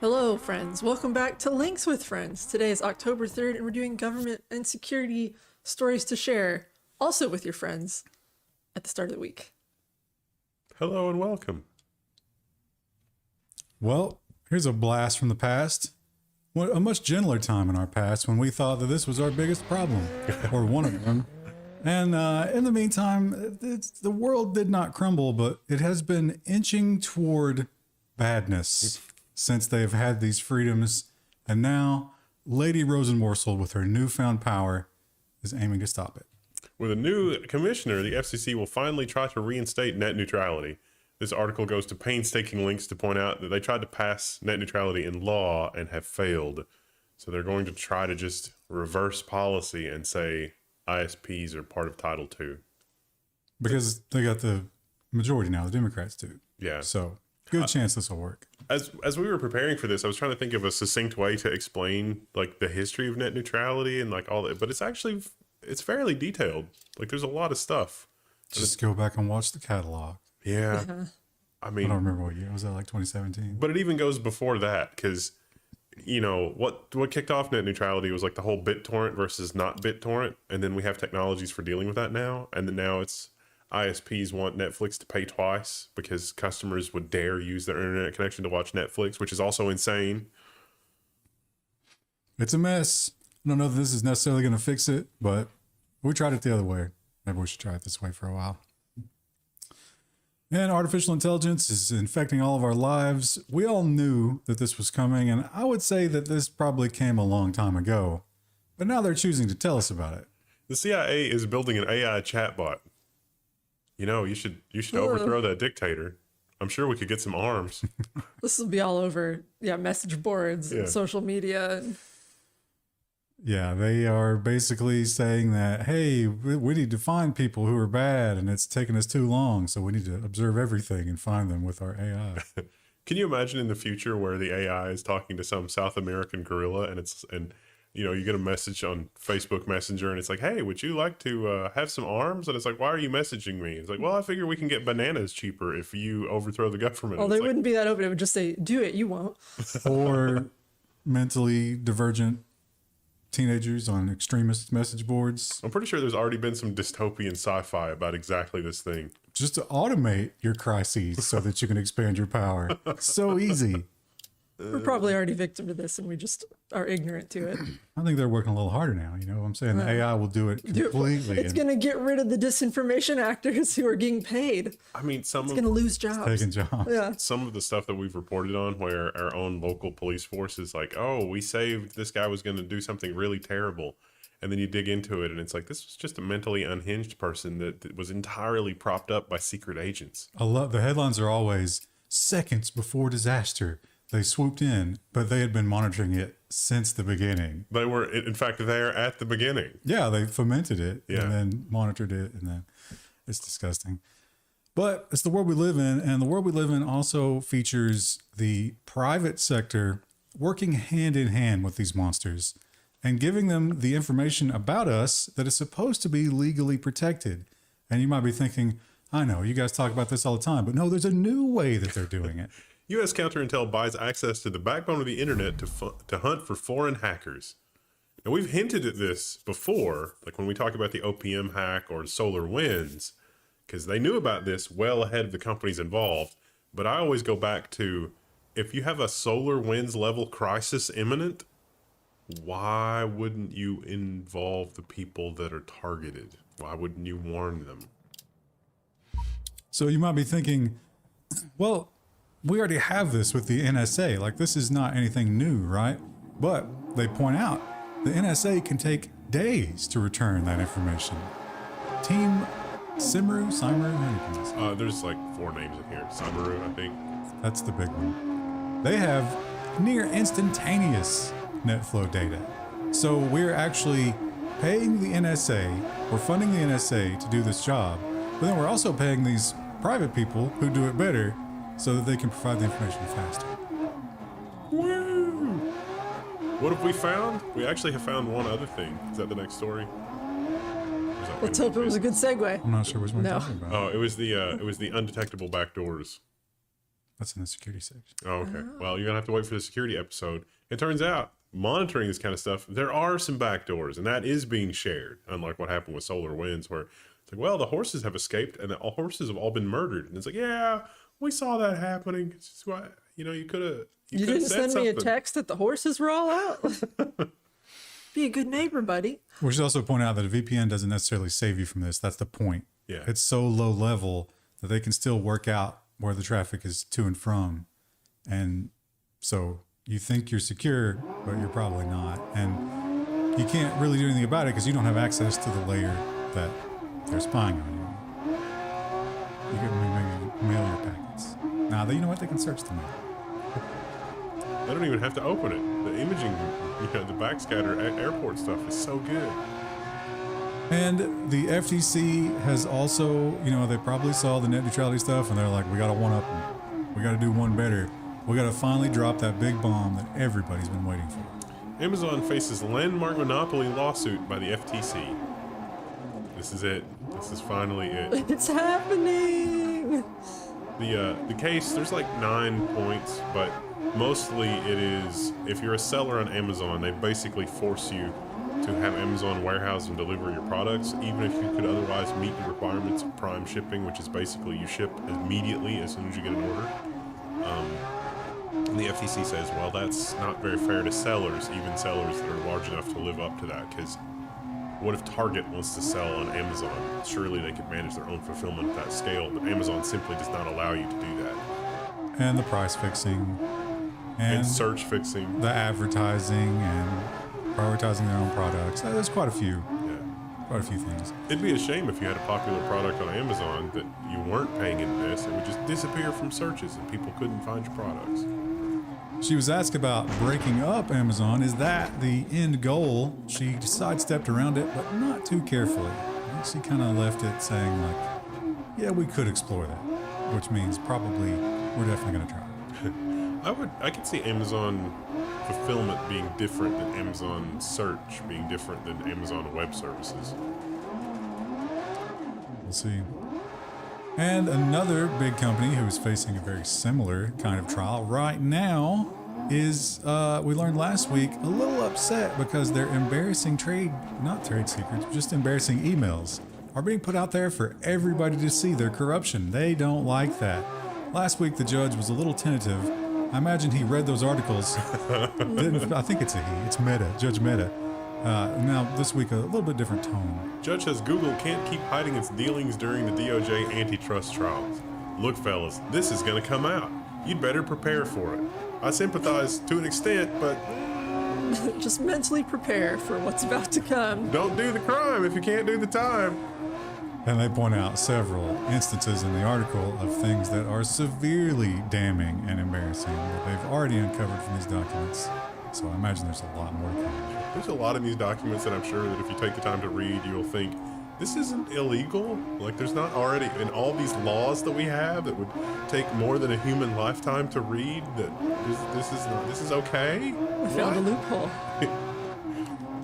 Hello, friends. Welcome back to Links with Friends. Today is October 3rd, and we're doing government and security stories to share, also with your friends, at the start of the week. Hello and welcome. Well, here's a blast from the past. A much gentler time in our past when we thought that this was our biggest problem, or one of them. And in the meantime, the world did not crumble, but it has been inching toward badness since they've had these freedoms. And now Lady Rosenworcel, with her newfound power, is aiming to stop it. With a new commissioner, the FCC will finally try to reinstate net neutrality. This article goes to painstaking links to point out that they tried to pass net neutrality in law and have failed. So they're going to try to just reverse policy and say ISPs are part of Title II. Because they got the majority now, the Democrats do. Yeah. So good chance this will work. As we were preparing for this, I was trying to think of a succinct way to explain like the history of net neutrality and like all that, but it's fairly detailed. Like there's a lot of stuff. Just go back and watch the catalog. Yeah. I mean, I don't remember what year. Was that like 2017? But it even goes before that because, you know, what kicked off net neutrality was like the whole BitTorrent versus not BitTorrent. And then we have technologies for dealing with that now. And then now it's ISPs want Netflix to pay twice because customers would dare use their internet connection to watch Netflix, which is also insane. It's a mess. I don't know if this is necessarily going to fix it, but we tried it the other way. Maybe we should try it this way for a while. And artificial intelligence is infecting all of our lives. We all knew that this was coming, and I would say that this probably came a long time ago. But now they're choosing to tell us about it. The CIA is building an AI chatbot. You know, you should overthrow that dictator. I'm sure we could get some arms. This will be all over, message boards and social media. Yeah, they are basically saying that, hey, we need to find people who are bad, and it's taking us too long, so we need to observe everything and find them with our AI. Can you imagine in the future where the AI is talking to some South American gorilla and you know, you get a message on Facebook Messenger and it's like, hey, would you like to have some arms? And it's like, why are you messaging me? It's like, well, I figure we can get bananas cheaper if you overthrow the government. Well, they wouldn't be that open. It would just say, do it, you won't. Or mentally divergent teenagers on extremist message boards. I'm pretty sure there's already been some dystopian sci-fi about exactly this thing. Just to automate your crises so that you can expand your power. So easy. We're probably already victim to this and we just are ignorant to it. I think they're working a little harder now. You know what I'm saying? The AI will do it completely. It's going to get rid of the disinformation actors who are getting paid. I mean, it's going to lose jobs. Taking jobs. Yeah. Some of the stuff that we've reported on where our own local police force is like, oh, we saved this guy was going to do something really terrible. And then you dig into it and it's like, this was just a mentally unhinged person that was entirely propped up by secret agents. I love the headlines are always seconds before disaster. They swooped in, but they had been monitoring it since the beginning. They were, in fact, there at the beginning. Yeah, they fomented it and then monitored it, and then it's disgusting. But it's the world we live in, and the world we live in also features the private sector working hand in hand with these monsters and giving them the information about us that is supposed to be legally protected. And you might be thinking, I know, you guys talk about this all the time, but no, there's a new way that they're doing it. U.S. counterintel buys access to the backbone of the internet to hunt for foreign hackers. Now, we've hinted at this before, like when we talk about the OPM hack or solar winds, because they knew about this well ahead of the companies involved. But I always go back to, if you have a solar winds level crisis imminent, why wouldn't you involve the people that are targeted? Why wouldn't you warn them? So you might be thinking, well, we already have this with the NSA. Like, this is not anything new, right? But they point out the NSA can take days to return that information. Team Simru, there's like 4 names in here. Simru, I think. That's the big one. They have near instantaneous net flow data. So we're actually paying the NSA, we're funding the NSA to do this job, but then we're also paying these private people who do it better so that they can provide the information faster. Woo! What have we found? We actually have found one other thing. Is that the next story? Let's hope it was a good segue. I'm not sure which one you're talking about. Oh, it was the undetectable backdoors. That's in the security section. Oh, okay. Well, you're going to have to wait for the security episode. It turns out, monitoring this kind of stuff, there are some backdoors, and that is being shared, unlike what happened with Solar Winds, where it's like, well, the horses have escaped, and the horses have all been murdered. And it's like, yeah, we saw that happening. It's just why, you could have... You didn't send me a text that the horses were all out? Be a good neighbor, buddy. We should also point out that a VPN doesn't necessarily save you from this. That's the point. Yeah. It's so low level that they can still work out where the traffic is to and from. And so you think you're secure, but you're probably not. And you can't really do anything about it because you don't have access to the layer that they're spying on you. You can maybe mail your packets. Now, you know what? They can search the mail. They don't even have to open it. The imaging, the backscatter airport stuff is so good. And the FTC has also, they probably saw the net neutrality stuff and they're like, we got to one up them. We got to do one better. We got to finally drop that big bomb that everybody's been waiting for. Amazon faces landmark monopoly lawsuit by the FTC. This is it. This is finally it. It's happening. The case, there's like 9 points, but mostly it is, if you're a seller on Amazon, they basically force you to have Amazon warehouse and deliver your products, even if you could otherwise meet the requirements of Prime shipping, which is basically you ship immediately as soon as you get an order. And the FTC says, well, that's not very fair to sellers, even sellers that are large enough to live up to that, because what if Target wants to sell on Amazon? Surely they could manage their own fulfillment at that scale, but Amazon simply does not allow you to do that. And the price fixing. And search fixing. The advertising and prioritizing their own products. There's quite a few. Yeah. Quite a few things. It'd be a shame if you had a popular product on Amazon that you weren't paying into this. It would just disappear from searches and people couldn't find your products. She was asked about breaking up Amazon. Is that the end goal? She sidestepped around it, but not too carefully. She kind of left it saying like, yeah, we could explore that, which means probably we're definitely going to try. I could see Amazon fulfillment being different than Amazon search being different than Amazon web services. We'll see. And another big company who is facing a very similar kind of trial right now is, we learned last week, a little upset because their embarrassing not trade secrets, just embarrassing emails are being put out there for everybody to see their corruption. They don't like that. Last week, the judge was a little tentative. I imagine he read those articles. I think it's a he. It's Meta, Judge Meta. Now, this week, a little bit different tone. Judge says Google can't keep hiding its dealings during the DOJ antitrust trials. Look, fellas, this is going to come out. You'd better prepare for it. I sympathize to an extent, but... Just mentally prepare for what's about to come. Don't do the crime if you can't do the time. And they point out several instances in the article of things that are severely damning and embarrassing that they've already uncovered from these documents. So I imagine there's a lot more to come. There's a lot of these documents that I'm sure that if you take the time to read, you'll think, this isn't illegal. Like, there's not already, in all these laws that we have that would take more than a human lifetime to read, that this is okay? We found a loophole.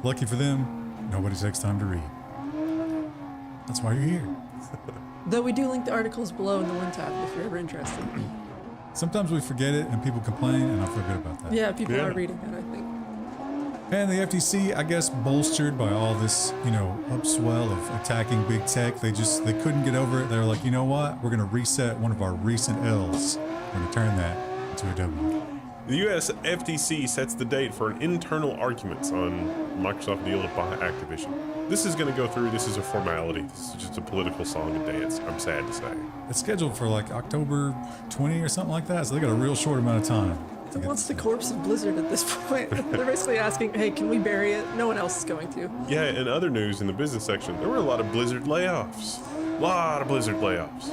Lucky for them, nobody takes time to read. That's why you're here. Though we do link the articles below in the one tab if you're ever interested. Sometimes we forget it and people complain, and I feel good about that. Yeah, people are reading it, I think. And the FTC, I guess, bolstered by all this, upswell of attacking big tech, they couldn't get over it. They're like, you know what? We're going to reset one of our recent L's. We're going to turn that into a W. The U.S. FTC sets the date for an internal arguments on Microsoft deal to buy Activision. This is going to go through. This is a formality. This is just a political song and dance, I'm sad to say. It's scheduled for like October 20 or something like that, so they got a real short amount of time. What's the corpse of Blizzard at this point? They're basically asking, hey, can we bury it? No one else is going to. Yeah, in other news in the business section, there were a lot of Blizzard layoffs. A lot of Blizzard layoffs.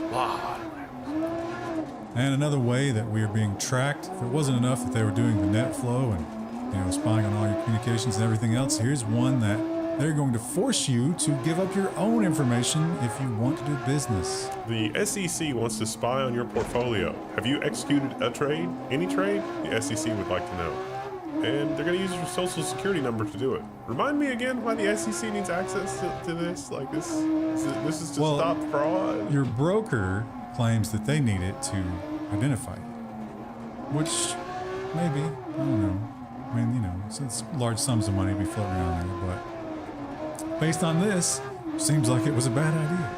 And another way that we are being tracked, if it wasn't enough that they were doing the net flow and spying on all your communications and everything else, here's one that they're going to force you to give up your own information if you want to do business. The SEC wants to spy on your portfolio. Have you executed a trade? Any trade? The SEC would like to know. And they're going to use your social security number to do it. Remind me again why the SEC needs access to this? Like this is to stop fraud? Your broker claims that they need it to identify you. which maybe, I don't know. I mean, you know, it's large sums of money to be floating around there, but based on this, seems like it was a bad idea.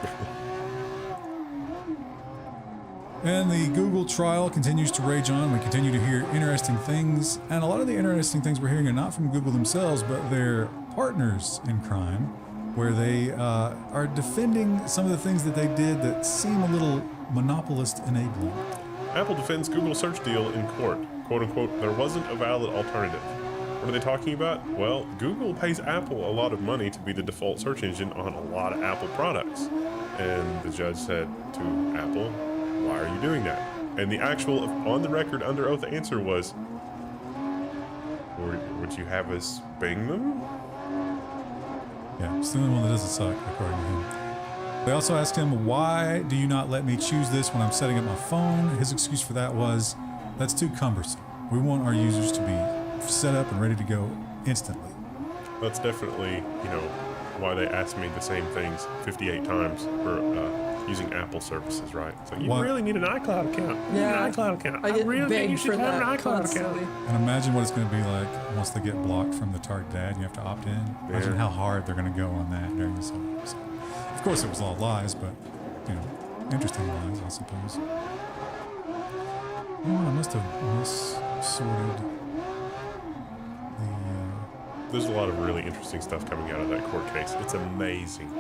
And the Google trial continues to rage on. We continue to hear interesting things. And a lot of the interesting things we're hearing are not from Google themselves, but their partners in crime, where they are defending some of the things that they did that seem a little monopolist enabling. Apple defends Google search deal in court. Quote unquote, there wasn't a valid alternative. What are they talking about? Well, Google pays Apple a lot of money to be the default search engine on a lot of Apple products. And the judge said to Apple, why are you doing that? And the actual, on the record, under oath answer was, would you have us bang them? Yeah, it's the only one that doesn't suck, according to him. They also asked him, why do you not let me choose this when I'm setting up my phone? His excuse for that was, that's too cumbersome. We want our users to be set up and ready to go instantly. That's definitely, you know, why they asked me the same things 58 times for using Apple services, right? So you really need an iCloud account. You need an iCloud account. I get really think you begged should for have that an iCloud constantly. account. And imagine what it's going to be like once they get blocked from the target ad and you have to opt in. Imagine how hard they're going to go on that during this whole episode. Of course, it was all lies, but, you know, interesting lies, I suppose. Oh, I must have missorted the... There's a lot of really interesting stuff coming out of that court case. It's amazing.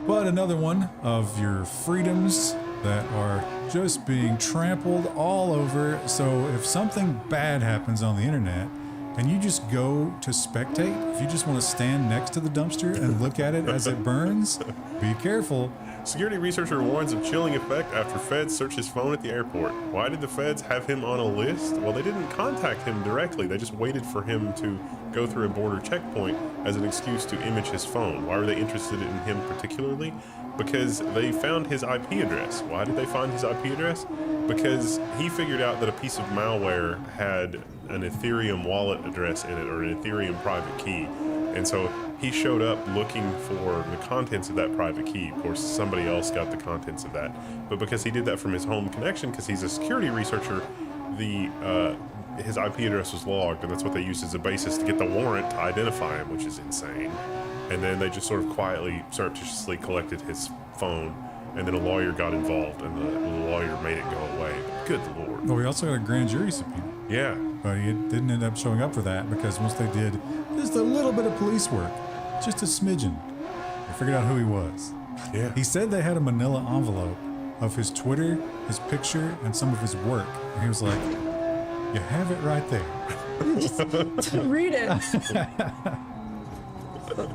But another one of your freedoms that are just being trampled all over. So if something bad happens on the internet and you just go to spectate, if you just want to stand next to the dumpster and look at it as it burns, be careful. Security researcher warns of chilling effect after feds search his phone at the airport. Why did the feds have him on a list? Well, they didn't contact him directly. They just waited for him to go through a border checkpoint as an excuse to image his phone. Why were they interested in him particularly? Because they found his IP address. Why did they find his IP address? Because he figured out that a piece of malware had an Ethereum wallet address in it, or an Ethereum private key. And so he showed up looking for the contents of that private key. Of course, somebody else got the contents of that. But because he did that from his home connection, because he's a security researcher, his IP address was logged, and that's what they used as a basis to get the warrant to identify him, which is insane. And then they just sort of quietly, surreptitiously collected his phone, and then a lawyer got involved, and the lawyer made it go away. But good Lord. Well, we also got a grand jury subpoena. Yeah. But he didn't end up showing up for that because once they did just a little bit of police work, just a smidgen, they figured out who he was. Yeah. He said they had a manila envelope of his Twitter, his picture, and some of his work. And he was like, you have it right there. Just read it.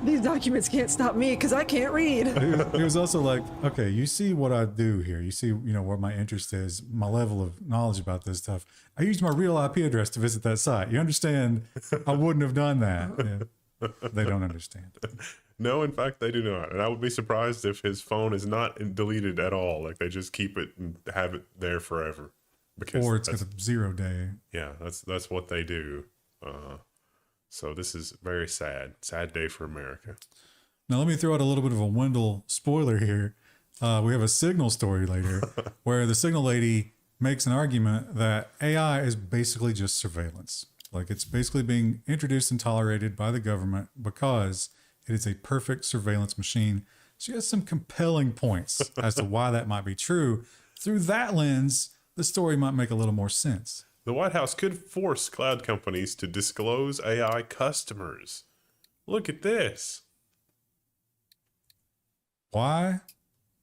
These documents can't stop me because I can't read. He was also like, okay, you see what I do here. You see, you know, what my interest is, my level of knowledge about this stuff. I used my real IP address to visit that site. You understand? I wouldn't have done that. Yeah. They don't understand. No, in fact, they do not. And I would be surprised if his phone is not deleted at all. Like, they just keep it and have it there forever. Because or it's got a 0 day. Yeah, that's what they do. So this is very sad day for America. Now let me throw out a little bit of a Wendell spoiler here. We have a Signal story later where the Signal lady makes an argument that AI is basically just surveillance. Like, it's basically being introduced and tolerated by the government because it is a perfect surveillance machine. She has some compelling points as to why that might be true. Through that lens, the story might make a little more sense. The White House could force cloud companies to disclose AI customers. Look at this. Why?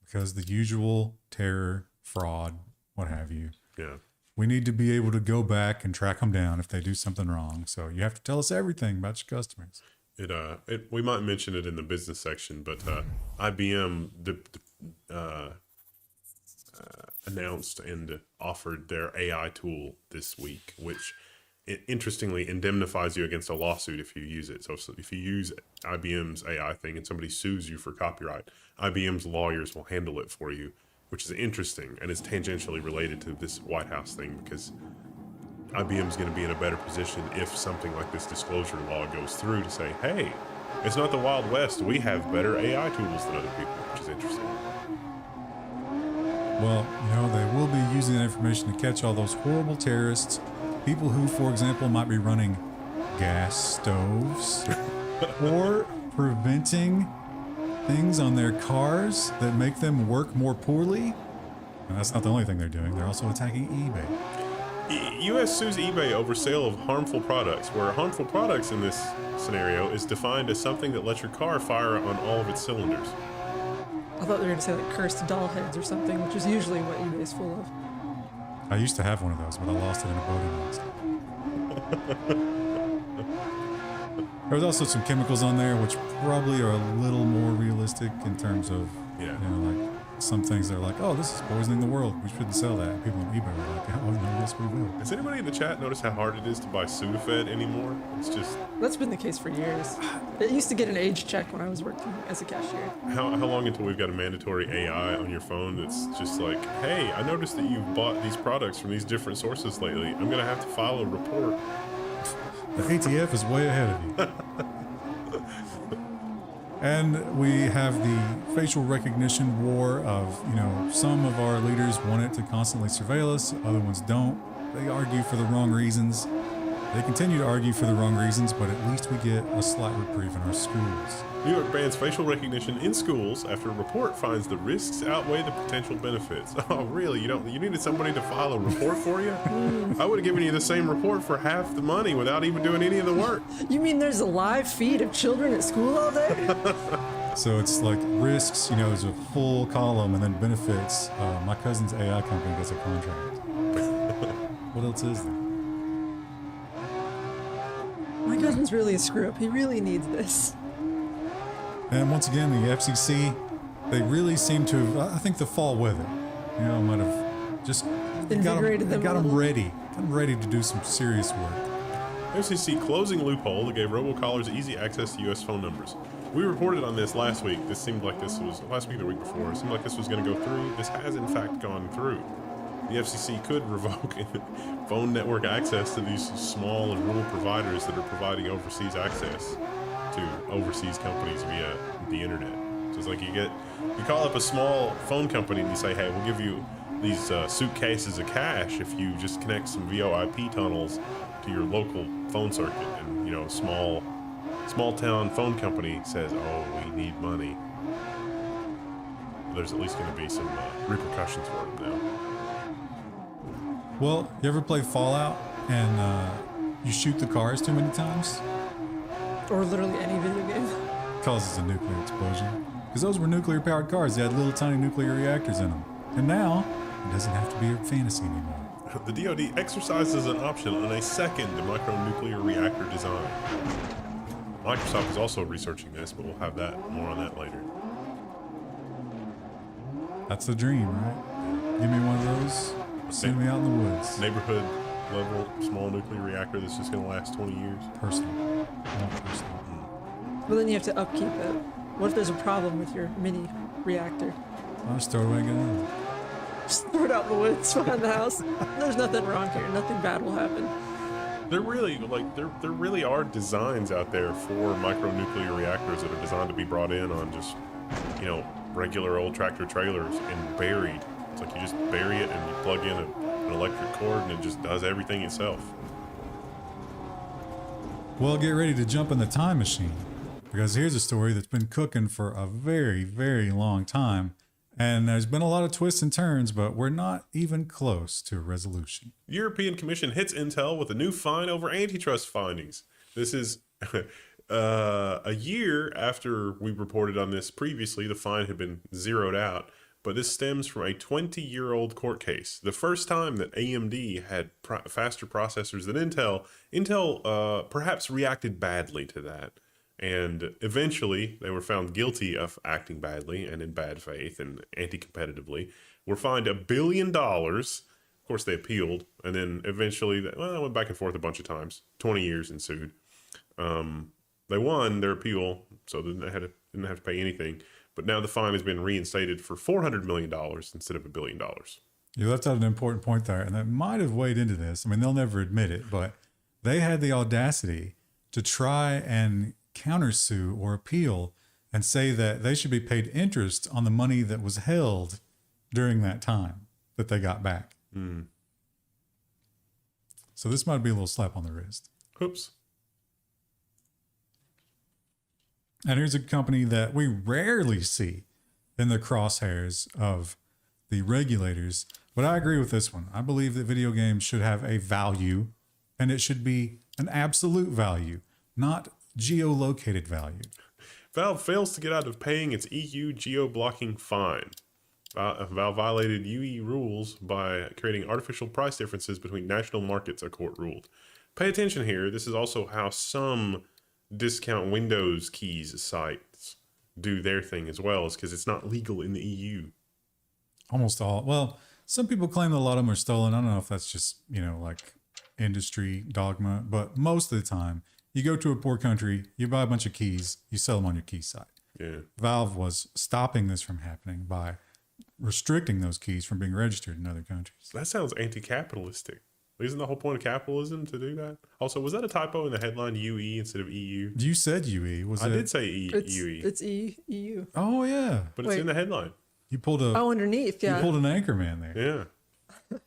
Because the usual terror, fraud, what have you. Yeah. We need to be able to go back and track them down if they do something wrong. So you have to tell us everything about your customers. We might mention it in the business section, but IBM announced and offered their AI tool this week, which interestingly indemnifies you against a lawsuit if you use it. So if you use IBM's AI thing and somebody sues you for copyright, IBM's lawyers will handle it for you, which is interesting and is tangentially related to this White House thing, because IBM's going to be in a better position if something like this disclosure law goes through to say, hey, it's not the Wild West. We have better AI tools than other people, which is interesting. Well, they will be using that information to catch all those horrible terrorists, people who, for example, might be running gas stoves or preventing things on their cars that make them work more poorly. And that's not the only thing they're doing. They're also attacking eBay. U.S. sues eBay over sale of harmful products, where harmful products in this scenario is defined as something that lets your car fire on all of its cylinders. I thought they were going to say like cursed doll heads or something, which is usually what eBay is full of. I used to have one of those, but I lost it in a boating accident. There's also some chemicals on there, which probably are a little more realistic in terms of, like some things that are like, oh, this is poisoning the world. We shouldn't sell that. And people on eBay are like, oh, no, yes, we will. Has anybody in the chat noticed how hard it is to buy Sudafed anymore? It's just... That's been the case for years. It used to get an age check when I was working as a cashier. How long until we've got a mandatory AI on your phone that's just like, hey, I noticed that you've bought these products from these different sources lately. I'm going to have to file a report. The ATF is way ahead of you. And we have the facial recognition war of, some of our leaders want it to constantly surveil us, other ones don't. They argue for the wrong reasons. They continue to argue for the wrong reasons, but at least we get a slight reprieve in our schools. New York bans facial recognition in schools after a report finds the risks outweigh the potential benefits. Oh, really? You needed somebody to file a report for you? I would have given you the same report for half the money without even doing any of the work. You mean there's a live feed of children at school all day? So it's like risks, there's a full column, and then benefits. My cousin's AI company gets a contract. What else is there? My cousin's really a screw up. He really needs this. And once again, the FCC, they really seem to have, I think the fall weather, might have just invigorated them. Got them ready to do some serious work. FCC closing loophole that gave robocallers easy access to U.S. phone numbers. We reported on this last week. This seemed like this was last week or the week before. It seemed like this was going to go through. This has in fact gone through. The FCC could revoke phone network access to these small and rural providers that are providing overseas access to overseas companies via the internet. So it's like you call up a small phone company and you say, hey, we'll give you these suitcases of cash if you just connect some VoIP tunnels to your local phone circuit. And small town phone company says, oh, we need money. There's at least going to be some repercussions for them now. Well, you ever play Fallout and you shoot the cars too many times? Or literally any video game. Causes a nuclear explosion. Because those were nuclear powered cars. They had little tiny nuclear reactors in them. And now, it doesn't have to be a fantasy anymore. The DoD exercises an option on a second micronuclear reactor design. Microsoft is also researching this, but we'll have more on that later. That's the dream, right? Give me one of those. Send me out in the woods. Neighborhood level small nuclear reactor that's just going to last 20 years. Personal. Not personal. Well, then you have to upkeep it. What if there's a problem with your mini reactor? I'll just throw it away and get another. Just throw it out in the woods behind the house. There's nothing wrong here. Nothing bad will happen. There really are designs out there for micronuclear reactors that are designed to be brought in on just, regular old tractor trailers and buried. It's like you just bury it and you plug in an electric cord and it just does everything itself. Well, get ready to jump in the time machine, because here's a story that's been cooking for a very, very long time. And there's been a lot of twists and turns, but we're not even close to a resolution. European Commission hits Intel with a new fine over antitrust findings. This is a year after we reported on this previously. The fine had been zeroed out, but this stems from a 20-year-old court case. The first time that AMD had faster processors than Intel, Intel perhaps reacted badly to that. And eventually, they were found guilty of acting badly and in bad faith and anti-competitively. Were fined $1 billion. Of course, they appealed. And then eventually, they went back and forth a bunch of times. 20 years ensued. They won their appeal, so they didn't have to pay anything. But now the fine has been reinstated for $400 million instead of $1 billion. You left out an important point there, and that might have weighed into this. I mean, they'll never admit it, but they had the audacity to try and countersue or appeal and say that they should be paid interest on the money that was held during that time that they got back. So this might be a little slap on the wrist. Oops. And here's a company that we rarely see in the crosshairs of the regulators. But I agree with this one. I believe that video games should have a value, and it should be an absolute value, not geolocated value. Valve fails to get out of paying its EU geo-blocking fine. Valve violated UE rules by creating artificial price differences between national markets, a court ruled. Pay attention here. This is also how some discount Windows keys sites do their thing as well, is because it's not legal in the EU. Almost all. Well, some people claim that a lot of them are stolen. I don't know if that's just, like industry dogma, but most of the time you go to a poor country, you buy a bunch of keys, you sell them on your key site. Yeah. Valve was stopping this from happening by restricting those keys from being registered in other countries. That sounds anti-capitalistic. Isn't the whole point of capitalism to do that? Also, was that a typo in the headline UE instead of EU? You said UE. I did say UE. It's EU. Oh, yeah. But it's in the headline. You pulled underneath, yeah. You pulled an anchor man there. Yeah.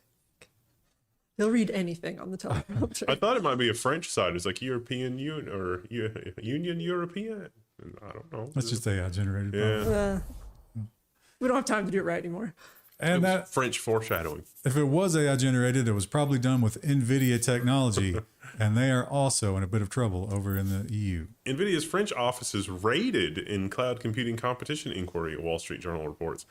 He'll read anything on the teleprompter. I thought it might be a French side. It's like European Union or Union European. I don't know. That's just AI generated. Yeah. We don't have time to do it right anymore. And that French foreshadowing. if it was AI generated, it was probably done with NVIDIA technology, and they are also in a bit of trouble over in the EU. NVIDIA's French offices raided in cloud computing competition inquiry, Wall Street Journal reports.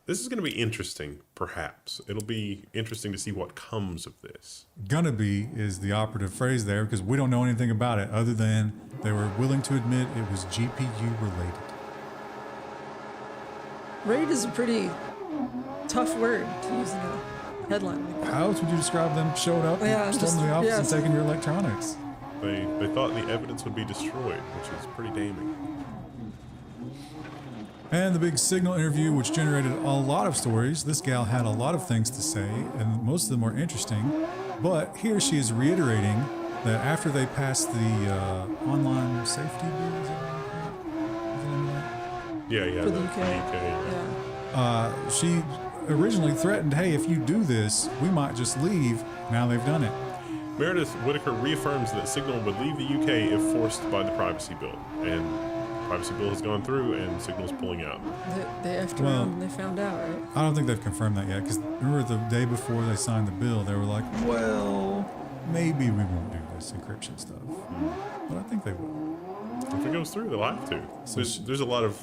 This is going to be interesting, perhaps. It'll be interesting to see what comes of this. Gonna be is the operative phrase there, because we don't know anything about it other than they were willing to admit it was GPU related. Raid is a pretty tough word to use in a headline like that. How else would you describe them showing up and storming the office and taking your electronics? They thought the evidence would be destroyed, which is pretty damning. And the big Signal interview, which generated a lot of stories. This gal had a lot of things to say, and most of them were interesting. But here she is reiterating that after they passed the online safety bill, is that the name of that? Yeah. For the UK. Yeah. She originally threatened, hey, if you do this, we might just leave. Now they've done it. Meredith Whittaker reaffirms that Signal would leave the UK if forced by the privacy bill. And the privacy bill has gone through and Signal's pulling out. They effed around and they found out, right? I don't think they've confirmed that yet, because remember the day before they signed the bill, they were like, well, maybe we won't do this encryption stuff. But I think they will. If it goes through, they'll have to. There's a lot of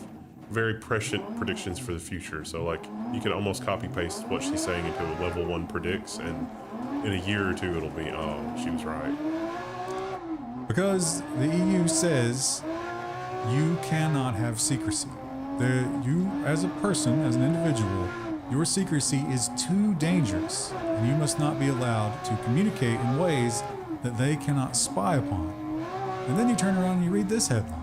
very prescient predictions for the future. So like you could almost copy paste what she's saying into a level 1 predicts, and in a year or two it'll be, oh, she was right. Because the EU says you cannot have secrecy. You, as a person, as an individual, your secrecy is too dangerous, and you must not be allowed to communicate in ways that they cannot spy upon. And then you turn around and you read this headline.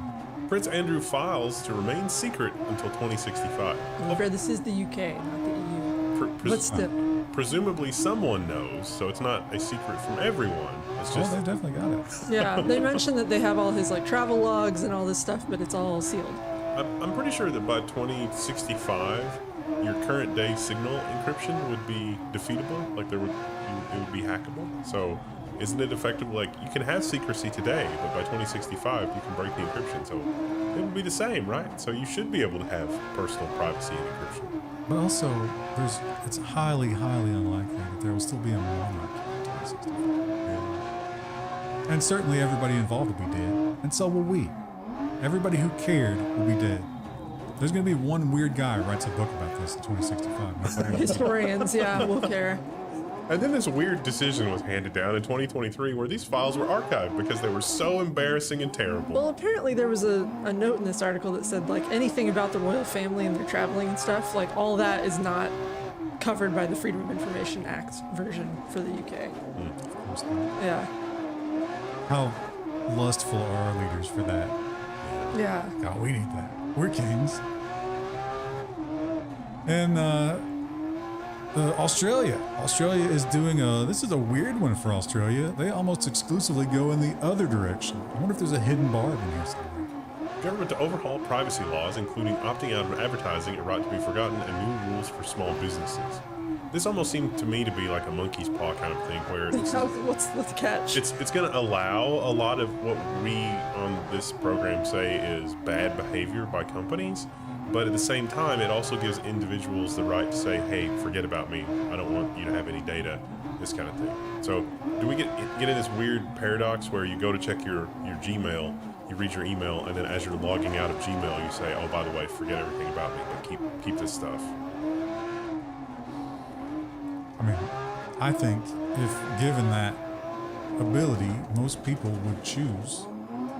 Prince Andrew files to remain secret until 2065. I'm afraid this is the UK, not the EU. But still. Presumably someone knows, so it's not a secret from everyone. It's just, they've definitely got it. Yeah, they mentioned that they have all his travel logs and all this stuff, but it's all sealed. I'm pretty sure that by 2065, your current day Signal encryption would be defeatable. Like it would be hackable. So isn't it effective? Like you can have secrecy today, but by 2065 you can break the encryption. So it would be the same, right? So you should be able to have personal privacy and encryption. But also, it's highly, highly unlikely that there will still be a monarchy in 2065. Yeah. And certainly everybody involved will be dead, and so will we. Everybody who cared will be dead. There's going to be one weird guy who writes a book about this in 2065. Historians, will care. And then this weird decision was handed down in 2023 where these files were archived because they were so embarrassing and terrible. Well, apparently there was a note in this article that said, anything about the royal family and their traveling and stuff, all that is not covered by the Freedom of Information Act version for the UK. Of course not. Yeah. How lustful are our leaders for that? Yeah. God, we need that. We're kings. And Australia is doing this is a weird one for Australia. They almost exclusively go in the other direction. I wonder if there's a hidden barb in here somewhere. Government to overhaul privacy laws, including opting out of advertising, a right to be forgotten, and new rules for small businesses. This almost seemed to me to be like a monkey's paw kind of thing, where What's the catch? it's going to allow a lot of what we on this program say is bad behavior by companies, but at the same time, it also gives individuals the right to say, hey, forget about me. I don't want you to have any data, this kind of thing. So do we get in this weird paradox where you go to check your Gmail, you read your email, and then as you're logging out of Gmail, you say, oh, by the way, forget everything about me, but keep this stuff. I mean, I think if given that ability, most people would choose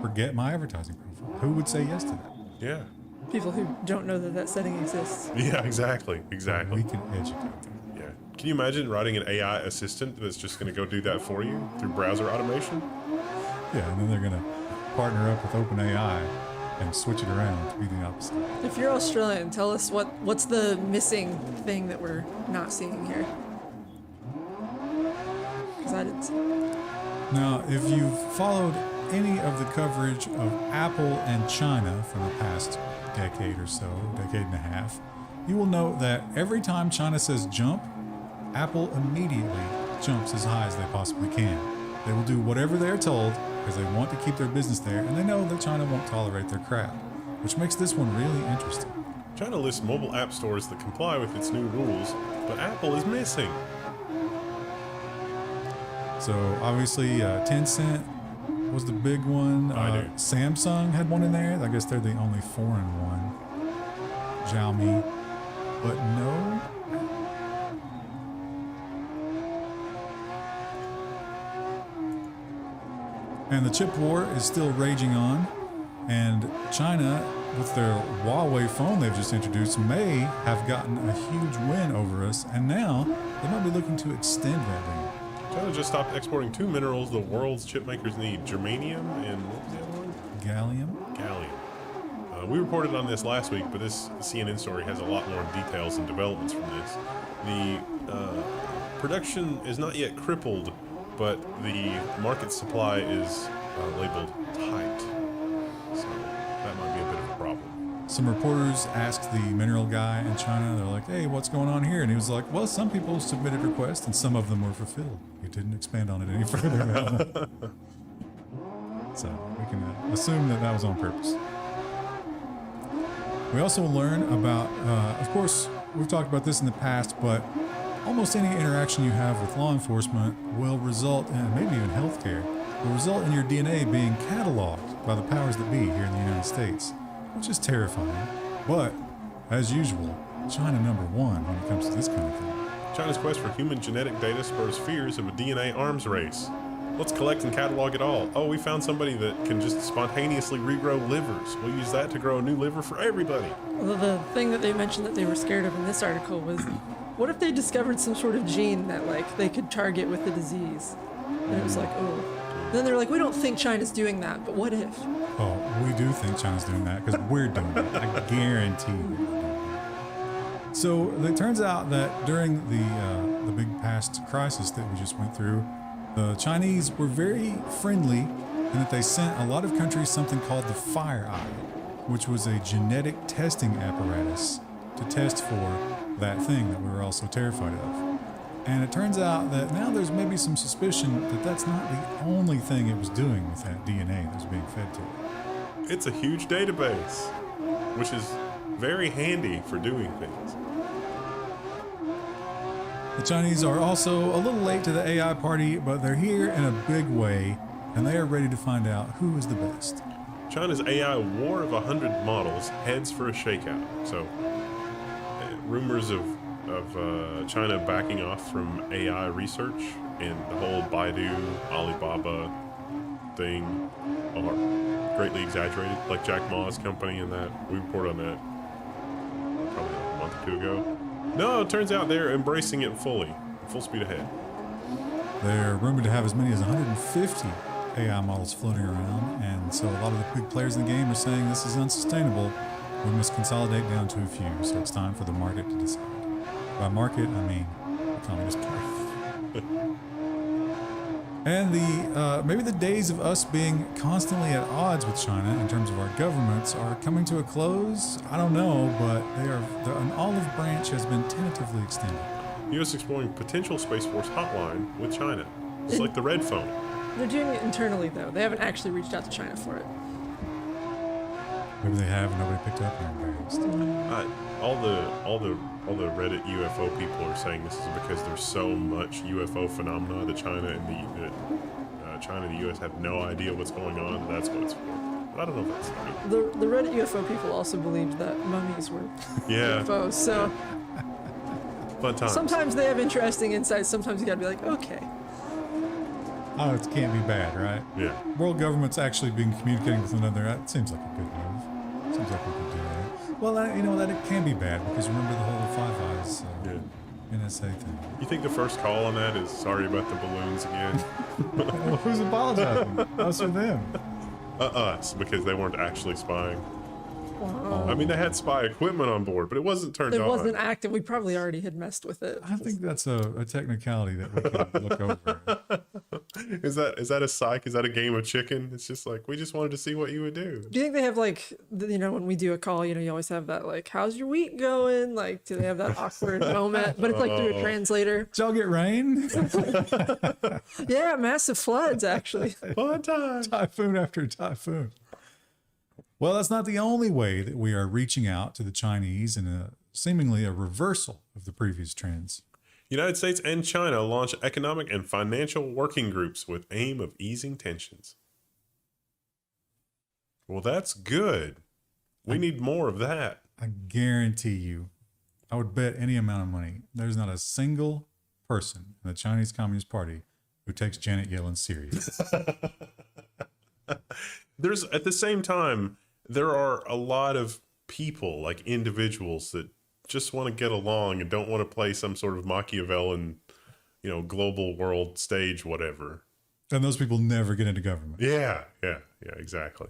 forget my advertising profile. Who would say yes to that? Yeah. People who don't know that setting exists. Yeah, exactly. We can educate them. Yeah. Can you imagine writing an AI assistant that's just going to go do that for you through browser automation? Yeah, and then they're going to partner up with OpenAI and switch it around to be the opposite. If you're Australian, tell us what's the missing thing that we're not seeing here. Because I didn't see it. Now, if you've followed any of the coverage of Apple and China from the past decade or so, decade and a half, you will note that every time China says jump, Apple immediately jumps as high as they possibly can. They will do whatever they're told because they want to keep their business there, and they know that China won't tolerate their crap, which makes this one really interesting. China lists mobile app stores that comply with its new rules, but Apple is missing. So obviously, Tencent was the big one. Samsung had one in there. I guess they're the only foreign one. Xiaomi, but no. And the chip war is still raging on, and China, with their Huawei phone they've just introduced, may have gotten a huge win over us, and now they might be looking to extend that lead. China just stopped exporting two minerals the world's chip makers need, germanium and what was the other one? Gallium. We reported on this last week, but this CNN story has a lot more details and developments from this. The production is not yet crippled, but the market supply is labeled tight. So that might be a bit of a problem. Some reporters asked the mineral guy in China, they're like, hey, what's going on here? And he was like, well, some people submitted requests and some of them were fulfilled. He didn't expand on it any further. So we can assume that was on purpose. We also learn about, of course, we've talked about this in the past, but almost any interaction you have with law enforcement will result in, maybe even healthcare, will result in your DNA being cataloged by the powers that be here in the United States, which is terrifying. But, as usual, China number one when it comes to this kind of thing. China's quest for human genetic data spurs fears of a DNA arms race. Let's collect and catalog it all. Oh, we found somebody that can just spontaneously regrow livers. We'll use that to grow a new liver for everybody. Well, the thing that they mentioned that they were scared of in this article was, what if they discovered some sort of gene that like they could target with the disease? And it was like, oh. And then they're like, we don't think China's doing that, but what if? Oh, we do think China's doing that because we're doing it. I guarantee you. So it turns out that during the big past crisis that we just went through, the Chinese were very friendly in that they sent a lot of countries something called the Fire Eye, which was a genetic testing apparatus to test for that thing that we were all so terrified of. And it turns out that now there's maybe some suspicion that that's not the only thing it was doing with that DNA that was being fed to it. It's a huge database, which is very handy for doing things. The Chinese are also a little late to the AI party, but they're here in a big way, and they are ready to find out who is the best. China's AI war of 100 models heads for a shakeout. So, rumors of China backing off from AI research and the whole Baidu, Alibaba thing are greatly exaggerated. Like Jack Ma's company and that. We reported on that probably a month or two ago. No, it turns out they're embracing it fully, full speed ahead. They're rumored to have as many as 150 AI models floating around, and so a lot of the big players in the game are saying this is unsustainable. We must consolidate down to a few, so it's time for the market to decide. By market, I mean the Communist Party. And maybe the days of us being constantly at odds with China in terms of our governments are coming to a close. I don't know, but an olive branch has been tentatively extended. U.S. exploring potential Space Force hotline with China. It's like the red phone. They're doing it internally, though. They haven't actually reached out to China for it. Maybe they have and nobody picked up and embarrassed. All the Reddit UFO people are saying this is because there's so much UFO phenomena that China and the U.S. have no idea what's going on. That's what it's for. But I don't know if that's right. The Reddit UFO people also believed that mummies were UFOs. So fun times. Sometimes they have interesting insights. Sometimes you gotta be like, okay. Oh, it can't be bad, right? Yeah. World governments actually being communicating with one another. That seems like a good move. Seems like we could do that. Well, that it can be bad because remember the whole Five Eyes NSA thing. You think the first call on that is sorry about the balloons again? Well, who's apologizing? Us or them? Us, because they weren't actually spying. Wow. I mean, they had spy equipment on board, but it wasn't turned on. It wasn't active. We probably already had messed with it. I think that's a technicality that we can look over. Is that a psych? Is that a game of chicken? It's just like, we just wanted to see what you would do. Do you think they have when we do a call, you always have that how's your week going? Do they have that awkward moment? But it's through a translator. Did y'all get rain? Yeah, massive floods actually. Fun time. Typhoon after typhoon. Well, that's not the only way that we are reaching out to the Chinese in seemingly a reversal of the previous trends. United States and China launch economic and financial working groups with aim of easing tensions. Well, that's good. We need more of that. I guarantee you, I would bet any amount of money, there's not a single person in the Chinese Communist Party who takes Janet Yellen serious. There's, at the same time, there are a lot of people, like individuals, that just want to get along and don't want to play some sort of Machiavellian, global world stage, whatever. And those people never get into government. Yeah, exactly.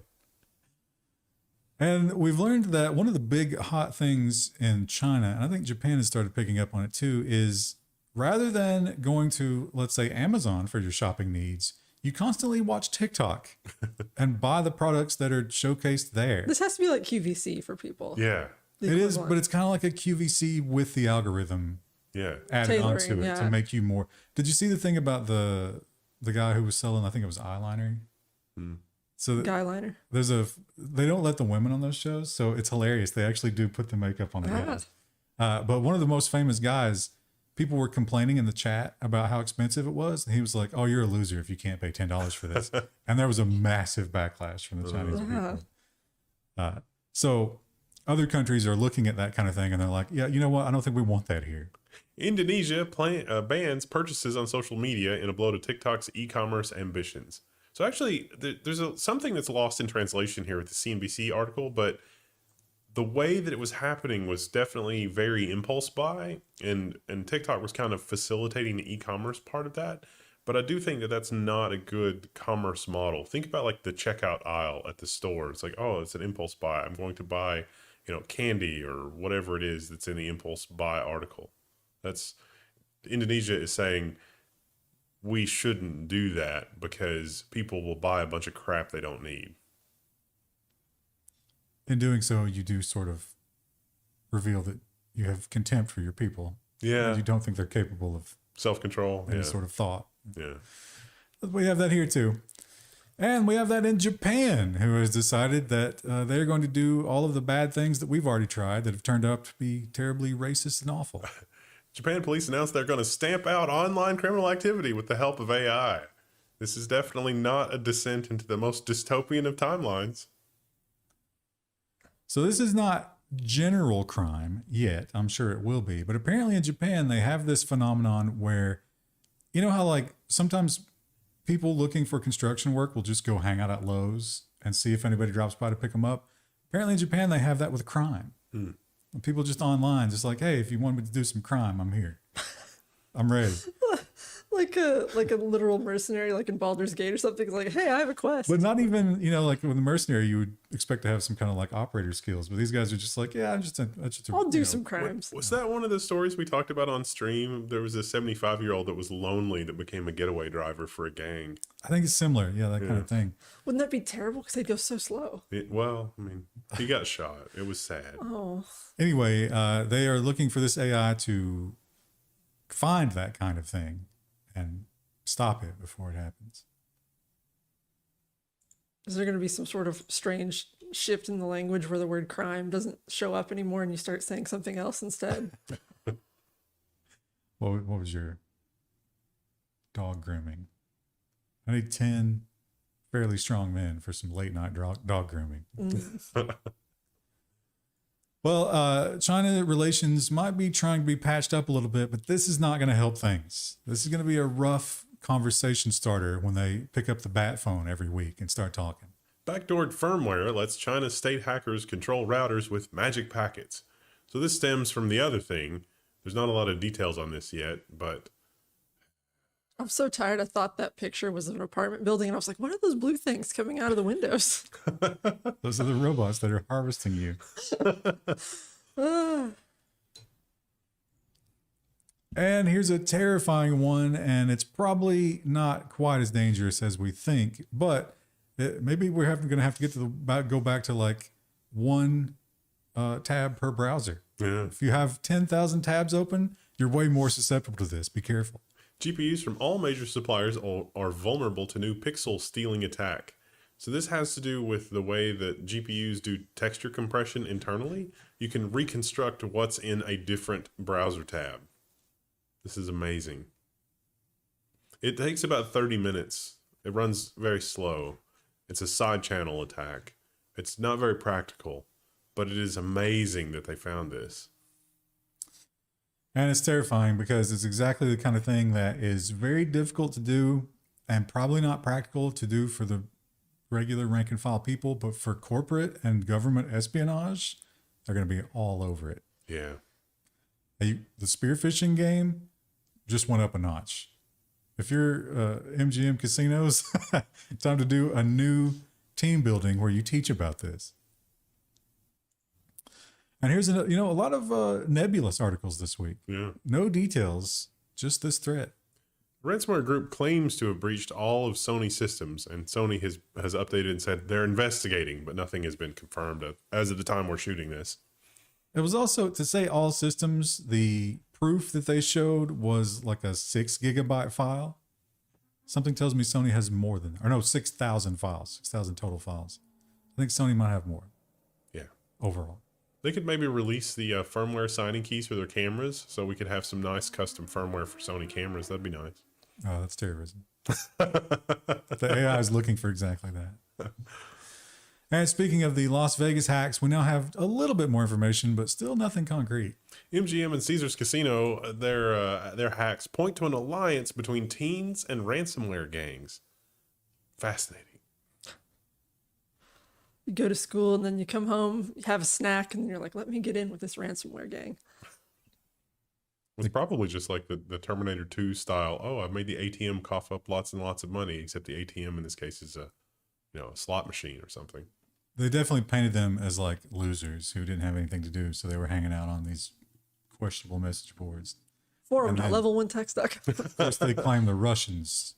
And we've learned that one of the big hot things in China, and I think Japan has started picking up on it too, is rather than going to, let's say, Amazon for your shopping needs, you constantly watch TikTok and buy the products that are showcased there. This has to be like QVC for people. Yeah. It is, but it's kind of like a QVC with the algorithm added onto it to make you more. Did you see the thing about the guy who was selling, I think it was eyeliner? So Guyliner. They don't let the women on those shows, so it's hilarious. They actually do put the makeup on the guys. But one of the most famous guys, people were complaining in the chat about how expensive it was. And he was like, oh, you're a loser if you can't pay $10 for this. And there was a massive backlash from the Chinese people. So other countries are looking at that kind of thing and they're like, yeah, you know what? I don't think we want that here. Indonesia bans purchases on social media in a blow to TikTok's e-commerce ambitions. So actually, there's something that's lost in translation here with the CNBC article, but the way that it was happening was definitely very impulse buy, and TikTok was kind of facilitating the e-commerce part of that. But I do think that that's not a good commerce model. Think about the checkout aisle at the store. It's like, oh, it's an impulse buy. I'm going to buy, candy or whatever it is that's in the impulse buy article. Indonesia is saying we shouldn't do that because people will buy a bunch of crap they don't need. In doing so, you do sort of reveal that you have contempt for your people. Yeah. And you don't think they're capable of self-control. Any sort of thought. Yeah. We have that here too. And we have that in Japan, who has decided that they're going to do all of the bad things that we've already tried that have turned out to be terribly racist and awful. Japan police announced they're going to stamp out online criminal activity with the help of AI. This is definitely not a descent into the most dystopian of timelines. So this is not general crime yet. I'm sure it will be. But apparently in Japan, they have this phenomenon where, you know how sometimes people looking for construction work will just go hang out at Lowe's and see if anybody drops by to pick them up. Apparently in Japan, they have that with crime. People just online, just like, hey, if you want me to do some crime, I'm here. I'm ready. like a literal mercenary, like in Baldur's Gate or something. It's like, hey, I have a quest. But not even, like with the mercenary, you would expect to have some kind of like operator skills. But these guys are just like, yeah, I'll do some crimes. Was that one of the stories we talked about on stream? There was a 75-year-old that was lonely that became a getaway driver for a gang. I think it's similar. Yeah, that kind of thing. Wouldn't that be terrible? Because they'd go so slow. Well, I mean, he got shot. It was sad. Oh. Anyway, they are looking for this AI to find that kind of thing and stop it before it happens. Is there going to be some sort of strange shift in the language where the word crime doesn't show up anymore and you start saying something else instead? What was your dog grooming? I need 10 fairly strong men for some late night dog grooming. Well, China relations might be trying to be patched up a little bit, but this is not going to help things. This is going to be a rough conversation starter when they pick up the bat phone every week and start talking. Backdoored firmware lets China's state hackers control routers with magic packets. So this stems from the other thing. There's not a lot of details on this yet, but... I'm so tired. I thought that picture was of an apartment building, and I was like, what are those blue things coming out of the windows? Those are the robots that are harvesting you. And here's a terrifying one, and it's probably not quite as dangerous as we think, but maybe we're going to have to get to go back to like one tab per browser. Yeah. If you have 10,000 tabs open, you're way more susceptible to this. Be careful. GPUs from all major suppliers are vulnerable to new pixel stealing attack. So this has to do with the way that GPUs do texture compression internally. You can reconstruct what's in a different browser tab. This is amazing. It takes about 30 minutes. It runs very slow. It's a side channel attack. It's not very practical, but it is amazing that they found this. And it's terrifying because it's exactly the kind of thing that is very difficult to do and probably not practical to do for the regular rank and file people, but for corporate and government espionage, they're going to be all over it. Yeah. The spear phishing game just went up a notch. If you're MGM Casinos, time to do a new team building where you teach about this. And here's a lot of nebulous articles this week. Yeah. No details, just this threat. Ransomware group claims to have breached all of Sony systems, and Sony has updated and said they're investigating, but nothing has been confirmed as of the time we're shooting this. It was also, to say all systems, the proof that they showed was like a 6 gigabyte file. Something tells me Sony has more than, 6,000 files, 6,000 total files. I think Sony might have more. Yeah. Overall. They could maybe release the firmware signing keys for their cameras, so we could have some nice custom firmware for Sony cameras. That'd be nice. Oh, that's terrorism. The AI is looking for exactly that. And speaking of the Las Vegas hacks, we now have a little bit more information, but still nothing concrete. MGM and Caesars Casino, their hacks point to an alliance between teens and ransomware gangs. Fascinating. You go to school and then you come home, you have a snack, and you're like, let me get in with this ransomware gang. It's probably just like the Terminator 2 style. Oh, I've made the ATM cough up lots and lots of money, except the ATM in this case is a slot machine or something. They definitely painted them as like losers who didn't have anything to do, so they were hanging out on these questionable message boards. Forum.level1text.com. Of course, they claim the Russians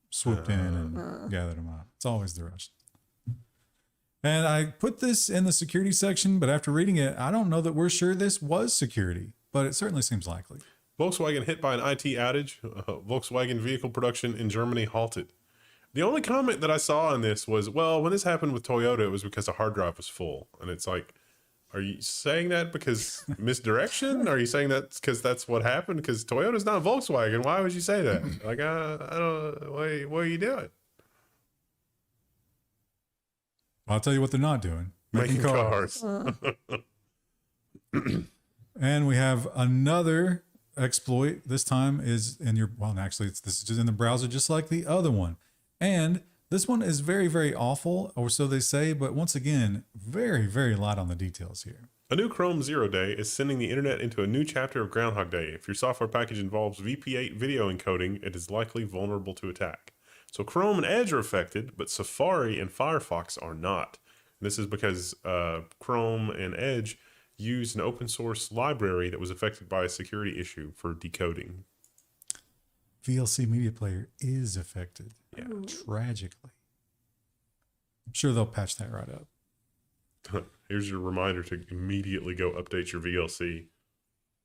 swooped in and gathered them up. It's always the Russians. And I put this in the security section, but after reading it, I don't know that we're sure this was security, but it certainly seems likely. Volkswagen hit by an IT outage. Volkswagen vehicle production in Germany halted. The only comment that I saw on this was, well, when this happened with Toyota, it was because the hard drive was full. And it's like, are you saying that because misdirection? Are you saying that because that's what happened? Because Toyota's not Volkswagen. Why would you say that? Like, I don't, what are you doing? I'll tell you what they're not doing. Making cars. And we have another exploit. This time is in your, well, actually, this is just in the browser, just like the other one. And This one is very, very awful, or so they say, but once again, very, very light on the details here. A new Chrome 0 day is sending the internet into a new chapter of Groundhog Day. If your software package involves VP8 video encoding, it is likely vulnerable to attack. So Chrome and Edge are affected, but Safari and Firefox are not. This is because Chrome and Edge used an open source library that was affected by a security issue for decoding. VLC Media Player is affected. Yeah. Tragically. I'm sure they'll patch that right up. Here's your reminder to immediately go update your VLC.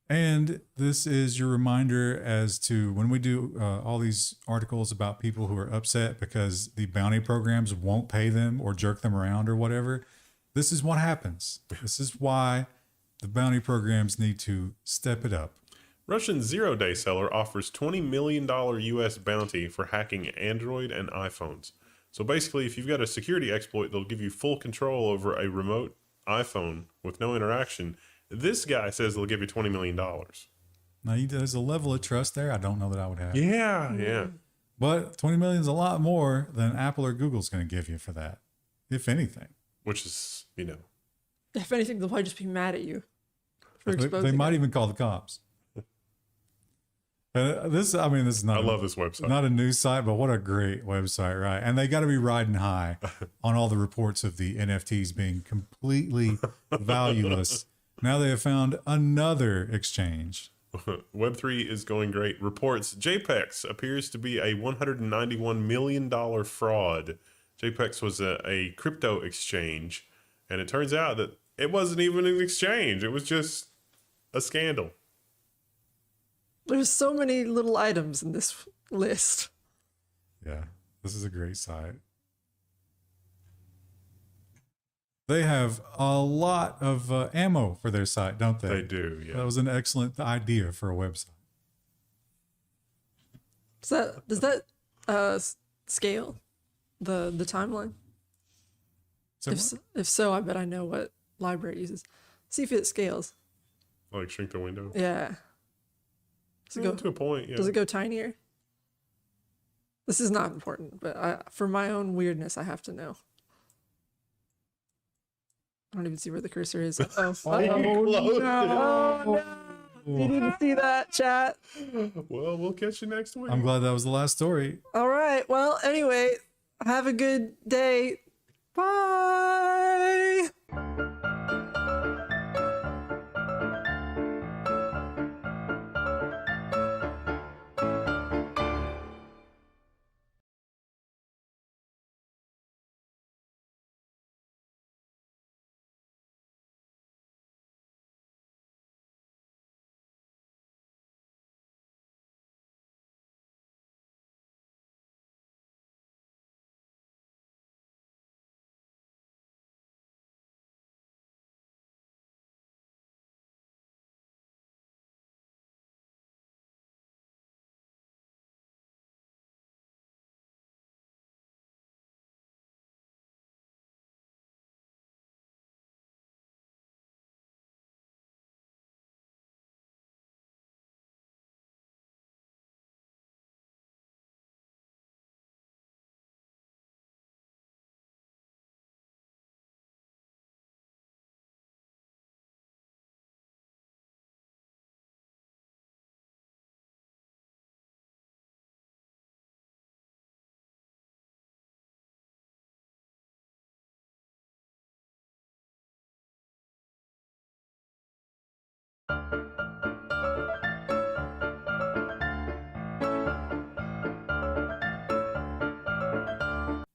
And this is your reminder as to when we do all these articles about people who are upset because the bounty programs won't pay them or jerk them around or whatever. This is what happens. This is why the bounty programs need to step it up. Russian zero-day seller offers $20 million US bounty for hacking Android and iPhones. So basically, if you've got a security exploit that'll give you full control over a remote iPhone with no interaction, this guy says they'll give you $20 million. Now, there's a level of trust there I don't know that I would have. Yeah. But 20 million is a lot more than Apple or Google's going to give you for that, if anything. Which is, If anything, they'll probably just be mad at you for exposing They might it. even call the cops. This is not. I love this website. Not a news site, but what a great website, right? And they got to be riding high on all the reports of the NFTs being completely valueless. Now they have found another exchange. Web3 is going great. Reports JPEX appears to be a $191 million fraud. JPEX was a crypto exchange, and it turns out that it wasn't even an exchange. It was just a scandal. There's so many little items in this list. Yeah, this is a great site. They have a lot of ammo for their site, don't they? They do, yeah. That was an excellent idea for a website. Does that scale the timeline? If so, I bet I know what library it uses. See if it scales. Like shrink the window? Yeah. Does it go to a point, yeah. Does it go tinier? This is not important, but for my own weirdness, I have to know. I don't even see where the cursor is. Oh, no. You didn't see that, chat. Well, we'll catch you next week. I'm glad that was the last story. All right. Well, anyway, have a good day. Bye.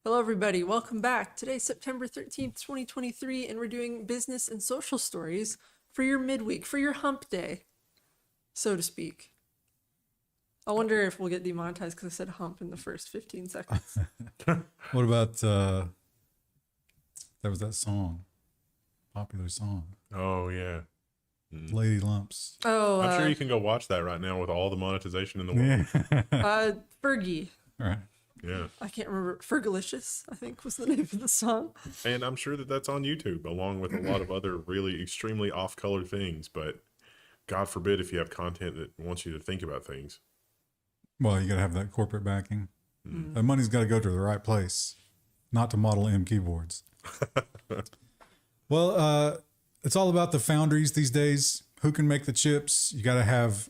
Hello, everybody. Welcome back. Today's September 13th, 2023, and we're doing business and social stories for your midweek, for your hump day, so to speak. I wonder if we'll get demonetized because I said hump in the first 15 seconds. What about there was that song, popular song, Oh, yeah. Lady Lumps. Oh, I'm sure you can go watch that right now with all the monetization in the world. Yeah. Fergie. Right. Yeah. I can't remember. Fergalicious, I think, was the name of the song. And I'm sure that that's on YouTube, along with a lot of other really extremely off-color things. But God forbid if you have content that wants you to think about things. Well, you got to have that corporate backing. That money's got to go to the right place, not to Model M keyboards. Well, it's all about the foundries these days. Who can make the chips? You got to have,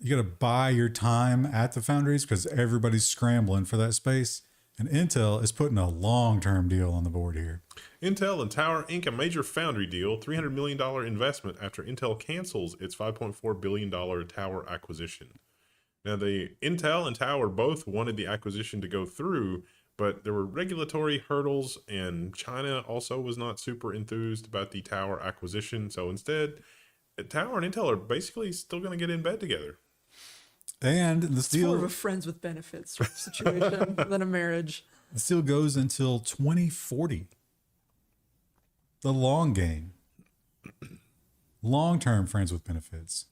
you got to buy your time at the foundries because everybody's scrambling for that space. And Intel is putting a long-term deal on the board here. Intel and Tower ink a major foundry deal, $300 million investment after Intel cancels its $5.4 billion Tower acquisition. Now, the Intel and Tower both wanted the acquisition to go through, but there were regulatory hurdles, and China also was not super enthused about the Tower acquisition. So instead, Tower and Intel are basically still going to get in bed together. And the It's deal, more of a friends with benefits sort of situation than a marriage. the deal goes until 2040. The long game. Long-term friends with benefits.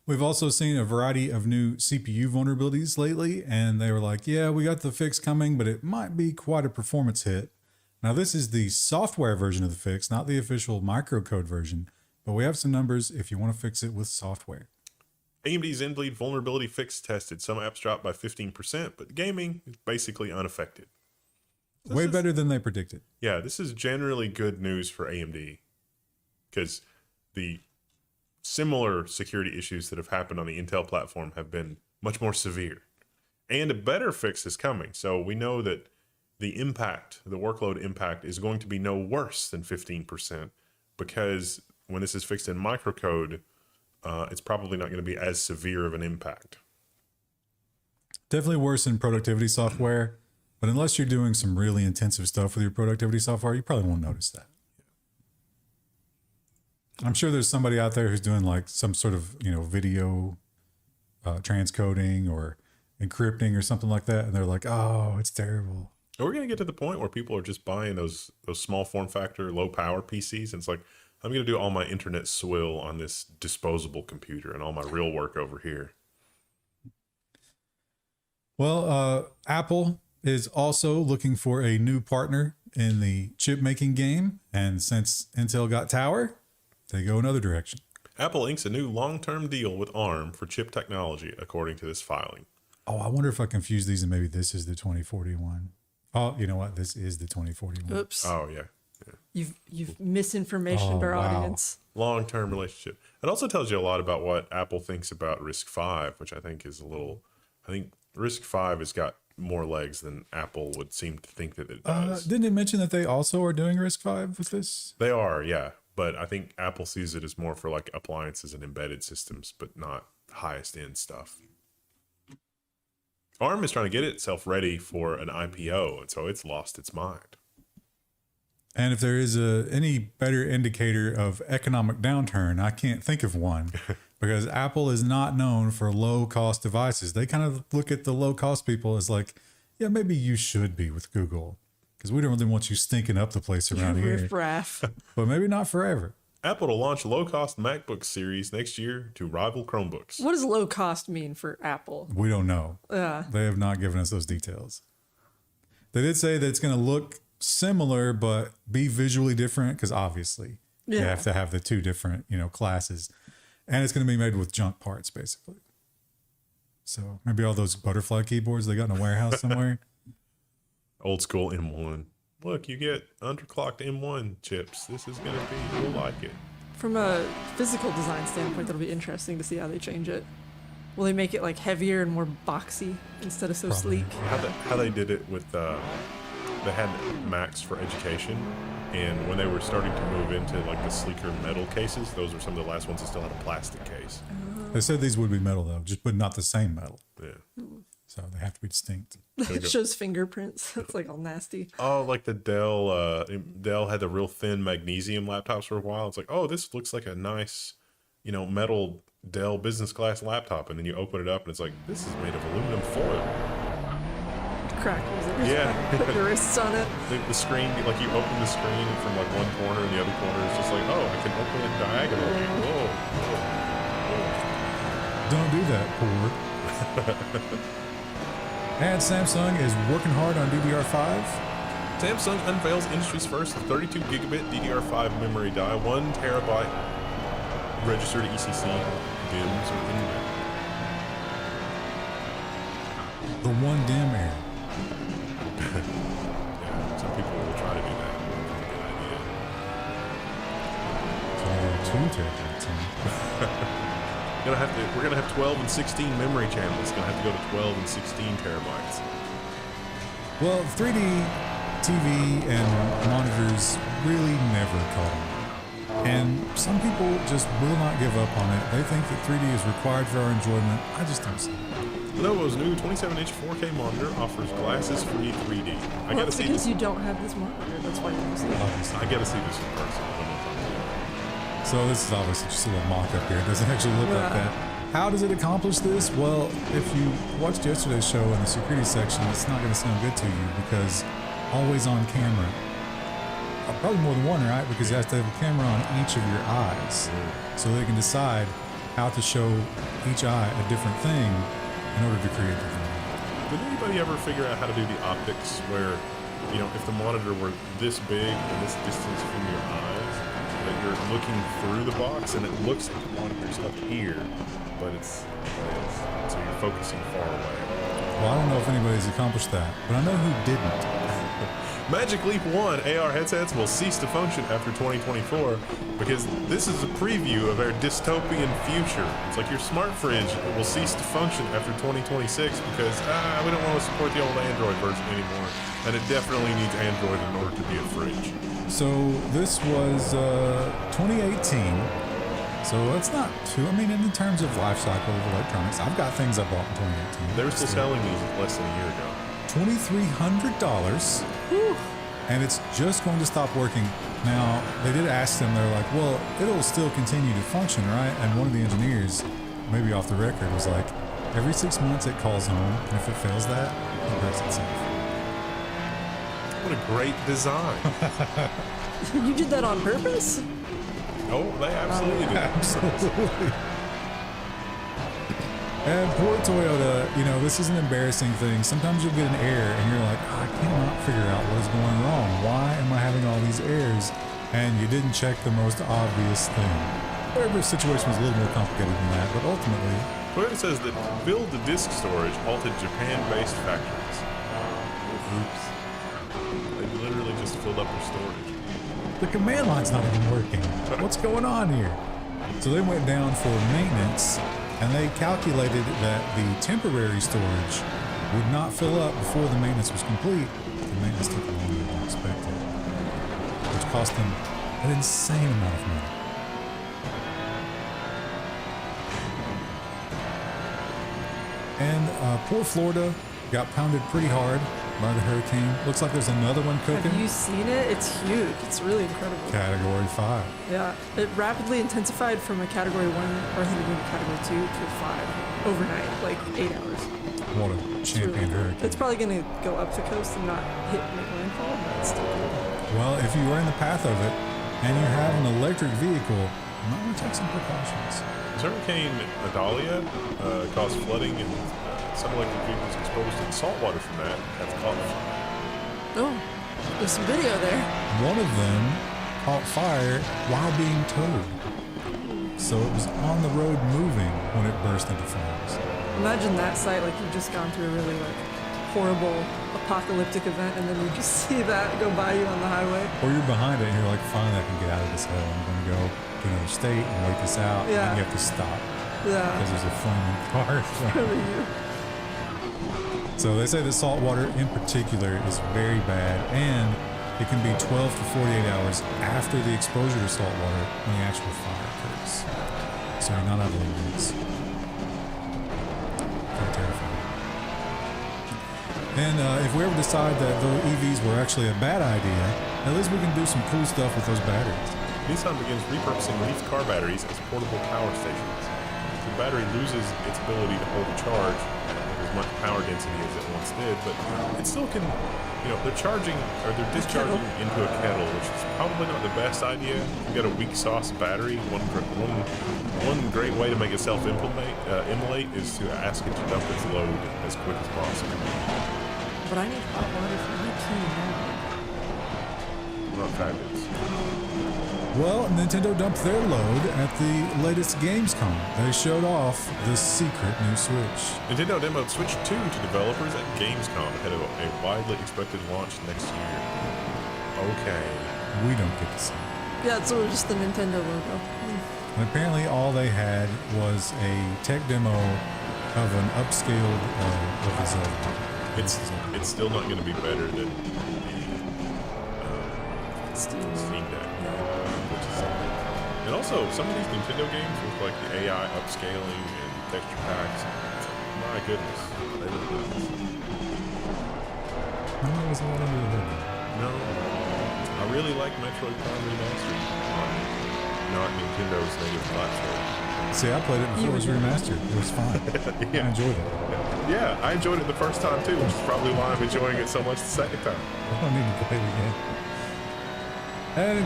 We've also seen a variety of new CPU vulnerabilities lately, and they were like, yeah, we got the fix coming, but it might be quite a performance hit. Now, this is the software version of the fix, not the official microcode version, but we have some numbers if you want to fix it with software. AMD's Zenbleed vulnerability fix tested. Some apps dropped by 15%, but gaming is basically unaffected. Way better than they predicted. Yeah, this is generally good news for AMD because the similar security issues that have happened on the Intel platform have been much more severe. And a better fix is coming. So we know that the impact, the workload impact, is going to be no worse than 15% because when this is fixed in microcode, it's probably not going to be as severe of an impact. Definitely worse in productivity software, but unless you're doing some really intensive stuff with your productivity software, you probably won't notice that. I'm sure there's somebody out there who's doing like some sort of, video transcoding or encrypting or something like that. And they're like, oh, it's terrible. Are we going to get to the point where people are just buying those small form factor, low power PCs? And it's like, I'm going to do all my internet swill on this disposable computer and all my real work over here. Well, Apple is also looking for a new partner in the chip making game. And since Intel got Tower, they go another direction. Apple inks a new long-term deal with ARM for chip technology, according to this filing. Oh, I wonder if I confuse these and maybe this is the 2041. Oh, you know what? This is the 2041. Oops. Oh, yeah. You've misinformation our wow. audience. Long-term relationship. It also tells you a lot about what Apple thinks about RISC-V, which I think is I think RISC-V has got more legs than Apple would seem to think that it does. Didn't it mention that they also are doing RISC-V with this? They are, yeah. But I think Apple sees it as more for like appliances and embedded systems, but not highest end stuff. ARM is trying to get itself ready for an IPO, and so it's lost its mind. And if there is any better indicator of economic downturn, I can't think of one because Apple is not known for low cost devices. They kind of look at the low cost people as like, yeah, maybe you should be with Google because we don't really want you stinking up the place around here. Riff-raff. But maybe not forever. Apple will launch low-cost MacBook series next year to rival Chromebooks. What does low cost mean for Apple? We don't know. They have not given us those details. They did say that it's going to look similar, but be visually different because obviously you have to have the two different, classes. And it's going to be made with junk parts, basically. So maybe all those butterfly keyboards they got in a warehouse somewhere. Old school M1. Look, you get underclocked M1 chips. This is going to be, you'll like it. From a physical design standpoint, that'll be interesting to see how they change it. Will they make it like heavier and more boxy instead of so Probably. sleek? How they did it with, they had Macs for education. And when they were starting to move into like the sleeker metal cases, those were some of the last ones that still had a plastic case. They said these would be metal though, but not the same metal. Yeah. So they have to be distinct. It shows fingerprints. It's like all nasty. Oh, like the Dell had the real thin magnesium laptops for a while. It's like, oh, this looks like a nice, metal Dell business class laptop. And then you open it up and it's like, this is made of aluminum foil. Crackles. Yeah. Put your wrists on it. The screen, like you open the screen from like one corner and the other corner is just like, oh, I can open it diagonally. Whoa. Don't do that, poor. And Samsung is working hard on DDR5. Samsung unveils industry's first 32 gigabit DDR5 memory die, 1 terabyte registered ECC DIMMs or internet. the one dim air. Yeah, some people will try to do that. Good idea. So 2 terabytes. We're gonna have 12 and 16 memory channels. Gonna have to go to 12 and 16 terabytes. Well, 3D TV and monitors really never caught on. And some people just will not give up on it. They think that 3D is required for our enjoyment. I just don't see it. Lenovo's new 27-inch 4K monitor offers glasses-free 3D. I gotta see because this. you don't have this monitor. That's why you don't see it. Obviously. I gotta see this in person. I don't know if I'm gonna. So this is obviously just a little mock-up here. It doesn't actually look like that. How does it accomplish this? Well, if you watched yesterday's show in the security section, it's not going to sound good to you because always on camera. Probably more than one, right? Because you have to have a camera on each of your eyes so they can decide how to show each eye a different thing in order to create the thing. Did anybody ever figure out how to do the optics where, you know, if the monitor were this big and this distance from your eyes, that you're looking through the box and it looks like the monitor's up here, but it's so you're focusing far away. Well, I don't know if anybody's accomplished that, but I know who didn't. Magic Leap 1 AR headsets will cease to function after 2024 because this is a preview of our dystopian future. It's like your smart fridge will cease to function after 2026 because we don't want to support the old Android version anymore, and it definitely needs Android in order to be a fridge. So this was 2018. So it's not too, I mean, in terms of life cycle of electronics, I've got things I bought in 2018. They were still selling these less than a year ago. $2,300. And it's just going to stop working. Now, they did ask them, they're like, well, it'll still continue to function, right? And one of the engineers, maybe off the record, was like, every 6 months it calls home, and if it fails that, it breaks itself. What a great design. You did that on purpose? Oh, they absolutely did. Absolutely. And poor Toyota, you know, this is an embarrassing thing. Sometimes you'll get an error and you're like, I cannot figure out what is going wrong. Why am I having all these errors? And you didn't check the most obvious thing. Every situation was a little more complicated than that, but ultimately... Toyota says that build-to-disk storage halted Japan-based factories. Oops. They literally just filled up their storage. The command line's not even working. What's going on here? So they went down for maintenance, and they calculated that the temporary storage would not fill up before the maintenance was complete. The maintenance took longer than expected, which cost them an insane amount of money. And poor Florida got pounded pretty hard by the hurricane. Looks like there's another one cooking. Have you seen it? It's huge. It's really incredible. Category 5. Yeah, it rapidly intensified from a Category 1, or I think maybe Category 2 to 5 overnight, like 8 hours. What a champion hurricane. It's probably going to go up the coast and not make landfall, but it's still cool. Well, if you are in the path of it and you have an electric vehicle, you might want to take some precautions. This Hurricane Idalia caused flooding and some electric vehicles exposed in salt water from that have caught fire. Oh, there's some video there. One of them caught fire while being towed. So it was on the road moving when it burst into flames. Imagine that sight, like you've just gone through a really horrible apocalyptic event, and then you just see that go by you on the highway. Or you're behind it and you're like, finally I can get out of this hell. I'm going to go to another state and wait this out. Yeah. And you have to stop Yeah. because there's a flaming car. Probably you. So they say that salt water in particular is very bad, and it can be 12 to 48 hours after the exposure to salt water when the actual fire occurs. So you're not out of the woods. Very terrifying. And if we ever decide that those EVs were actually a bad idea, at least we can do some cool stuff with those batteries. Nissan begins repurposing Leaf car batteries as portable power stations. The battery loses its ability to hold a charge with as much power density as it once did, but it still can, they're discharging into a kettle, which is probably not the best idea. You've got a weak sauce battery. One great way to make it self-immolate is to ask it to dump its load as quick as possible. But I need hot water for my tea now. Not fabulous. Well, Nintendo dumped their load at the latest Gamescom. They showed off the secret new Switch. Nintendo demoed Switch 2 to developers at Gamescom ahead of a widely expected launch next year. Okay. We don't get to see it. Yeah, it's sort of just the Nintendo logo. And apparently all they had was a tech demo of an upscaled of a Zelda. It's still not going to be better than Steam Deck. Which is something. And also, some of these Nintendo games with like the AI upscaling and texture packs, my goodness, they look nice. I know it was a lot under the hood. No, I really like Metroid Prime Remastered on not Nintendo's native platform. See, I played it before it was remastered. It was fine. Yeah. I enjoyed it. Yeah, I enjoyed it the first time too, which is probably why I'm enjoying it so much the second time. I don't need to play it again. And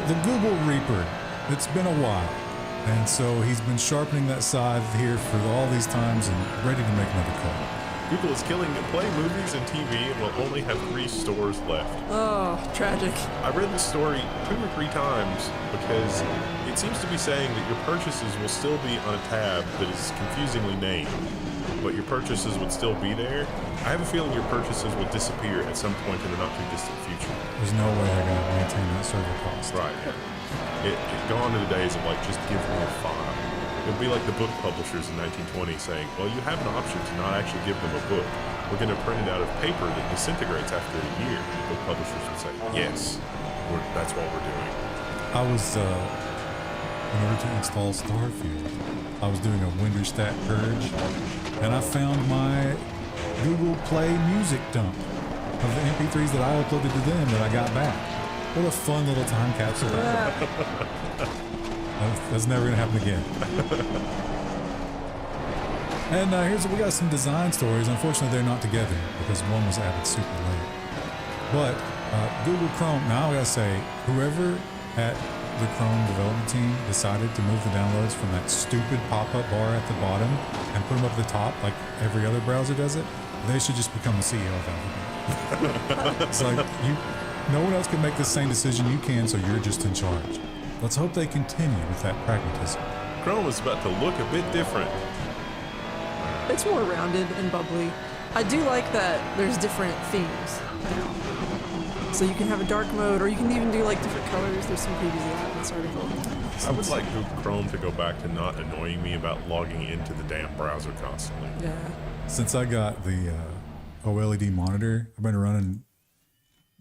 the Google Reaper. It's been a while. And so he's been sharpening that scythe here for all these times and ready to make another cut. Google is killing Play Movies and TV and will only have 3 stores left. Oh, tragic. I read the story 2 or 3 times because it seems to be saying that your purchases will still be on a tab that is confusingly named, but your purchases would still be there. I have a feeling your purchases will disappear at some point in the not too distant future. There's no way they're going to maintain that server cost. Right. It gone to the days of like, just give me a file. It would be like the book publishers in 1920 saying, well, you have an option to not actually give them a book. We're going to print it out of paper that disintegrates after a year. The book publishers would say, yes, that's what we're doing. I was, in order to install Starfield, I was doing a Winterstat purge, and I found my Google Play music dump of the MP3s that I uploaded to them that I got back. What a fun little time capsule that was. That's never going to happen again. And we got some design stories. Unfortunately, they're not together because one was added super late. But Google Chrome, now I got to say, whoever at the Chrome development team decided to move the downloads from that stupid pop-up bar at the bottom and put them up at the top like every other browser does it, they should just become the CEO of Alphabet. It's like, no one else can make the same decision you can, so you're just in charge. Let's hope they continue with that pragmatism. Chrome is about to look a bit different. It's more rounded and bubbly. I do like that there's different themes now. So you can have a dark mode, or you can even do like different colors. There's some previews of that in this article. I would like Google Chrome to go back to not annoying me about logging into the damn browser constantly. Yeah. Since I got the OLED monitor, I've been running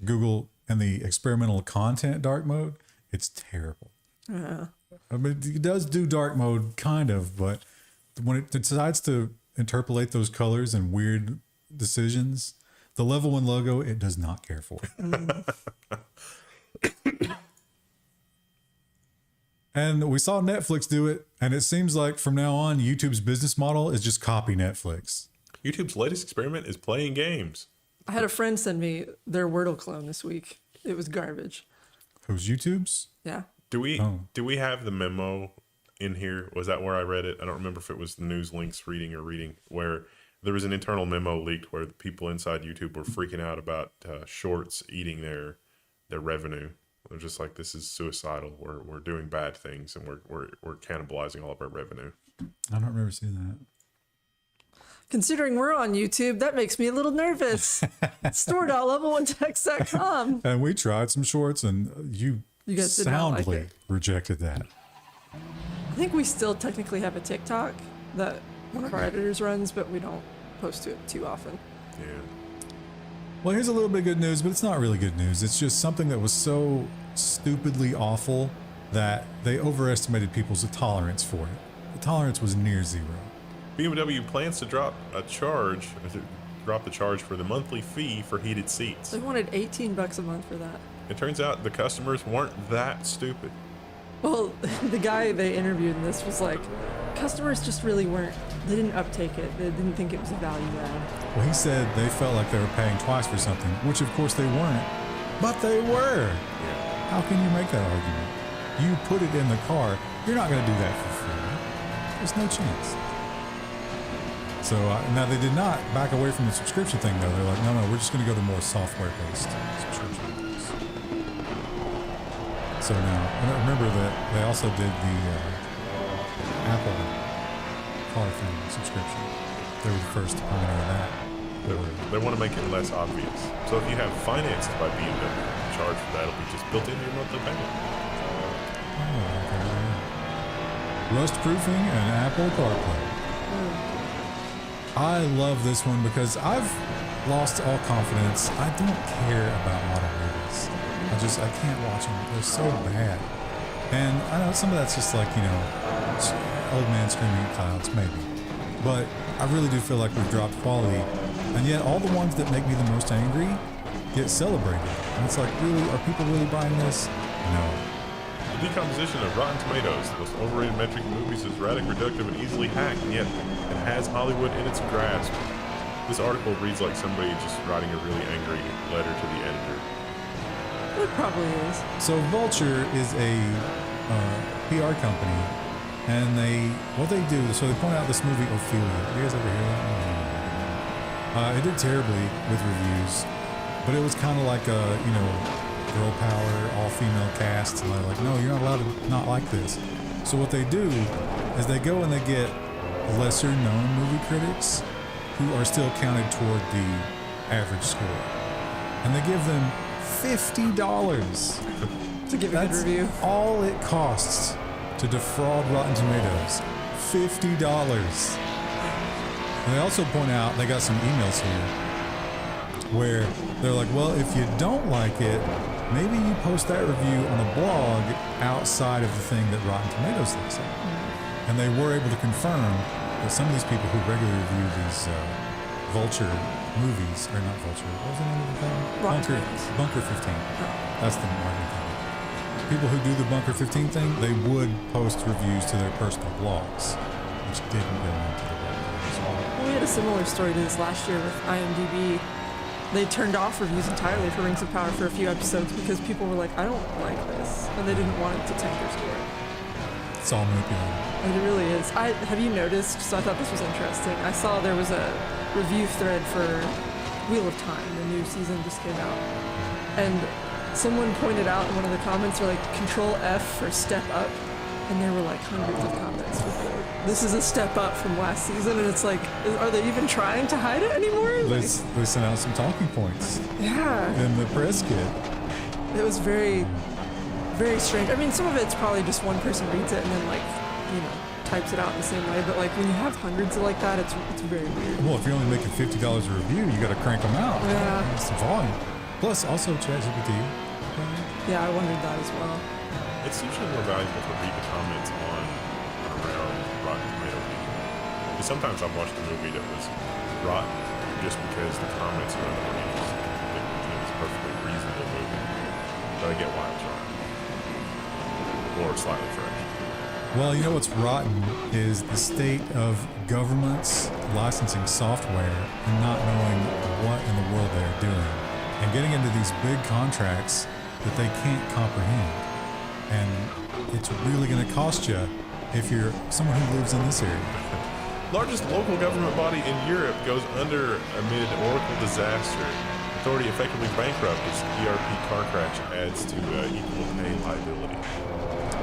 Google and the experimental content dark mode. It's terrible. Yeah. I mean, it does do dark mode, kind of, but when it decides to interpolate those colors and weird decisions, the level 1 logo, it does not care for. And we saw Netflix do it, and it seems like from now on, YouTube's business model is just copy Netflix. YouTube's latest experiment is playing games. I had a friend send me their Wordle clone this week. It was garbage. Who's YouTube's? Yeah. Do we have the memo in here? Was that where I read it? I don't remember if it was the news links reading, where there was an internal memo leaked where the people inside YouTube were freaking out about shorts eating their revenue. They're just like, this is suicidal. We're doing bad things and we're cannibalizing all of our revenue. I don't remember seeing that. Considering we're on YouTube, that makes me a little nervous. Store.level1text.com. And we tried some shorts, and you guys did not like soundly it. rejected that. I think we still technically have a TikTok that one of our editors runs, but we don't post to it too often. Yeah. Well, here's a little bit of good news, but it's not really good news. It's just something that was so stupidly awful that they overestimated people's tolerance for it. The tolerance was near zero. BMW plans to drop the charge for the monthly fee for heated seats. They wanted $18 a month for that. It turns out the customers weren't that stupid. Well, the guy they interviewed in this was like, customers just really weren't, they didn't uptake it. They didn't think it was a value add. Well, he said they felt like they were paying twice for something, which of course they weren't, but they were. Yeah. How can you make that argument? You put it in the car. You're not going to do that for free. There's no chance. So now they did not back away from the subscription thing, though. They're like, no, we're just going to go to more software-based subscription. So now, and I remember that they also did the Apple car thing subscription. They were the first to pioneer that. They want to make it less obvious. So if you have financed by BMW, the charge for that will be just built into your monthly payment. Oh, okay. Rust proofing and Apple CarPlay. I love this one because I've lost all confidence. I don't care about model movies. I can't watch them. They're so bad. And I know some of that's just like, old man screaming at clouds, maybe. But I really do feel like we've dropped quality. And yet all the ones that make me the most angry get celebrated. And it's like, really? Are people really buying this? No. The decomposition of Rotten Tomatoes, the most overrated metric in movies, is radically reductive and easily hacked, and yet it has Hollywood in its grasp. This article reads like somebody just writing a really angry letter to the editor. It probably is. So Vulture is a PR company, and what they do, so they point out this movie Ophelia. You guys ever hear that? It did terribly with reviews, but it was kind of like a, girl power, all-female cast, and they're like, no, you're not allowed to not like this. So what they do is they go and they get lesser-known movie critics who are still counted toward the average score, and they give them $50 To give a good That's review. all it costs to defraud Rotten Tomatoes. $50. And they also point out, they got some emails here where they're like, well, if you don't like it, maybe you post that review on a blog outside of the thing that Rotten Tomatoes looks at. And they were able to confirm that some of these people who regularly review these Vulture movies, or not Vulture, what was the name of the thing? Bunker 15. That's the marketing thing. People who do the Bunker 15 thing, they would post reviews to their personal blogs, which didn't go into the website. Well, we had a similar story to this last year with IMDb. They turned off reviews entirely for Rings of Power for a few episodes because people were like, I don't like this. And they didn't want it to tank their score. It's all manipulated. And it really is. Have you noticed, so I thought this was interesting, I saw there was a review thread for Wheel of Time, the new season just came out. And someone pointed out in one of the comments, they're like, Control F for step up. And there were like hundreds of comments before. This is a step up from last season, and it's like, are they even trying to hide it anymore? They sent out some talking points Yeah. in the press kit. It was very, very strange. I mean, some of it's probably just one person reads it and then types it out in the same way. But like when you have hundreds like that, it's very weird. Well, if you're only making $50 a review, you got to crank them out. Yeah. It's the volume. Plus, also ChatGPT. Yeah, I wondered that as well. It's usually more valuable to read the comments on or around Rotten Tomatoes. Because sometimes I've watched a movie that was rotten just because the comments around the reviews, it was a perfectly reasonable movie. But I get why it's rotten. Or slightly fresh. Well, you know what's rotten is the state of governments licensing software and not knowing what in the world they're doing and getting into these big contracts that they can't comprehend. And it's really going to cost you if you're someone who lives in this area. Largest local government body in Europe goes under amid Oracle disaster. Authority effectively bankrupt as ERP car crash adds to equal pay liability.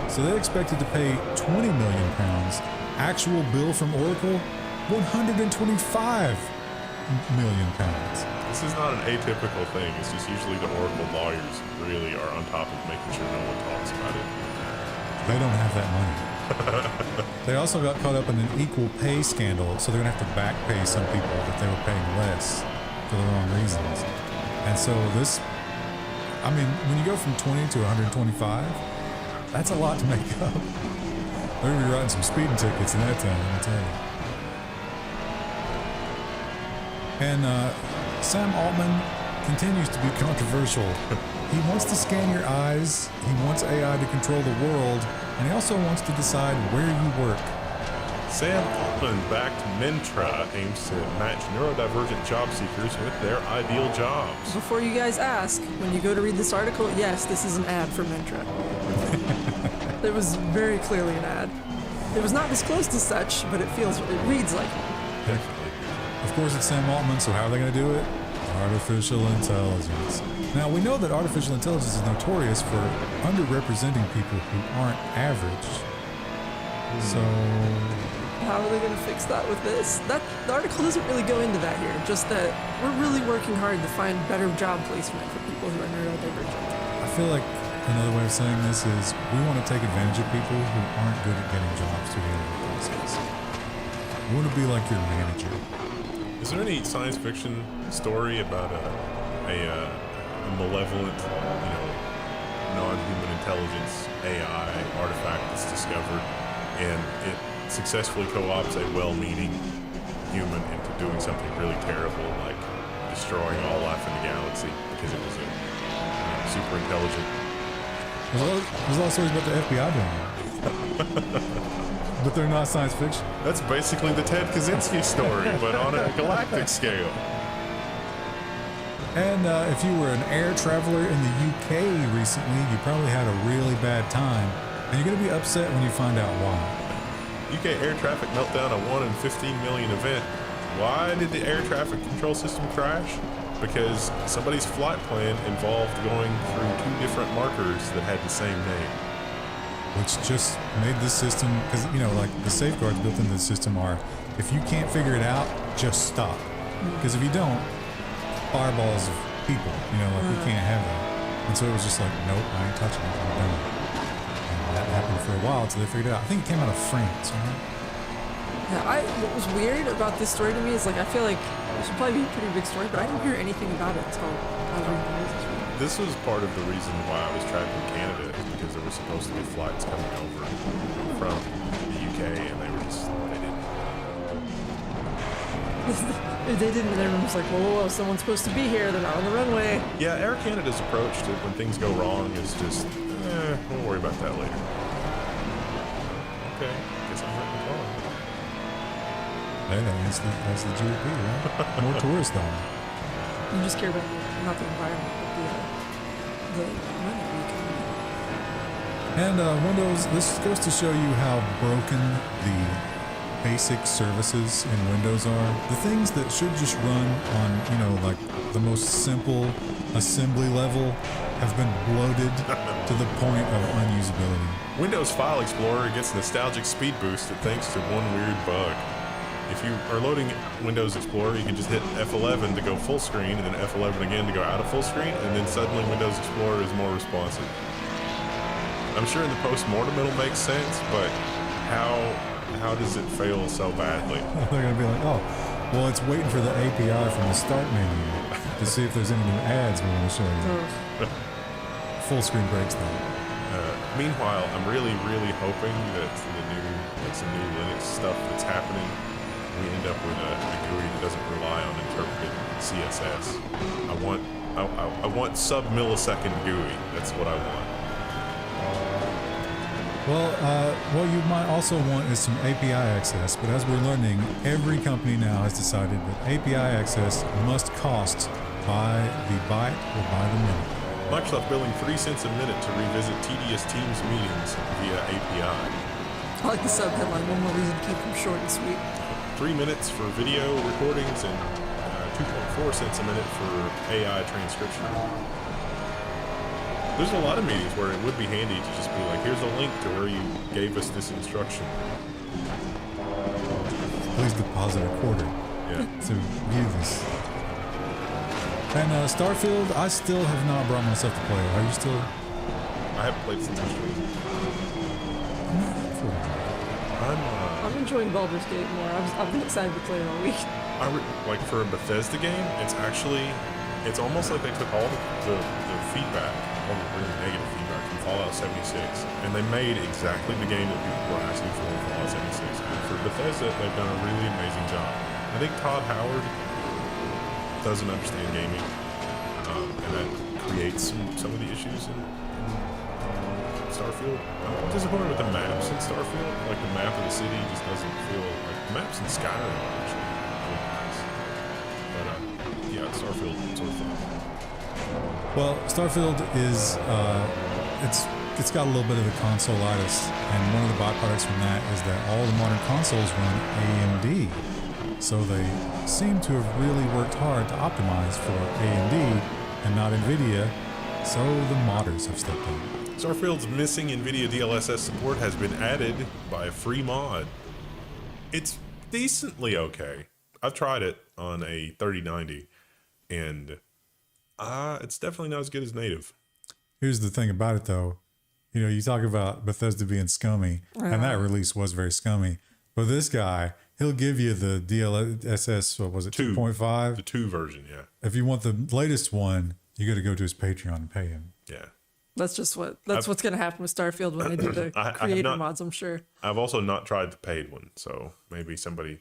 So they expected to pay £20 million. Actual bill from Oracle, £125 million. This is not an atypical thing. It's just usually the Oracle lawyers really are on top of making sure no one talks about it. They don't have that money. They also got caught up in an equal pay scandal, so they're going to have to back pay some people that they were paying less for the wrong reasons. And so this, I mean, when you go from 20 to 125, that's a lot to make up. They're going to be writing some speeding tickets in that time, let me tell you. And Sam Altman continues to be controversial. He wants to scan your eyes, he wants AI to control the world, and he also wants to decide where you work. Sam Altman-backed Mentra aims to match neurodivergent job seekers with their ideal jobs. Before you guys ask, when you go to read this article, yes, this is an ad for Mentra. It was very clearly an ad. It was not disclosed as such, but it reads like one. Definitely. Of course, it's Sam Altman, so how are they going to do it? Artificial intelligence. Now, we know that artificial intelligence is notorious for underrepresenting people who aren't average. So, how are they going to fix that with this? The article doesn't really go into that here, just that we're really working hard to find better job placement for people who are neurodivergent. I feel like another way of saying this is we want to take advantage of people who aren't good at getting jobs through the interview process. We want to be like your manager. Is there any science fiction story about a malevolent, non-human intelligence AI artifact that's discovered, and it successfully co-opts a well-meaning human into doing something really terrible, like destroying all life in the galaxy because it was a super intelligent? There's a lot of stories about the FBI doing that. But they're not science fiction. That's basically the Ted Kaczynski story, but on a galactic scale. And if you were an air traveler in the UK recently, you probably had a really bad time. And you're going to be upset when you find out why. UK air traffic meltdown, a 1 in 15 million event. Why did the air traffic control system crash? Because somebody's flight plan involved going through 2 different markers that had the same name. Which just made this system, because, like the safeguards built into the system are, if you can't figure it out, just stop. Because if you don't, fireballs of people, we can't have that. And so it was just like, nope, I ain't touching it, I'm done. And that happened for a while until they figured it out. I think it came out of France, right? Yeah, what was weird about this story to me is, I feel like it should probably be a pretty big story, but I didn't hear anything about it until I was reading the news this week. This was part of the reason why I was trapped in Canada, is because there were supposed to be flights coming over from the UK, and they didn't. They didn't, and everyone was like, whoa, someone's supposed to be here, they're not on the runway. Yeah, Air Canada's approach to when things go wrong is just, we'll worry about that later. Okay, guess I'm hurting the car. Hey, that's the GOP, right? More tourists on it. You just care about not the environment, but the money we can. And Windows, this goes to show you how broken the basic services in Windows are. The things that should just run on, like the most simple assembly level have been bloated to the point of unusability. Windows File Explorer gets nostalgic speed boost thanks to one weird bug. If you are loading Windows Explorer, you can just hit F11 to go full screen, and then F11 again to go out of full screen, and then suddenly Windows Explorer is more responsive. I'm sure in the post-mortem it'll make sense, but how does it fail so badly? They're going to be like, oh, well, it's waiting for the API from the start menu to see if there's any new ads we want to show you. Full screen breaks though. Meanwhile, I'm really, really hoping that some new Linux stuff that's happening, we end up with a GUI that doesn't rely on interpreted CSS. I want sub-millisecond GUI. That's what I want. Well, what you might also want is some API access, but as we're learning, every company now has decided that API access must cost by the byte or by the minute. Microsoft billing 3 cents a minute to revisit tedious Teams meetings via API. I like the sub-headline, one more reason to keep them short and sweet. 3 minutes for video recordings and 2.4 cents a minute for AI transcription. There's a lot of meetings where it would be handy to just be like, here's a link to where you gave us this instruction. Please deposit a quarter to view this. And Starfield, I still have not brought myself to play it. Are you still? I haven't played since yesterday. I'm enjoying Baldur's Gate more. I've been excited to play it all week. Like for a Bethesda game, it's almost like they took all the feedback, all the really negative feedback from Fallout 76, and they made exactly the game that people were asking for in Fallout 76. And for Bethesda, they've done a really amazing job. I think Todd Howard doesn't understand gaming, and that creates some of the issues in Starfield. I'm disappointed with the maps in Starfield. Like the map of the city just doesn't feel like the maps in Skyrim are actually really nice. But Starfield sort of fun. Well, Starfield is it's got a little bit of the console-itis, and one of the byproducts from that is that all the modern consoles run AMD. So they seem to have really worked hard to optimize for AMD and not NVIDIA, so the modders have stepped in. Starfield's missing NVIDIA DLSS support has been added by a free mod. It's decently okay. I've tried it on a 3090, and it's definitely not as good as native. Here's the thing about it, though. You know, you talk about Bethesda being scummy, and that release was very scummy. But this guy, he'll give you the DLSS, what was it, 2.5? The 2 version, yeah. If you want the latest one, you got to go to his Patreon and pay him. Yeah. That's what's going to happen with Starfield when they do the creator mods, I'm sure. I've also not tried the paid one, so maybe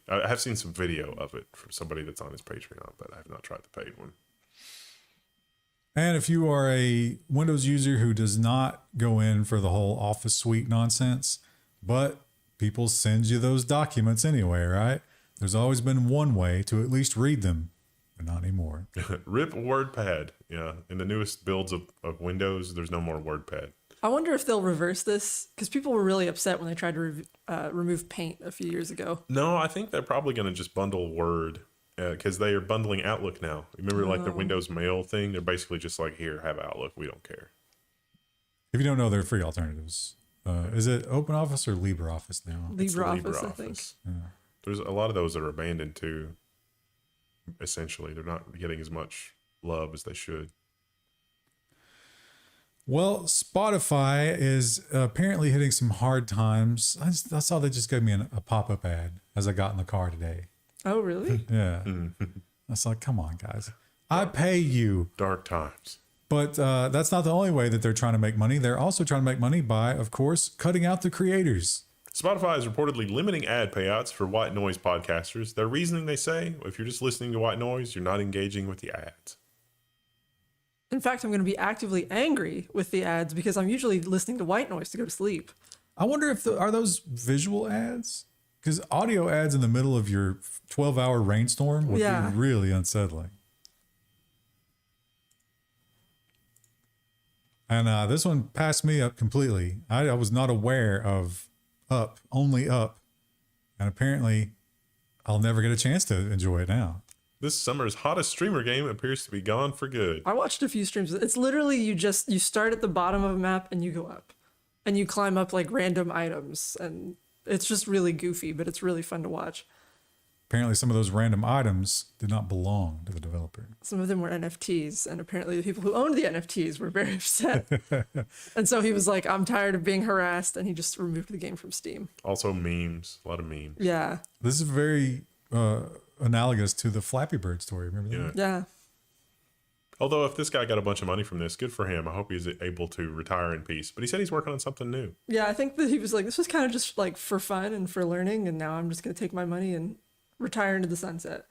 I have seen some video of it from somebody that's on his Patreon, but I have not tried the paid one. And if you are a Windows user who does not go in for the whole Office Suite nonsense, but people send you those documents anyway, right? There's always been one way to at least read them, but not anymore. RIP WordPad. Yeah, in the newest builds of Windows, there's no more WordPad. I wonder if they'll reverse this, because people were really upset when they tried to remove Paint a few years ago. No, I think they're probably going to just bundle Word, because they are bundling Outlook now. Remember, like the Windows Mail thing? They're basically just like, here, have Outlook. We don't care. If you don't know, they're free alternatives. Is it OpenOffice or LibreOffice now? LibreOffice, I think. Yeah. There's a lot of those that are abandoned too. Essentially, they're not getting as much love as they should. Well, Spotify is apparently hitting some hard times. I saw they just gave me a pop-up ad as I got in the car today. Oh, really? Yeah. I was like, come on, guys. I pay you. Dark times. But that's not the only way that they're trying to make money. They're also trying to make money by, of course, cutting out the creators. Spotify is reportedly limiting ad payouts for white noise podcasters. Their reasoning, they say, if you're just listening to white noise, you're not engaging with the ads. In fact, I'm going to be actively angry with the ads because I'm usually listening to white noise to go to sleep. I wonder if are those visual ads? Because audio ads in the middle of your 12-hour rainstorm would be really unsettling. And this one passed me up completely. I was not aware of only up. And apparently I'll never get a chance to enjoy it now. This summer's hottest streamer game appears to be gone for good. I watched a few streams. It's literally you start at the bottom of a map and you go up. And you climb up like random items. And it's just really goofy, but it's really fun to watch. Apparently some of those random items did not belong to the developer. Some of them were NFTs, and apparently the people who owned the NFTs were very upset. And so he was like, I'm tired of being harassed, and he just removed the game from Steam. Also memes, a lot of memes. Yeah. This is very analogous to the Flappy Bird story, remember that? Yeah. Although if this guy got a bunch of money from this, good for him. I hope he's able to retire in peace. But he said he's working on something new. Yeah, I think that he was like, this was kind of just like for fun and for learning, and now I'm just going to take my money and retire into the sunset.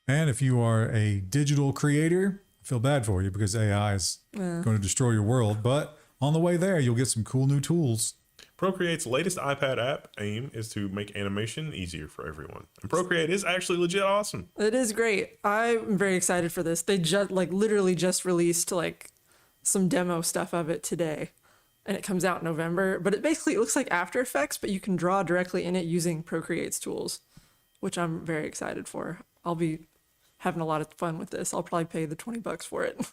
And if you are a digital creator, I feel bad for you because AI is going to destroy your world. But on the way there, you'll get some cool new tools. Procreate's latest iPad app aim is to make animation easier for everyone. And Procreate is actually legit awesome. It is great. I'm very excited for this. They just literally just released like some demo stuff of it today. And it comes out in November, but it looks like After Effects, but you can draw directly in it using Procreate's tools, which I'm very excited for. I'll be having a lot of fun with this. I'll probably pay the $20 for it.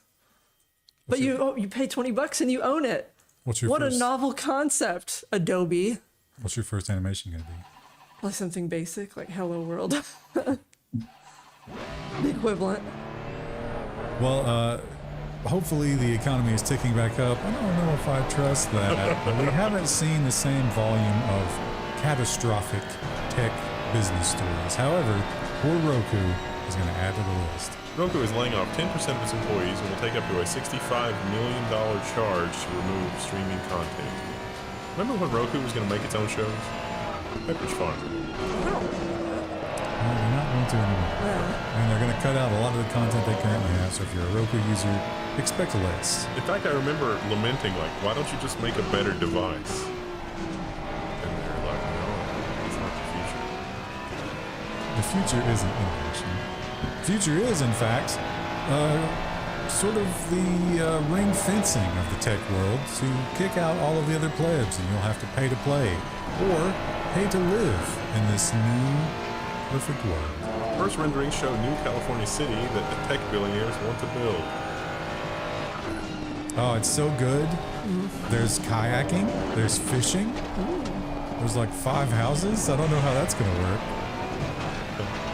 But you pay $20 and you own it. What a novel concept, Adobe. What's your first animation going to be? Like something basic, like Hello World. The equivalent. Well, hopefully the economy is ticking back up. I don't know if I trust that, but we haven't seen the same volume of catastrophic tech business stories. However, poor Roku is going to add to the list. Roku is laying off 10% of its employees and will take up to a $65 million charge to remove streaming content. Remember when Roku was going to make its own shows? Pepper's Farm. No, they're not going to anymore. Yeah. And they're going to cut out a lot of the content they currently have. So if you're a Roku user, expect less. In fact, I remember lamenting, like, why don't you just make a better device? And they're like, no, it's not the future. The future isn't innovation. The future is, in fact, sort of the ring fencing of the tech world to kick out all of the other plebs, and you'll have to pay to play or pay to live in this new perfect world. First renderings show new California city that the tech billionaires want to build. Oh, it's so good. There's kayaking. There's fishing. There's like 5 houses. I don't know how that's going to work.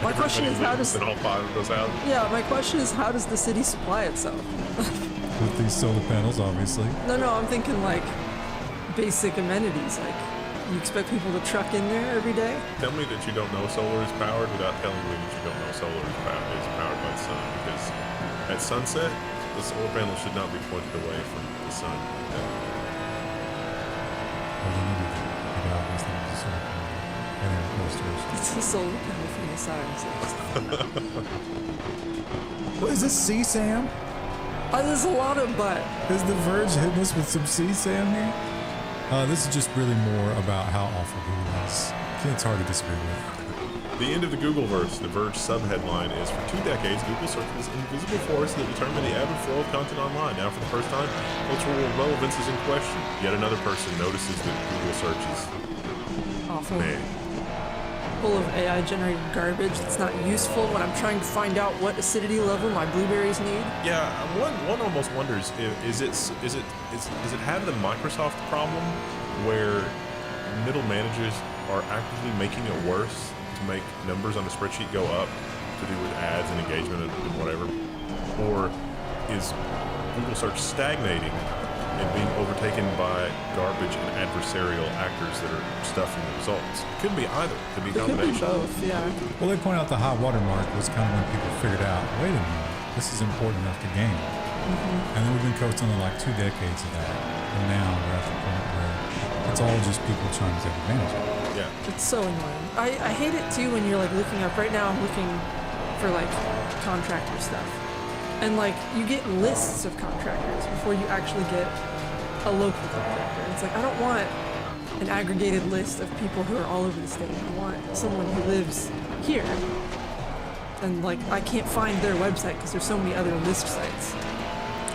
My question is, how does... in all 5 of those houses? Yeah, my question is, how does the city supply itself? With these solar panels, obviously. No, I'm thinking like basic amenities. Like, you expect people to truck in there every day? Tell me that you don't know solar is powered without telling me that you don't know solar is powered by the sun. Because at sunset, the solar panel should not be pointed away from the sun. Well, then you could obvious thing is a solar panel. Anyway, close to us. It's a solar panel from the side. What is this, CSAM? Oh, there's a lot of butt. Is The Verge hitting us with some CSAM here? This is just really more about how awful Google is. It's hard to disagree with. The end of the Googleverse. The Verge subheadline is, for 2 decades, Google search was an invisible force that determined the ebb and flow of content online. Now, for the first time, cultural relevance is in question. Yet another person notices that Google search is Awful. bad. Full of AI-generated garbage that's not useful when I'm trying to find out what acidity level my blueberries need. Yeah, one almost wonders, does it have the Microsoft problem where middle managers are actively making it worse to make numbers on a spreadsheet go up to do with ads and engagement and whatever? Or is Google search stagnating and being overtaken by garbage and adversarial actors that are stuffing the results? It could be either. It could be a It could be combination. both, yeah. Well, they point out the high watermark was kind of when people figured out, wait a minute, this is important enough to game. And then we've been coasting on like 2 decades of that. And now we're at the point where it's all just people trying to take advantage of it. Yeah. It's so annoying. I hate it too when you're like looking up. Right now I'm looking for like contractor stuff. And like you get lists of contractors before you actually get a local contractor. It's like, I don't want an aggregated list of people who are all over the state. I want someone who lives here. And like, I can't find their website because there's so many other list sites.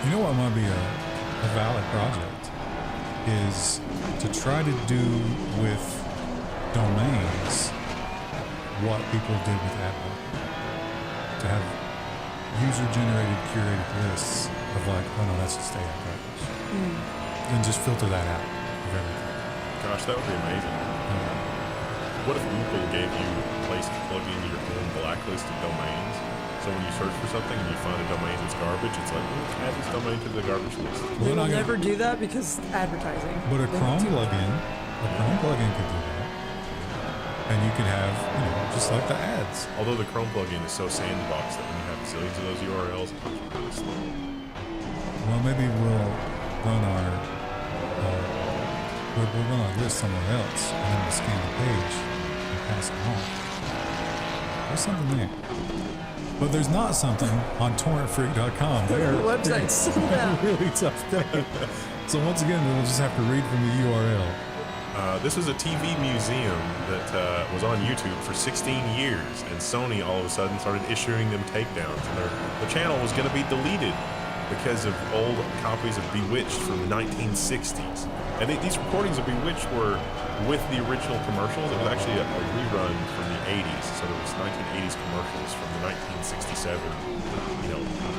You know what might be a valid project is to try to do with domains what people did with AdBlock. To have user-generated curated lists of like, oh no, that's just AI garbage. And just filter that out of everything. Gosh, that would be amazing. What if Google gave you a place to plug in your own blacklist of domains? So when you search for something and you find a domain that's garbage, it's like, add this domain to the garbage list. They will never do that because advertising. But a Chrome plugin could do that. And you could have, just like the ads. Although the Chrome plugin is so sandbox that when you have zillions of those URLs, it becomes really slow. Well, maybe we'll run our we'll run our list somewhere else, and then we'll scan the page and pass it on. There's something there. But there's not something on torrentfreak.com. The website's so bad. Really tough thing. So once again, we'll just have to read from the URL. This is a TV museum that was on YouTube for 16 years, and Sony all of a sudden started issuing them takedowns. And the channel was going to be deleted because of old copies of Bewitched from the 1960s. And these recordings of Bewitched were with the original commercials. It was actually a rerun from the 80s. So there was 1980s commercials from the 1967,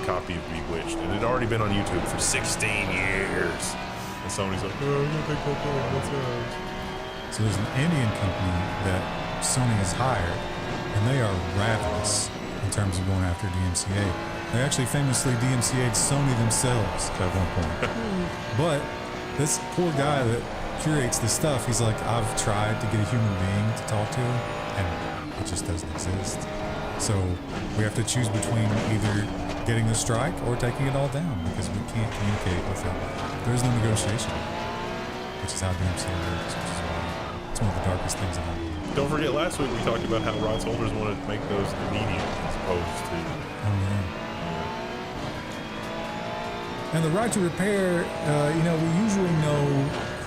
copy of Bewitched. And it had already been on YouTube for 16 years. And Sony's like, oh, I'm gonna take that down. What's that? So there's an Indian company that Sony has hired, and they are ravenous in terms of going after DMCA. They actually famously DMCA'd Sony themselves at one point. But this poor guy that curates this stuff, he's like, I've tried to get a human being to talk to him, and it just doesn't exist. So we have to choose between either getting the strike or taking it all down because we can't communicate with them. There's no negotiation, which is how DMCA works, which is why it's one of the darkest things that I believe. Don't forget, last week we talked about how rights holders want to make those immediate as opposed to... Oh, yeah. And the right to repair, we usually know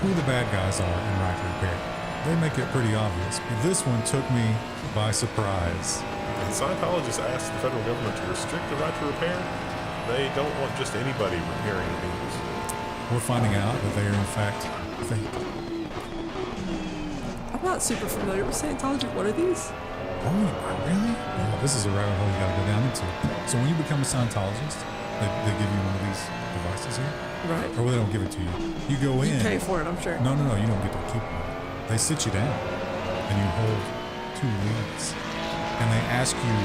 who the bad guys are in right to repair. They make it pretty obvious, but this one took me by surprise. And Scientologists asked the federal government to restrict the right to repair. They don't want just anybody repairing things. We're finding out that they are in fact fake. I'm not super familiar with Scientology. What are these? Oh, really? Oh, this is a rabbit hole you got to go down into. So when you become a Scientologist, they give you one of these devices here. Right. Or they don't give it to you. You go in. You pay for it, I'm sure. No, you don't get to keep it. They sit you down and you hold 2 leads. And they ask you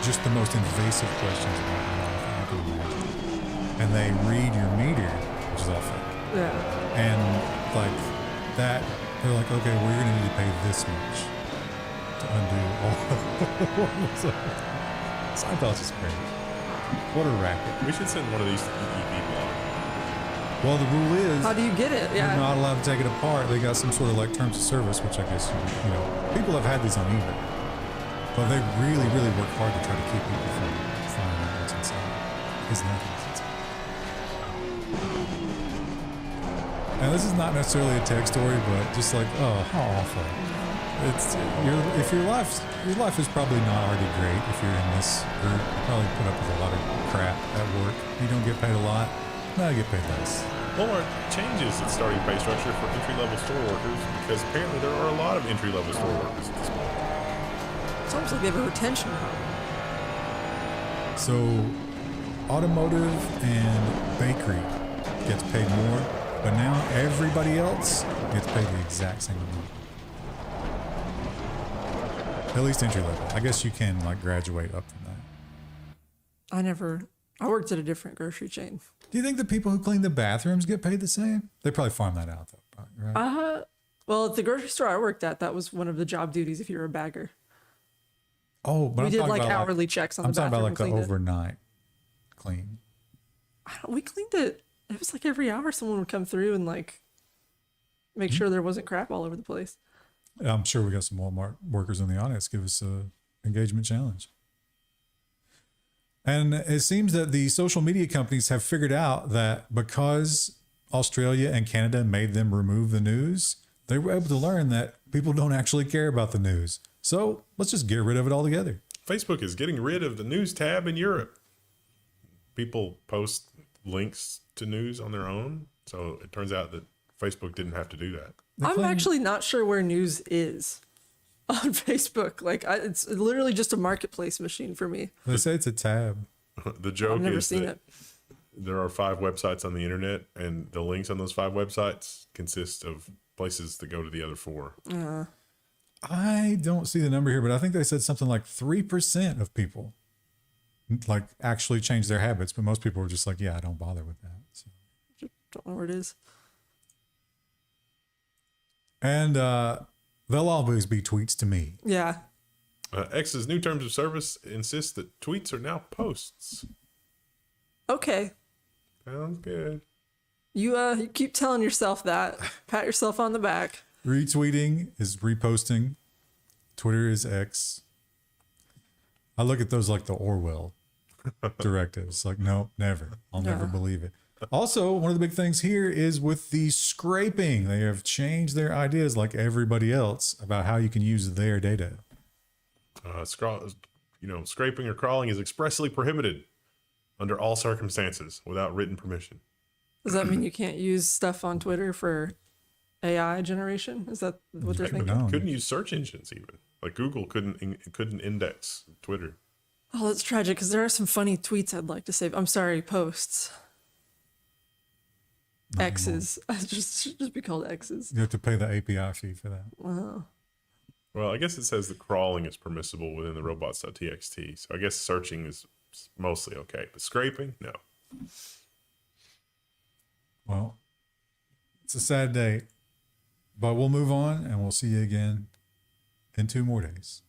just the most invasive questions about your life you can imagine. And they read your meter, which is all fake. Yeah. And like that, they're like, okay, well, you're going to need to pay this much to undo all of the Scientology is crazy. What a racket. We should send one of these to EEV blog. Well, the rule is, How do you get it? Yeah. you're not allowed to take it apart. They got some sort of like terms of service, which I guess, you know, people have had these on eBay. But they really, really work hard to try to keep people from finding out what's inside. Is nothing inside. And this is not necessarily a tech story, but just like, oh, how awful. If your life is probably not already great if you're in this group. You probably put up with a lot of crap at work. You don't get paid a lot. Now you get paid less. Walmart changes its starting pay structure for entry-level store workers because apparently there are a lot of entry-level store workers at this point. It's almost like they have a retention problem. So, automotive and bakery gets paid more, but now everybody else gets paid the exact same amount. At least entry level. I guess you can like graduate up from that. I worked at a different grocery chain. Do you think the people who clean the bathrooms get paid the same? They probably farm that out though, right? Well, at the grocery store I worked at, that was one of the job duties if you were a bagger. Oh, but We I'm did talking like about hourly checks on I'm the talking bathroom. about like the overnight clean. We cleaned it. It was like every hour someone would come through and like make sure there wasn't crap all over the place. I'm sure we got some Walmart workers in the audience. Give us a engagement challenge. And it seems that the social media companies have figured out that because Australia and Canada made them remove the news, they were able to learn that people don't actually care about the news. So let's just get rid of it altogether. Facebook is getting rid of the news tab in Europe. People post links to news on their own. So it turns out that Facebook didn't have to do that. I'm actually not sure where news is on Facebook. Like, it's literally just a marketplace machine for me. They say it's a tab. The joke I've never is seen that it. there are 5 websites on the internet, and the links on those 5 websites consist of places that go to the other 4. I don't see the number here, but I think they said something like 3% of people like actually change their habits. But most people were just like, yeah, I don't bother with that. So. Don't know where it is. And they'll always be tweets to me. Yeah. X's new terms of service insist that tweets are now posts. Okay. Sounds good. You keep telling yourself that. Pat yourself on the back. Retweeting is reposting. Twitter is X. I look at those like the Orwell directives. Like, no, never. I'll never believe it. Also, one of the big things here is with the scraping. They have changed their ideas like everybody else about how you can use their data. Scraping or crawling is expressly prohibited under all circumstances without written permission. Does that mean you can't use stuff on Twitter for AI generation? Is that what they're thinking? No. Couldn't use search engines even. Like Google couldn't index Twitter. Oh, that's tragic because there are some funny tweets I'd like to save. I'm sorry, posts. X's. Just be called X's. You have to pay the API fee for that. Wow. Well, I guess it says the crawling is permissible within the robots.txt. So I guess searching is mostly okay, but scraping, no. Well, it's a sad day, but we'll move on and we'll see you again in 2 more days.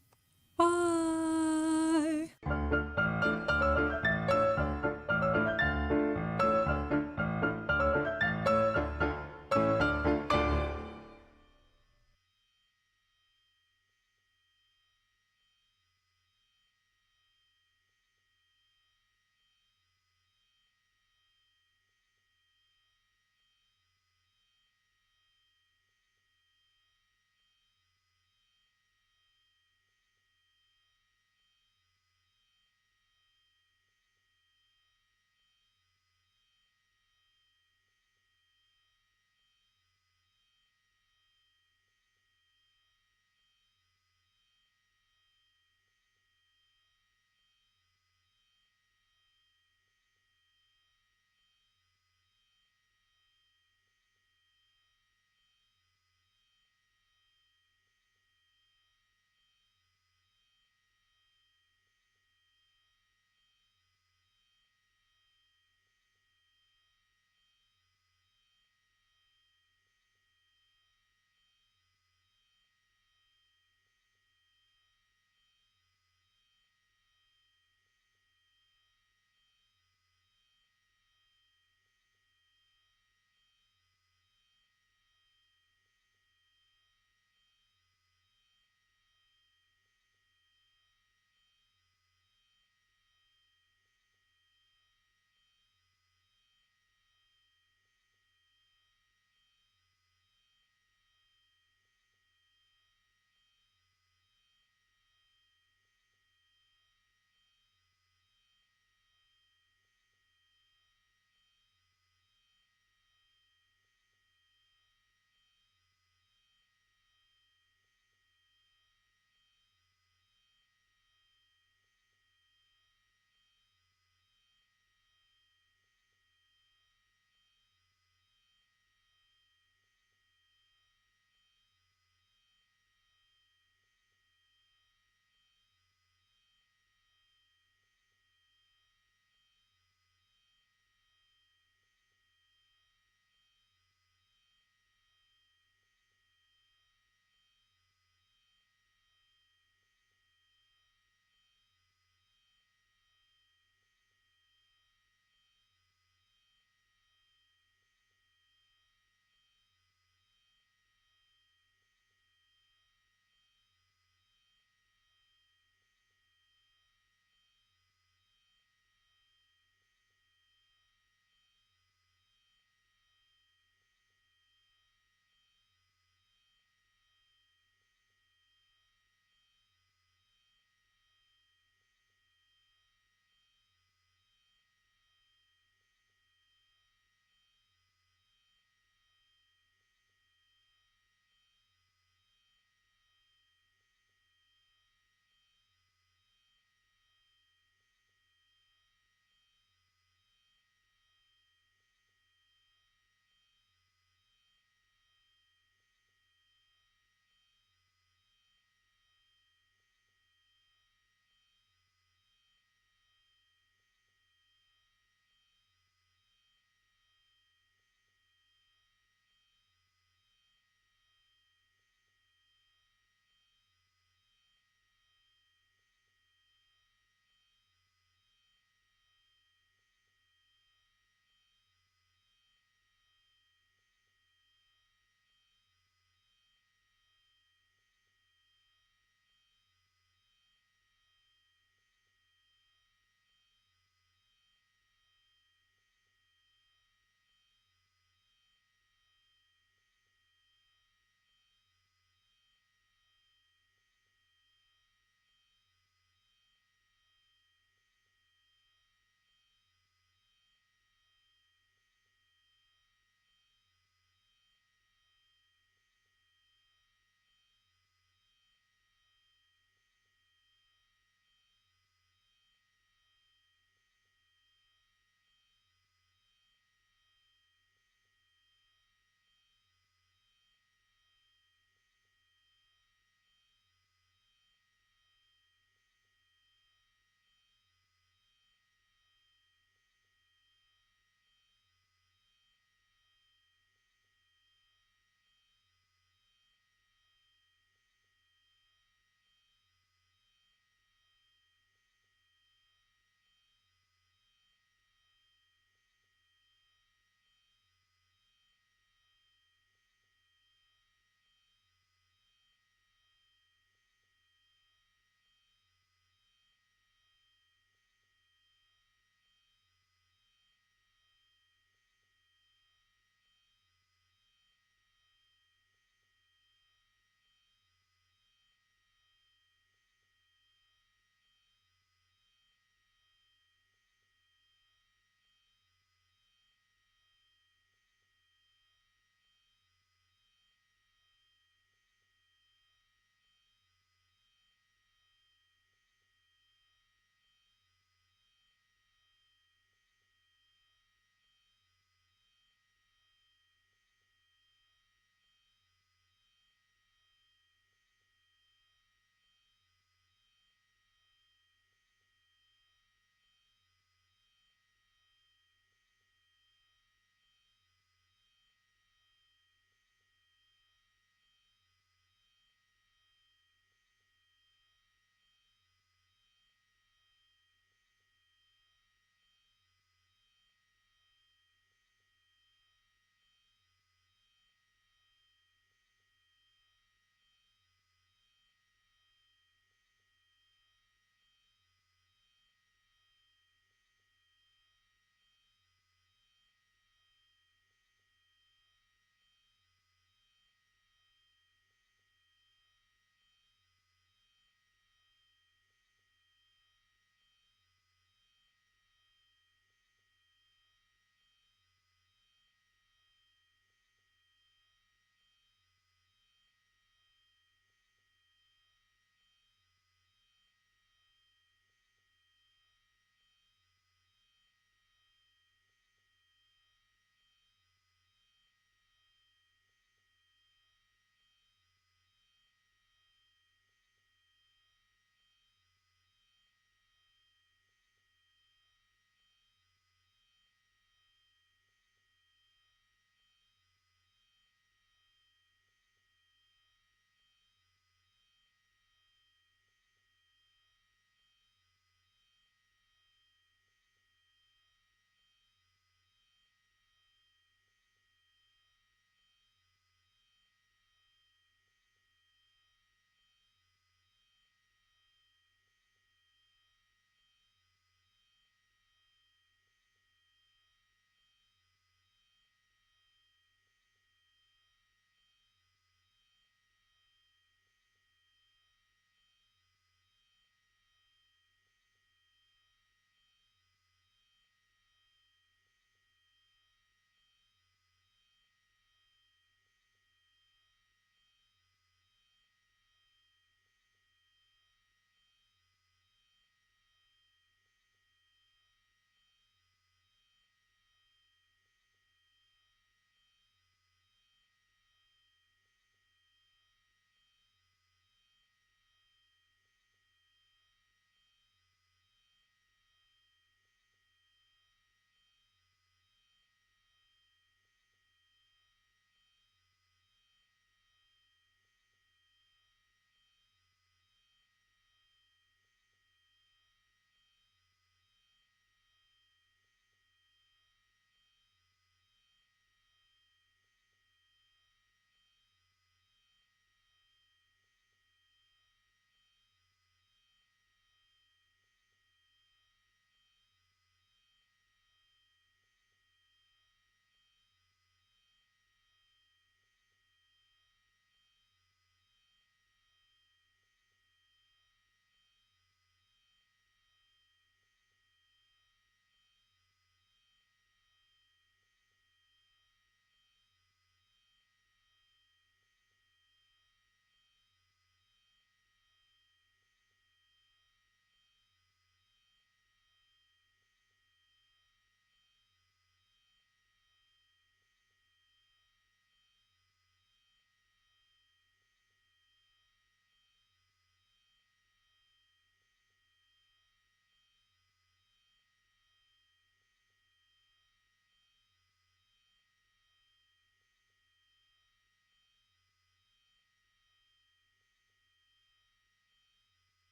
Bye.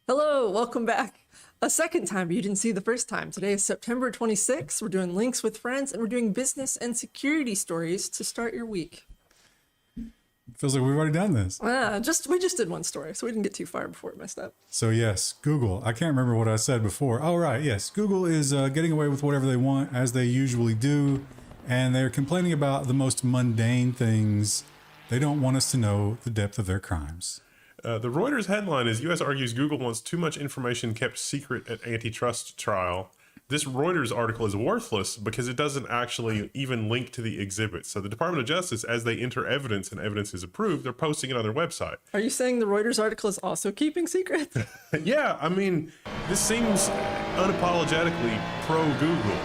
Hello, welcome back. A second time, but you didn't see the first time. Today is September 26th. We're doing links with friends, and we're doing business and security stories to start your week. Feels like we've already done this. We just did one story, so we didn't get too far before it messed up. So yes, Google. I can't remember what I said before. Oh, right. Yes. Google is getting away with whatever they want, as they usually do. And they're complaining about the most mundane things. They don't want us to know the depth of their crimes. The Reuters headline is U.S. argues Google wants too much information kept secret at antitrust trial. This Reuters article is worthless because it doesn't actually even link to the exhibit. So the Department of Justice, as they enter evidence and evidence is approved, they're posting it on their website. Are you saying the Reuters article is also keeping secrets? Yeah, I mean, this seems unapologetically pro-Google.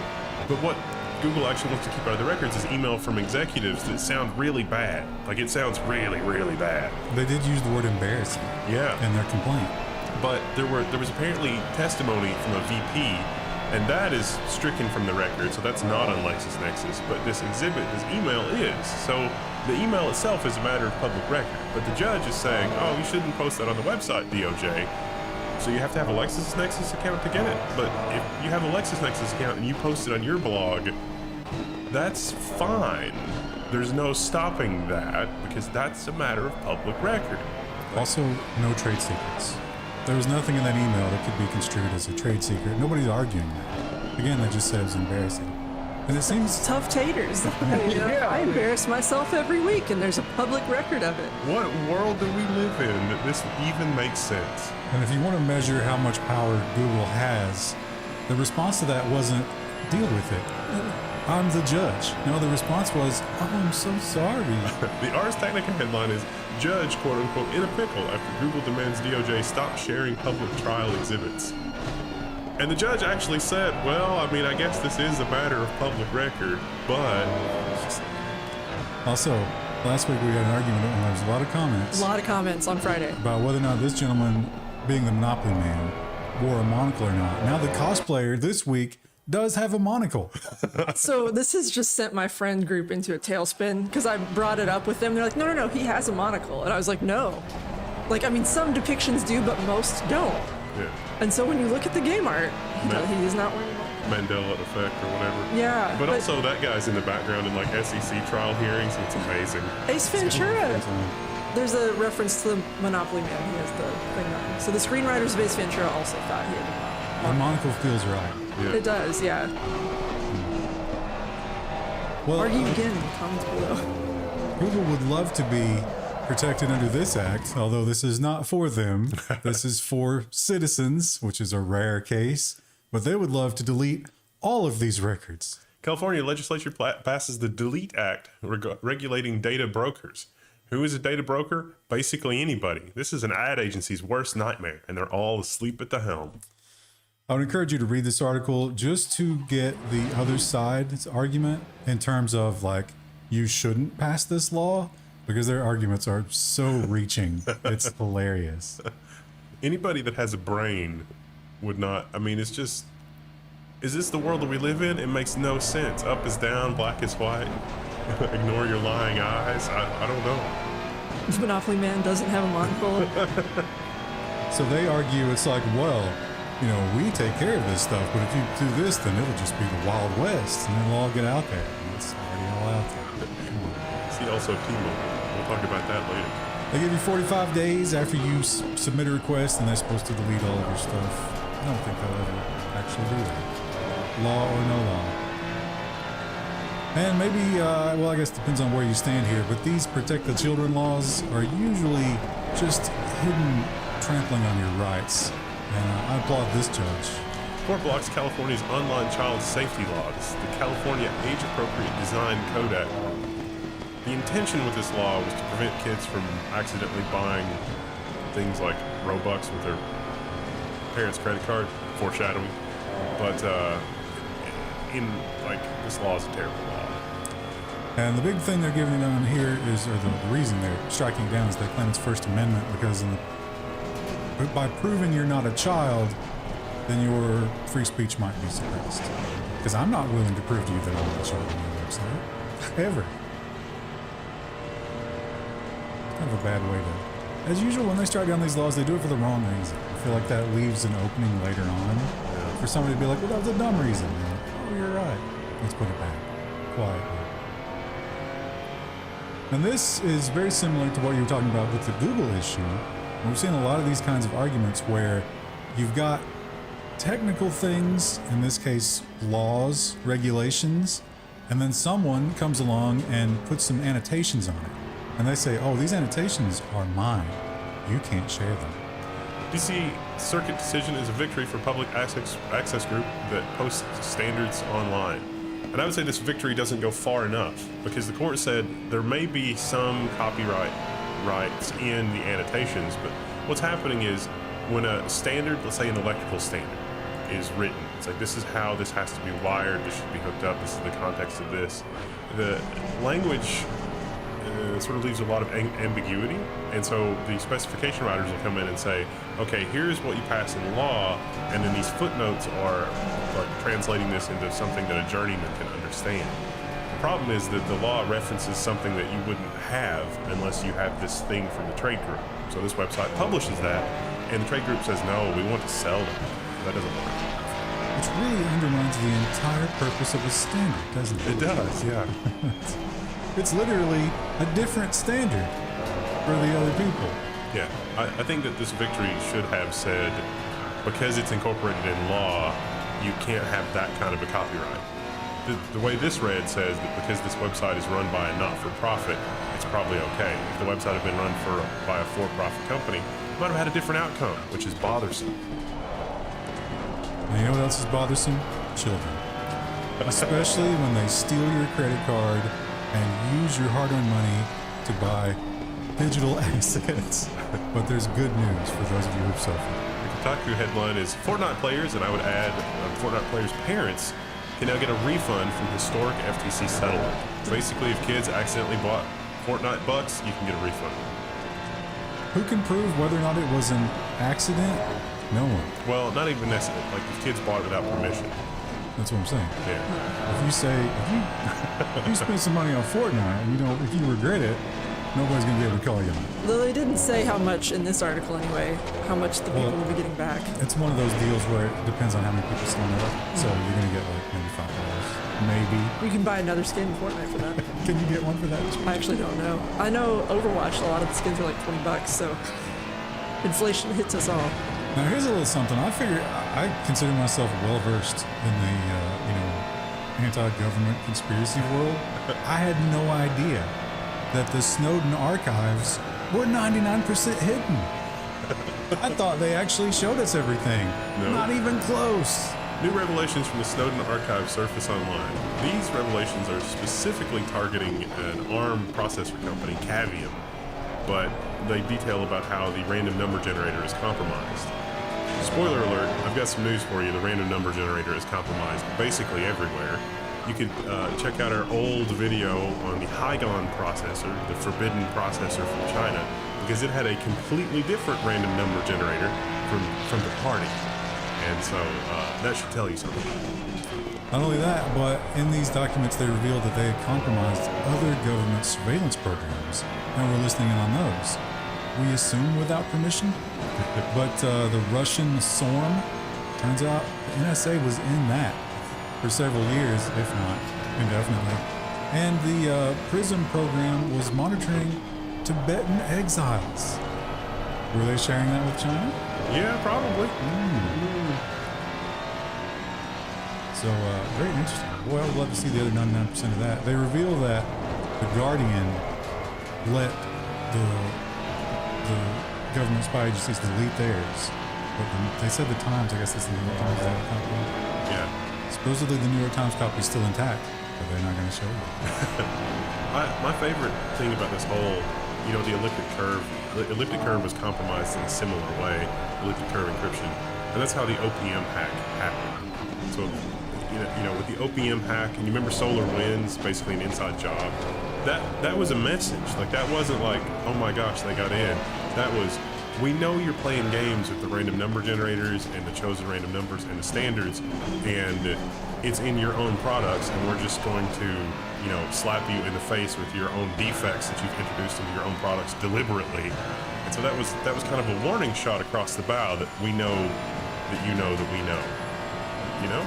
But what Google actually wants to keep out of the records is email from executives that sound really bad. Like, it sounds really, really bad. They did use the word embarrassing in their complaint. But there was apparently testimony from a VP, and that is stricken from the record, so that's not on LexisNexis. But this exhibit, this email is. So the email itself is a matter of public record. But the judge is saying, oh, you shouldn't post that on the website, DOJ. So you have to have a LexisNexis account to get it. But if you have a LexisNexis account and you post it on your blog, that's fine. There's no stopping that because that's a matter of public record. Also, no trade secrets. There was nothing in that email that could be construed as a trade secret. Nobody's arguing that. Again, they just said it was embarrassing. And it seems tough taters. I embarrass myself every week, and there's a public record of it. What world do we live in that this even makes sense? And if you want to measure how much power Google has, the response to that wasn't deal with it. I'm the judge. No, the response was, oh, I'm so sorry. The Ars Technica headline is judge, quote unquote, in a pickle after Google demands DOJ stop sharing public trial exhibits. And the judge actually said, well, I mean, I guess this is a matter of public record, but... Also, last week we had an argument and there was a lot of comments. A lot of comments on Friday. About whether or not this gentleman, being the Monopoly Man, wore a monocle or not. Now the cosplayer this week does have a monocle. So this has just sent my friend group into a tailspin because I brought it up with them. They're like, no, he has a monocle. And I was like, no. Like, I mean, some depictions do, but most don't. Yeah. And so when you look at the game art, he is not wearing a monocle. Mandela effect or whatever. Yeah. But also that guy's in the background in like SEC trial hearings. It's amazing. Ace Ventura. There's a reference to the Monopoly Man. He has the thing on. So the screenwriters of Ace Ventura also thought he had The monocle feels right. Yeah. It does, yeah. Well, argue again in the comments below. Google would love to be protected under this act, although this is not for them. This is for citizens, which is a rare case. But they would love to delete all of these records. California legislature passes the Delete Act regulating data brokers. Who is a data broker? Basically anybody. This is an ad agency's worst nightmare, and they're all asleep at the helm. I would encourage you to read this article just to get the other side's argument in terms of like, you shouldn't pass this law, because their arguments are so reaching. It's hilarious. Anybody that has a brain would not, I mean, it's just, is this the world that we live in? It makes no sense. Up is down, black is white. Ignore your lying eyes. I don't know. Monopoly Man doesn't have a monocle. So they argue it's like, well, you know, we take care of this stuff, but if you do this, then it'll just be the Wild West, and it'll all get out there. And it's already all out there. See also T-Mobile. We'll talk about that later. They give you 45 days after you submit a request, and they're supposed to delete all of your stuff. I don't think they'll ever actually do that. Law or no law. And maybe, well, I guess it depends on where you stand here, but these protect the children laws are usually just hidden trampling on your rights. And I applaud this judge. Court blocks California's online child safety laws, the California Age-Appropriate Design Code Act. The intention with this law was to prevent kids from accidentally buying things like Robux with their parents' credit card, foreshadowing. But this law is a terrible law. And the big thing they're giving down here is, or the reason they're striking it down is they claim it's First Amendment because by proving you're not a child, then your free speech might be suppressed. Because I'm not willing to prove to you that I'm not a child on your website. Ever. Kind of a bad way As usual, when they strike down these laws, they do it for the wrong reason. I feel like that leaves an opening later on for somebody to be like, well, that was a dumb reason. And like, oh, you're right. Let's put it back quietly. And this is very similar to what you were talking about with the Google issue. We've seen a lot of these kinds of arguments where you've got technical things, in this case, laws, regulations, and then someone comes along and puts some annotations on it. And they say, oh, these annotations are mine. You can't share them. DC Circuit decision is a victory for public access group that posts standards online. And I would say this victory doesn't go far enough because the court said there may be some copyright rights in the annotations, but what's happening is when a standard, let's say an electrical standard, is written, it's like this is how this has to be wired, this should be hooked up, this is the context of this. The language sort of leaves a lot of ambiguity, and so the specification writers will come in and say, okay, here's what you pass in law, and then these footnotes are like translating this into something that a journeyman can understand. The problem is that the law references something that you wouldn't have unless you have this thing from the trade group. So this website publishes that, and the trade group says, no, we want to sell them. That doesn't work. Which really undermines the entire purpose of a standard, doesn't it? It does, yeah. It's literally a different standard for the other people. Yeah, I think that this victory should have said, because it's incorporated in law, you can't have that kind of a copyright. The way this read says that because this website is run by a not-for-profit, it's probably okay. If the website had been run by a for-profit company, it might have had a different outcome, which is bothersome. And you know what else is bothersome? Children. Especially when they steal your credit card and use your hard-earned money to buy digital assets. But there's good news for those of you who've suffered. The Kotaku headline is Fortnite players, and I would add Fortnite players' parents can now get a refund from historic FTC settlement. Basically, if kids accidentally bought Fortnite bucks, you can get a refund. Who can prove whether or not it was an accident? No one. Well, not even necessarily. Like, if kids bought it without permission. That's what I'm saying. Yeah. If you say, if you spend some money on Fortnite, and if you regret it, nobody's going to be able to call you on it. Though they didn't say how much in this article anyway, how much the people will be getting back. It's one of those deals where it depends on how many people sign up. So you're going to get like maybe $5. Maybe. You can buy another skin in Fortnite for that. Can you get one for that? I actually don't know. I know Overwatch, a lot of the skins are like $20, so inflation hits us all. Now here's a little something. I consider myself well-versed in the, anti-government conspiracy world. I had no idea that the Snowden archives were 99% hidden. I thought they actually showed us everything. No. Not even close. New revelations from the Snowden archive surface online. These revelations are specifically targeting an ARM processor company, Cavium, but they detail about how the random number generator is compromised. Spoiler alert, I've got some news for you. The random number generator is compromised basically everywhere. You could check out our old video on the Hygon processor, the forbidden processor from China, because it had a completely different random number generator from the party. And so that should tell you something. Not only that, but in these documents they revealed that they had compromised other government surveillance programs and were listening in on those. We assume without permission, but the Russian SORM, turns out the NSA was in that for several years, if not indefinitely. And the PRISM program was monitoring Tibetan exiles. Were they sharing that with China? Yeah, probably. So very interesting. Boy, I would love to see the other 99% of that. They reveal that the Guardian let the government spy agencies delete theirs. But they said the Times, I guess that's the New York Times, they have a copy. Yeah. Supposedly the New York Times copy is still intact, but they're not going to show it. My favorite thing about this whole, the elliptic curve. The elliptic curve was compromised in a similar way, elliptic curve encryption, and that's how the OPM hack happened. So, with the OPM hack, and you remember SolarWinds, basically an inside job. That was a message. Like, that wasn't like, oh my gosh, they got in. That was, we know you're playing games with the random number generators and the chosen random numbers and the standards, and it's in your own products, and we're just going to, slap you in the face with your own defects that you've introduced into your own products deliberately, and And so that was kind of a warning shot across the bow that we know that you know that we know. You know?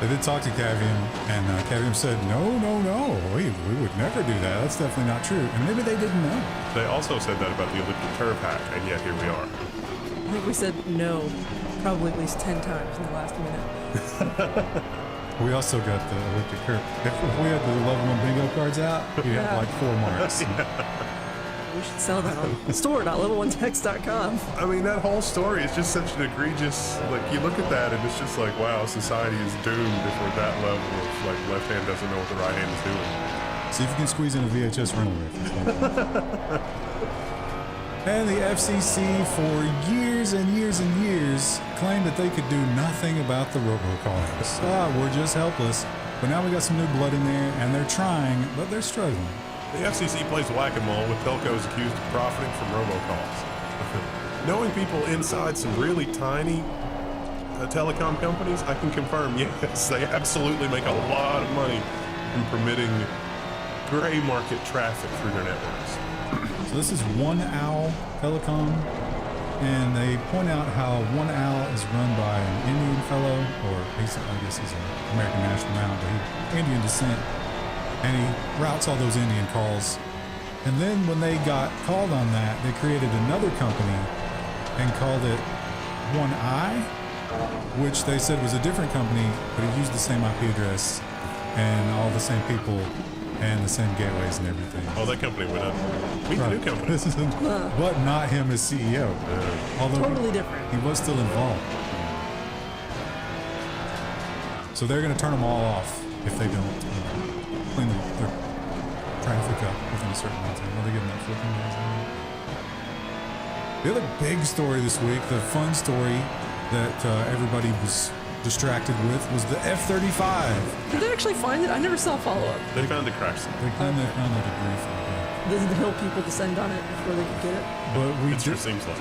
They did talk to Cavium, and Cavium said, no, we would never do that. That's definitely not true. And maybe they didn't know. They also said that about the elliptic curve hack, and yet here we are. I think we said no probably at least 10 times in the last minute. We also got the elliptic curve. If we had the level 1 bingo cards out, you'd have like 4 marks. We should sell that on store.level1text.com. I mean, that whole story is just such an egregious, like, you look at that and it's just like, wow, society is doomed if we're at that level of, like, left hand doesn't know what the right hand is doing. See if you can squeeze in a VHS rental rifle. And the FCC for years and years and years claimed that they could do nothing about the robocalls. We're just helpless. But now we got some new blood in there, and they're trying, but they're struggling. The FCC plays whack-a-mole with telcos accused of profiting from robocalls. Knowing people inside some really tiny telecom companies, I can confirm, yes, they absolutely make a lot of money from permitting gray market traffic through their networks. So this is One Owl Telecom, and they point out how One Owl is run by an Indian fellow, or I guess he's an American national now, but he's Indian descent, and he routes all those Indian calls. And then when they got called on that, they created another company and called it One Eye, which they said was a different company, but it used the same IP address and all the same people and the same gateways and everything. Oh, that company went up. Meet the new company. This isn't, but not him as CEO. Although Totally different. he was still involved. So they're going to turn them all off if they don't clean their traffic up within a certain amount of time. Well, they give them that 14 days. The other big story this week, the fun story that everybody was distracted with, was the F-35. Did they actually find it? I never saw follow-up. They found the crash site. They found the debris from it. Did the hill people descend on it before they could get it? But It sure seems like.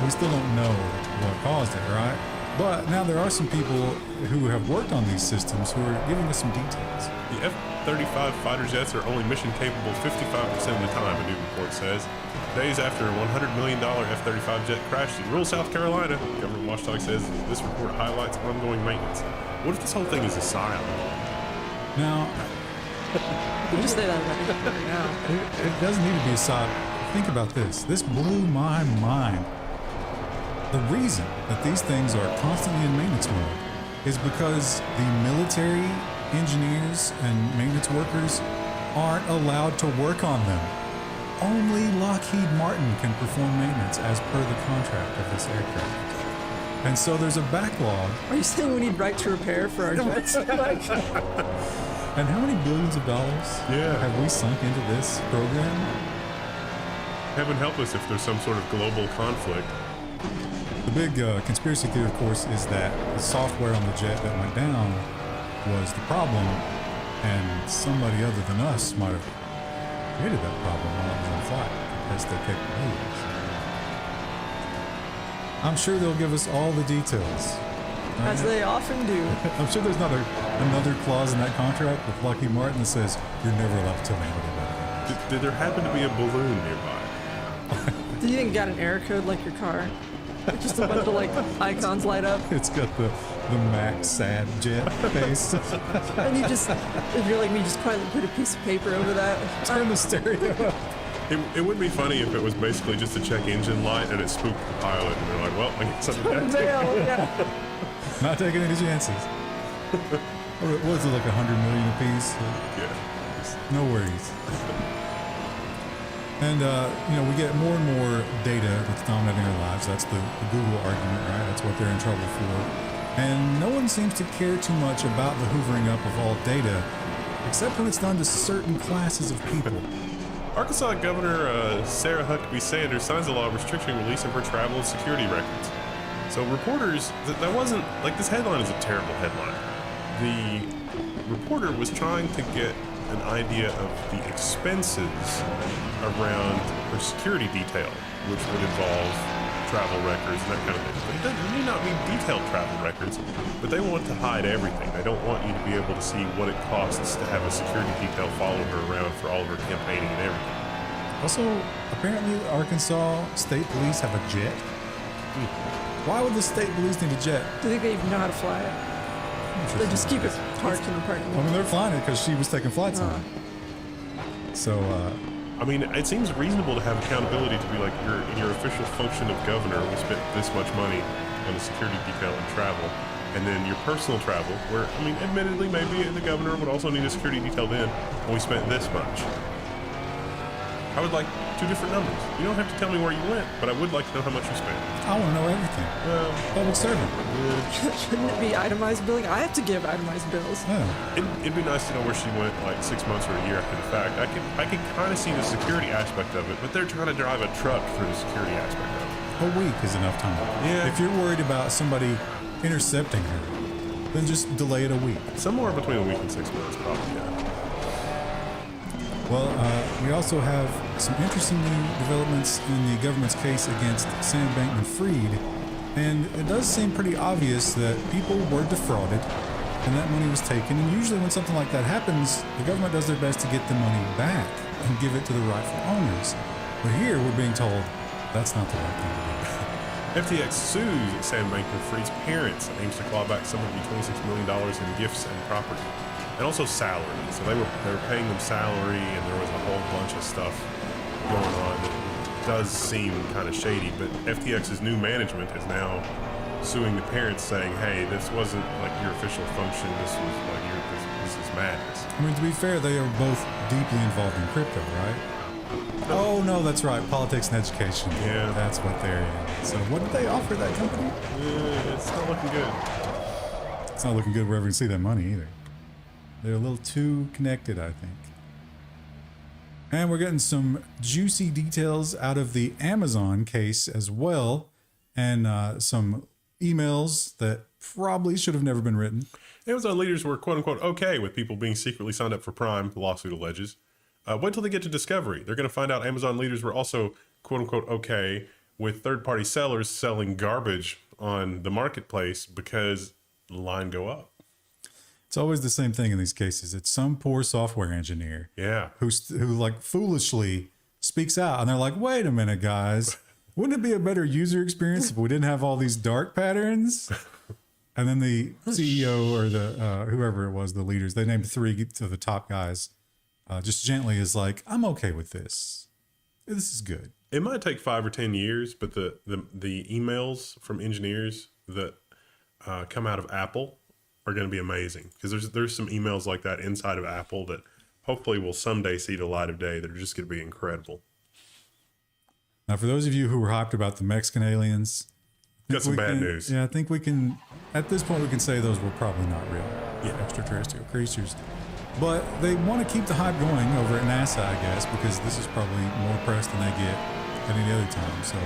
we still don't know what caused it, right? But now there are some people who have worked on these systems who are giving us some details. The F-35 fighter jets are only mission capable 55% of the time, a new report says. Days after a $100 million F-35 jet crashed in rural South Carolina, government watchdog says this report highlights ongoing maintenance. What if this whole thing is a psyop? Now, You just say that about right now. it doesn't need to be a side. Think about this. This blew my mind. The reason that these things are constantly in maintenance mode is because the military engineers and maintenance workers aren't allowed to work on them. Only Lockheed Martin can perform maintenance as per the contract of this aircraft. And so there's a backlog. Are you saying we need right to repair for our jets? Like, And how many billions of dollars have we sunk into this program? Heaven help us if there's some sort of global conflict. The big conspiracy theory, of course, is that the software on the jet that went down was the problem, and somebody other than us might have created that problem while it was on flight to test their capabilities. I'm sure they'll give us all the details. as they often do. I'm sure there's not another clause in that contract with Lockheed Martin that says you're never allowed to tell me anything about it. Did there happen to be a balloon nearby? Do you think you got an error code like your car? Like just a bunch of like icons light up, It's got the Max Sad jet face. and you just, if you're like me, just quietly put a piece of paper over that. Turn the stereo up. It would be funny if it was basically just a check engine light and it spooked the pilot and they're like, well, I guess I'm dead. Veil, yeah. Not taking any chances. What was it, like 100 million apiece? Yeah. No worries. And, we get more and more data that's dominating our lives. That's the Google argument, right? That's what they're in trouble for. And no one seems to care too much about the hoovering up of all data, except when it's done to certain classes of people. Arkansas Governor Sarah Huckabee Sanders signs a law restricting release of her travel and security records. So reporters, that wasn't, like, this headline is a terrible headline. The reporter was trying to get an idea of the expenses around her security detail, which would involve travel records and that kind of thing. But it may not be detailed travel records, but they want to hide everything. They don't want you to be able to see what it costs to have a security detail follow her around for all of her campaigning and everything. Also, apparently, Arkansas State Police have a jet. Why would the state police need a jet? Do you think they even know how to fly it? They just keep it parked in the parking I lot. mean, they're flying it because she was taking flights on it. So, I mean, it seems reasonable to have accountability to be like, in your official function of governor, we spent this much money on the security detail and travel. And then your personal travel, where, I mean, admittedly, maybe the governor would also need a security detail then, and we spent this much. I would like 2 different numbers. You don't have to tell me where you went, but I would like to know how much you spent. I want to know everything. Well, Public servant. Shouldn't it be itemized billing? I have to give itemized bills. Yeah. it'd be nice to know where she went like 6 months or a year after the fact. I could kind of see the security aspect of it, but they're trying to drive a truck for the security aspect of it. A week is enough time. Yeah. If you're worried about somebody intercepting her, then just delay it a week. Somewhere between a week and 6 months, probably, yeah. Well, we also have some interesting new developments in the government's case against Sam Bankman-Fried, and it does seem pretty obvious that people were defrauded and that money was taken. And usually when something like that happens, the government does their best to get the money back and give it to the rightful owners. But here we're being told that's not the right thing to do. FTX sues Sam Bankman-Fried's parents and aims to claw back some of the $26 million in gifts and property. And also salary. So they were paying them salary, and there was a whole bunch of stuff going on that does seem kind of shady. But FTX's new management is now suing the parents, saying, "Hey, this wasn't like your official function. This was like this is madness." I mean, to be fair, they are both deeply involved in crypto, right? Oh, no, that's right. Politics and education. Yeah. That's what they're in. So what did they offer that company? It's not looking good. It's not looking good wherever you see that money either. They're a little too connected, I think. And we're getting some juicy details out of the Amazon case as well, and some emails that probably should have never been written. Amazon leaders were quote unquote okay with people being secretly signed up for Prime, the lawsuit alleges. Wait till they get to Discovery. They're going to find out Amazon leaders were also quote unquote okay with third-party sellers selling garbage on the marketplace because the line go up. It's always the same thing in these cases. It's some poor software engineer, Yeah. who like foolishly speaks out, and they're like, "Wait a minute, guys, wouldn't it be a better user experience if we didn't have all these dark patterns?" And then the CEO or the whoever it was, the leaders, they named 3 of the top guys, just gently is like, "I'm okay with this. This is good." It might take 5 or 10 years, but the emails from engineers that come out of Apple are going to be amazing, because there's some emails like that inside of Apple that hopefully will someday see the light of day that are just going to be incredible. Now, for those of you who were hyped about the Mexican aliens, Got some bad news. Yeah, I think we can, at this point, we can say those were probably not real extraterrestrial creatures. But they want to keep the hype going over at NASA, I guess, because this is probably more press than they get at any other time. So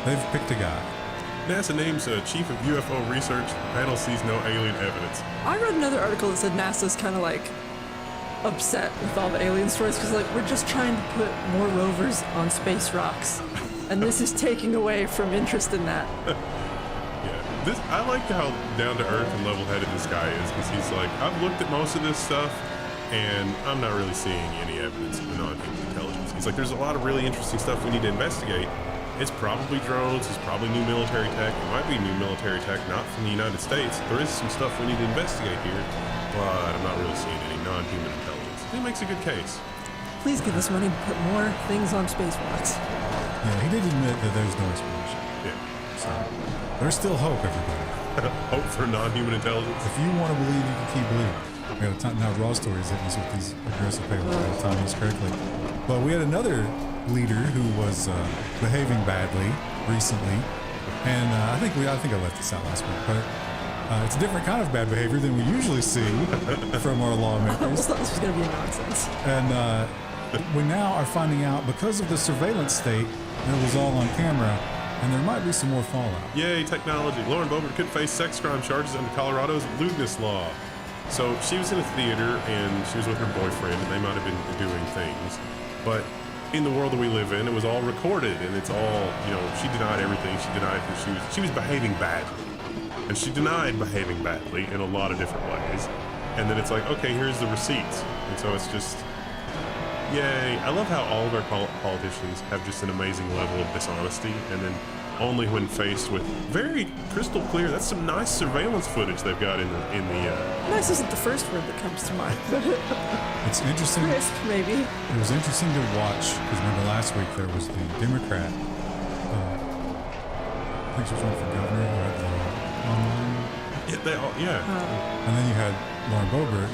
they've picked a guy. NASA names a chief of UFO research. The panel sees no alien evidence. I read another article that said NASA's kind of like upset with all the alien stories because like we're just trying to put more rovers on space rocks, and this is taking away from interest in that. Yeah, I like how down to earth and level headed this guy is, because he's like, I've looked at most of this stuff, and I'm not really seeing any evidence of non-human intelligence. He's like, there's a lot of really interesting stuff we need to investigate. It's probably drones, it's probably new military tech. It might be new military tech, not from the United States. There is some stuff we need to investigate here, but I'm not really seeing any non-human intelligence. He makes a good case. Please give us money to put more things on space rocks. Yeah, he did admit that there's no explanation. Yeah. So there's still hope, everybody. Hope for non-human intelligence. If you want to believe, you can keep believing. We got a ton, now Raw Stories hitting us with these aggressive paywalls all the time, correctly. But we had another leader who was behaving badly recently, and I think I left this out last week, but it's a different kind of bad behavior than we usually see from our I lawmakers. almost thought this was going to be nonsense. And we now are finding out, because of the surveillance state, that it was all on camera, and there might be some more fallout. Yay, technology. Lauren Boebert could face sex crime charges under Colorado's lewdness law. So she was in a theater, and she was with her boyfriend, and they might have been doing things. But in the world that we live in, it was all recorded, and it's all, she denied everything. She denied that she was behaving badly. And she denied behaving badly in a lot of different ways. And then it's like, okay, here's the receipts. And so it's just, Yay. I love how all of our politicians have just an amazing level of dishonesty, and then only when faced with very crystal clear, that's some nice surveillance footage they've got in the Nice isn't the first word that comes to mind, but It's interesting. crisp, maybe. It was interesting to watch because remember last week there was the Democrat. I think she was running for governor who had the online. yeah. And then you had Lauren Boebert,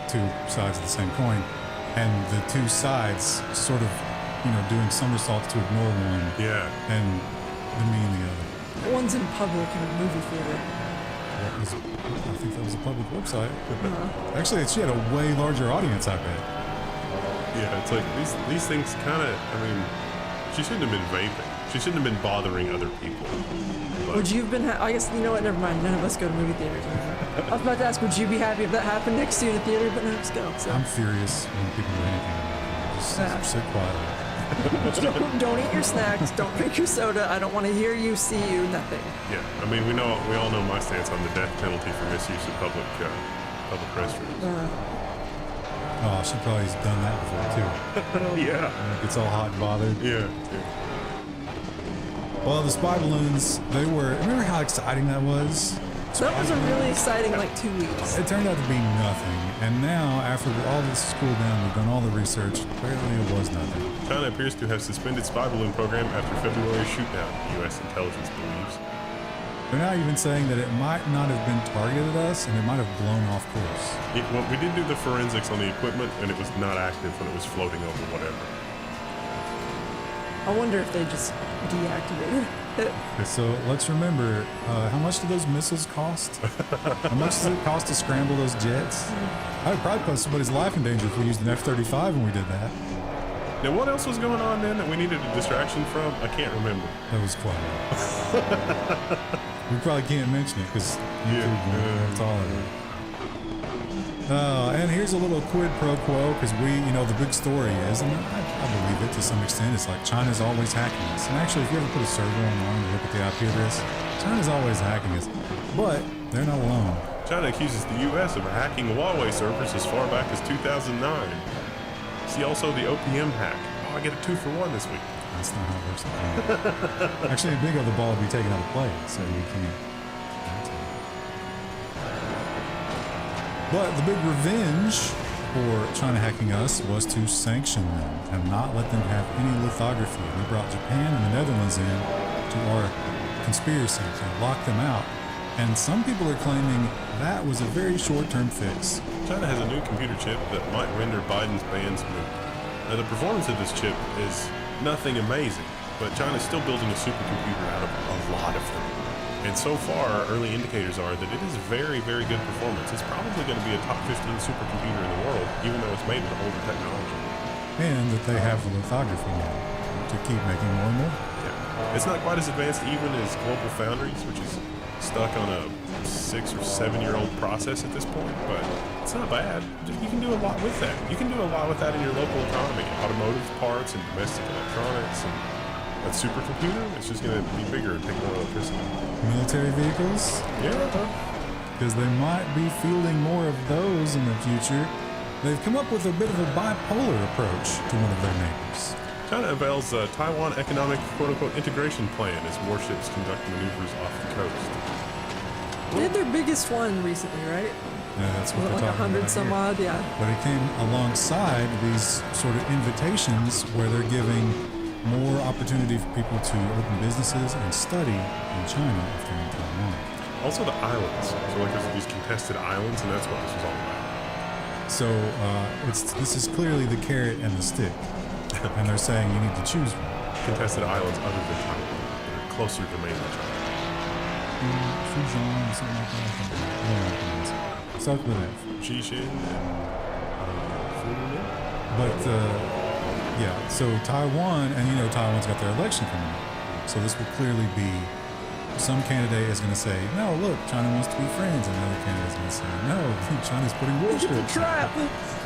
two sides of the same coin, and the two sides sort of, doing somersaults to ignore one Yeah. and demean the other. One's in public in a movie theater. I think that was a public website. Actually, she had a way larger audience, I bet. Yeah, it's like these things kind of, she shouldn't have been vaping. She shouldn't have been bothering other people. But Would you have been, I guess, you know what, never mind, none of us go to movie theaters anymore. I was about to ask, would you be happy if that happened next to you in a theater, but no, just go. So. I'm furious when people do anything. Just sit quietly. Don't eat your snacks, don't drink your soda, I don't want to hear you, see you, nothing. yeah, we all know my stance on the death penalty for misuse of public restrooms. Oh, she probably's done that before, too. Yeah. Gets all hot and bothered. Yeah. Well, the spy balloons, remember how exciting that was? That was a really exciting, 2 weeks. It turned out to be nothing. And now, after all this is cooled down, we've done all the research, apparently it was nothing. China appears to have suspended spy balloon program after February shootdown, U.S. intelligence believes. They're now even saying that it might not have been targeted at us, and it might have blown off course. Well, we did do the forensics on the equipment, and it was not active when it was floating over whatever. I wonder if they just deactivated it. So let's remember, how much do those missiles cost? How much does it cost to scramble those jets? I would probably put somebody's life in danger if we used an F-35 when we did that. Now, what else was going on then that we needed a distraction from? I can't remember. That was quite We probably can't mention it because YouTube, that's all it is. And here's a little quid pro quo because the big story is, and I believe it to some extent, it's like China's always hacking us. And actually, if you ever put a server online and look at the IP address, China's always hacking us. But they're not alone. China accuses the U.S. of hacking Huawei servers as far back as 2009. See also the OPM hack. Oh, I get a 2-for-1 this week. That's not how it works. Actually, a big of the ball will be taken out of play, so you can't. But the big revenge for China hacking us was to sanction them and not let them have any lithography. We brought Japan and the Netherlands in to our conspiracy to lock them out. And some people are claiming that was a very short-term fix. China has a new computer chip that might render Biden's bans moot. Now, the performance of this chip is nothing amazing, but China's still building a supercomputer out of a lot of them. And so far, early indicators are that it is very, very good performance. It's probably going to be a top 15 supercomputer in the world, even though it's made with older technology. And that they have the lithography now to keep making more and more. Yeah. It's not quite as advanced even as Global Foundries, which is stuck on a 6 or 7-year-old process at this point, but it's not bad. You can do a lot with that. You can do a lot with that in your local economy, automotive parts and domestic electronics, and that supercomputer, it's just going to be bigger and take more electricity. Military vehicles? Yeah. Because they might be fielding more of those in the future. They've come up with a bit of a bipolar approach to one of their neighbors. China unveils a Taiwan economic quote-unquote integration plan as warships conduct maneuvers off the coast. They had their biggest one recently, right? Yeah, that's what Was it they're like talking 100 about some here. odd? Yeah. But it came alongside these sort of invitations where they're giving more opportunity for people to open businesses and study in China after in Taiwan. Also the islands. So like there's these contested islands, and that's what this is all about. So this is clearly the carrot and the stick. And they're saying you need to choose one. Contested islands other than Taiwan that are closer to mainland China. Fujian or something like that. Starts with F. Xixin and Fujian. But yeah, so Taiwan, and Taiwan's got their election coming up. So this will clearly be, some candidate is going to say, no, look, China wants to be friends. And another candidate is going to say, no, China's putting warships. Trap.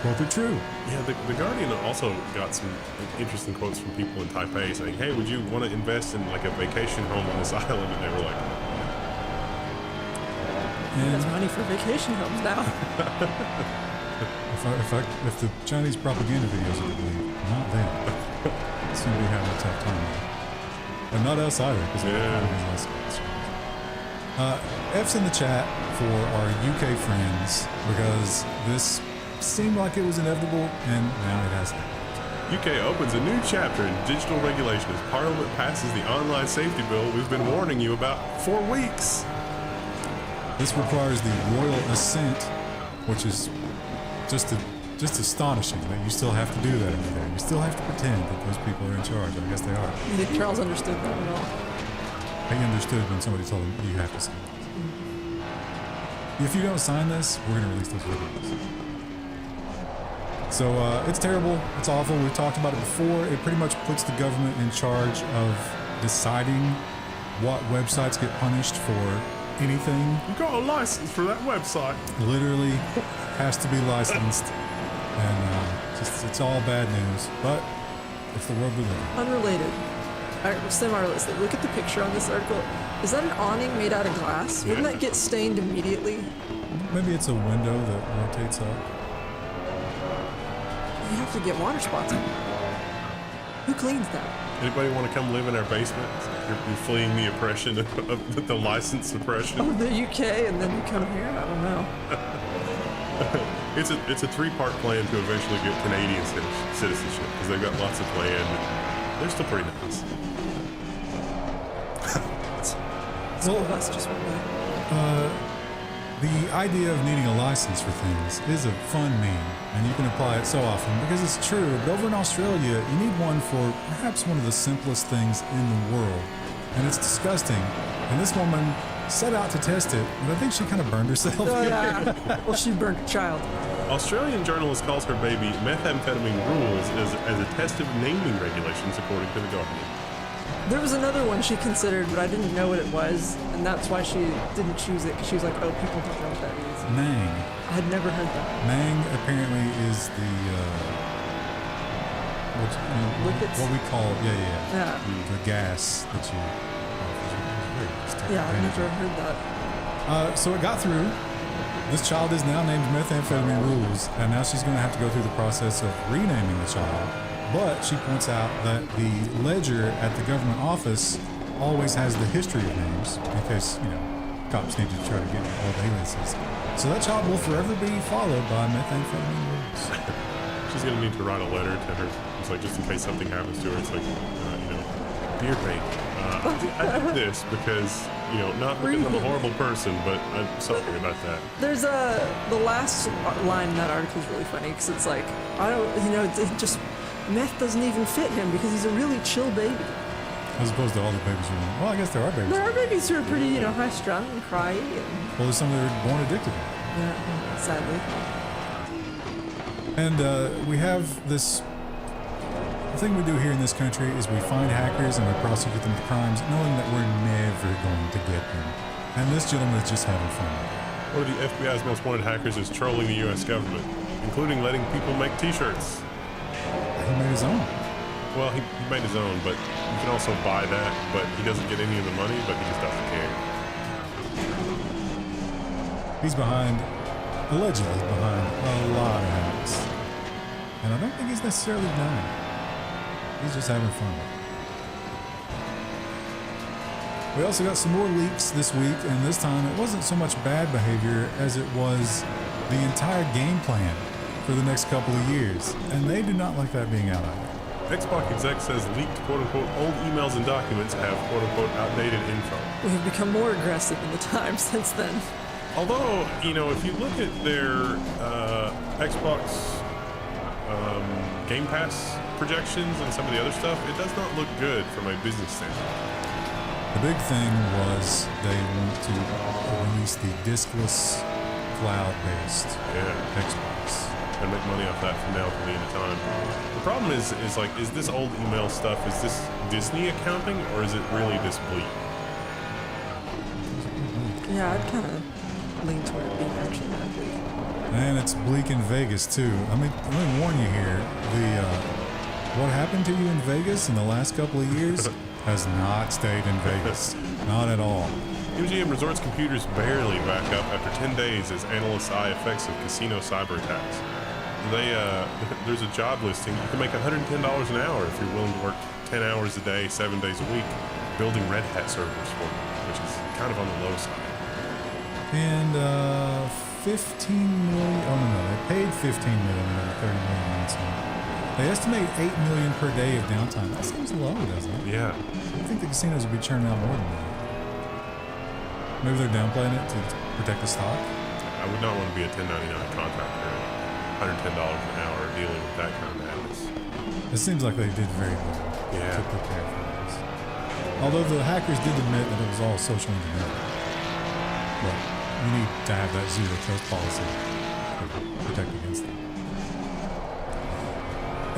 Both are true. Yeah, the Guardian also got some interesting quotes from people in Taipei saying, hey, would you want to invest in like a vacation home on this island? And they were like, There's money for vacation homes now. If the Chinese propaganda videos are to believe, not them. Seem to be having a tough time with it. And not us either, because F's in the chat for our UK friends, because this seemed like it was inevitable, and now it has happened. UK opens a new chapter in digital regulation as Parliament passes the online safety bill we've been warning you about for weeks. This requires the royal assent, which is just astonishing that you still have to do that over there. You still have to pretend that those people are in charge. I guess they are. You think Charles understood that at all? He understood when somebody told him, you have to sign this. If you don't sign this, we're going to release those videos. So it's terrible. It's awful. We've talked about it before. It pretty much puts the government in charge of deciding what websites get punished for anything. You got a license for that website. Literally has to be licensed. And it's all bad news. But it's the world we live in. Unrelated. Semi-related. Look at the picture on this article. Is that an awning made out of glass? Wouldn't that get stained immediately? Maybe it's a window that rotates up. You have to get water spots on it. Who cleans that? Anybody want to come live in our basement? You're fleeing the oppression of the license oppression. Oh, the UK, and then you come here? I don't know. It's a 3-part plan to eventually get Canadian citizenship because they've got lots of land. They're still pretty nice. Some of us just went back. The idea of needing a license for things is a fun meme, and you can apply it so often because it's true. But over in Australia, you need one for perhaps one of the simplest things in the world, and it's disgusting. And this woman set out to test it, but I think she kind of burned herself. Oh, yeah. Well, she burned a child. Australian journalist calls her baby methamphetamine rules as a test of naming regulations, according to The Guardian. There was another one she considered, but I didn't know what it was, and that's why she didn't choose it, because she was like, oh, people don't know what that means. Mang. I had never heard that. Mang apparently is the what we call the gas that you. Yeah, I've never heard that. So it got through. This child is now named Methamphetamine Rules, and now she's going to have to go through the process of renaming the child. But she points out that the ledger at the government office always has the history of names in case, cops need to try to get old aliases. So that child will forever be followed by Methamphetamine Rules. She's going to need to write a letter to her. It's like, just in case something happens to her, it's like, dear baby, I did this because, not because I'm a horrible person, but I'm sorry about that. There's the last line in that article is really funny because it's like, meth doesn't even fit him because he's a really chill baby. As opposed to all the babies who well, I guess there are babies. There are babies who are pretty, high-strung and cry. Well, there's some that are born addicted. Yeah, sadly. And we have this... The thing we do here in this country is we find hackers and we prosecute them for crimes knowing that we're never going to get them. And this gentleman is just having fun. One of the FBI's most wanted hackers is trolling the U.S. government, including letting people make T-shirts. He made his own. Well, he made his own, but you can also buy that, but he doesn't get any of the money, but he just doesn't care. He's allegedly behind a lot of hacks. And I don't think he's necessarily denying. He's just having fun. We also got some more leaks this week, and this time it wasn't so much bad behavior as it was the entire game plan for the next couple of years, and they do not like that being out either. Xbox exec says leaked quote-unquote old emails and documents have quote-unquote outdated info. We've become more aggressive in the time since then. Although, if you look at their Xbox Game Pass projections and some of the other stuff, it does not look good from a business standpoint. The big thing was they want to release the diskless, cloud-based Xbox. And make money off that from now to the end of time. The problem is this old email stuff, is this Disney accounting, or is it really this bleak? Yeah, I'd kind of lean toward it being actually that bleak. And it's bleak in Vegas, too. Let me warn you here. What happened to you in Vegas in the last couple of years has not stayed in Vegas. Not at all. MGM Resorts computers barely back up after 10 days as analysts eye effects of casino cyber attacks. There's a job listing. You can make $110 an hour if you're willing to work 10 hours a day, 7 days a week, building Red Hat servers for them, which is kind of on the low side. And 15 million. Oh no, they paid 15 million and 30 million ransom. They estimate 8 million per day of downtime. That seems low, doesn't it? Yeah. I think the casinos would be churning out more than that. Maybe they're downplaying it to protect the stock. I would not want to be a 1099 contractor at $110 an hour dealing with that kind of madness. It seems like they did very well to prepare for this. Although the hackers did admit that it was all social engineering. But you need to have that zero trust policy to protect against them.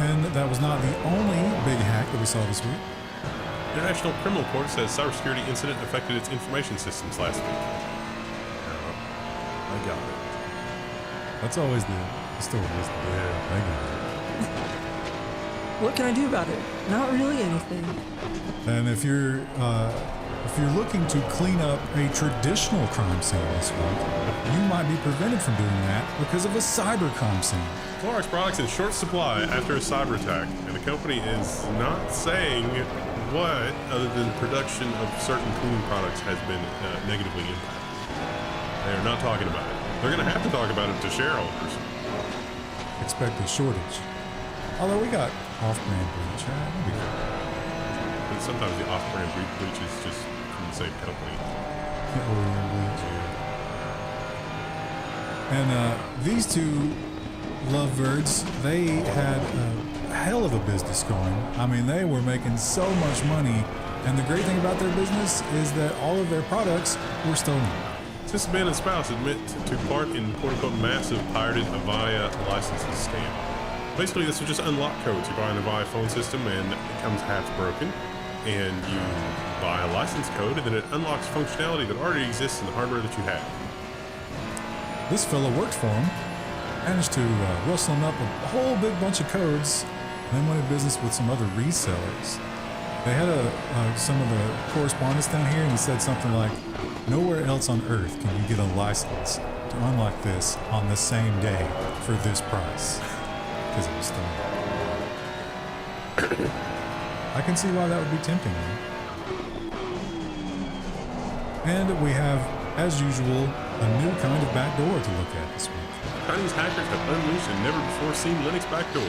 And that was not the only big hack that we saw this week. International Criminal Court says cybersecurity incident affected its information systems last week. I got it. That's always the story, isn't it? Yeah. I got it. What can I do about it? Not really anything. And if you're looking to clean up a traditional crime scene this week, you might be prevented from doing that because of a cyber crime scene. Clorox products in short supply after a cyber attack, and the company is not saying what, other than production of certain cleaning products, has been negatively impacted. They are not talking about it. They're going to have to talk about it to shareholders. Expect a shortage. Although we got off-brand bleach, right? We'll be good. But sometimes the off-brand bleach is just from the same company. And these two lovebirds, they had a hell of a business going. I mean, they were making so much money. And the great thing about their business is that all of their products were stolen. Sister Man and spouse admit to part in quote-unquote massive pirated Avaya licenses scam. Basically, this was just unlock codes. You buy an Avaya phone system and it comes half broken. And you buy a license code and then it unlocks functionality that already exists in the hardware that you have. This fellow worked for him, managed to rustle him up a whole big bunch of codes, and then went in business with some other resellers. They had some of the correspondence down here, and he said something like, "Nowhere else on earth can you get a license to unlock this on the same day for this price," because it was stolen. I can see why that would be tempting, man. And we have, as usual, a new kind of backdoor to look at this week. Chinese hackers have unleashed a never-before-seen Linux backdoor.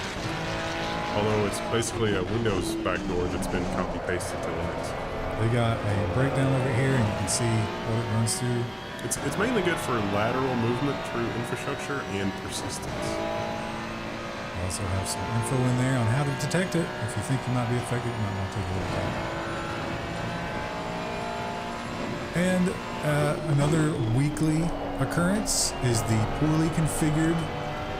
Although it's basically a Windows backdoor that's been copy-pasted to Linux. They got a breakdown over here, and you can see what it runs through. It's mainly good for lateral movement through infrastructure and persistence. I also have some info in there on how to detect it. If you think you might be affected, you might want to take a look at it. And another weekly occurrence is the poorly configured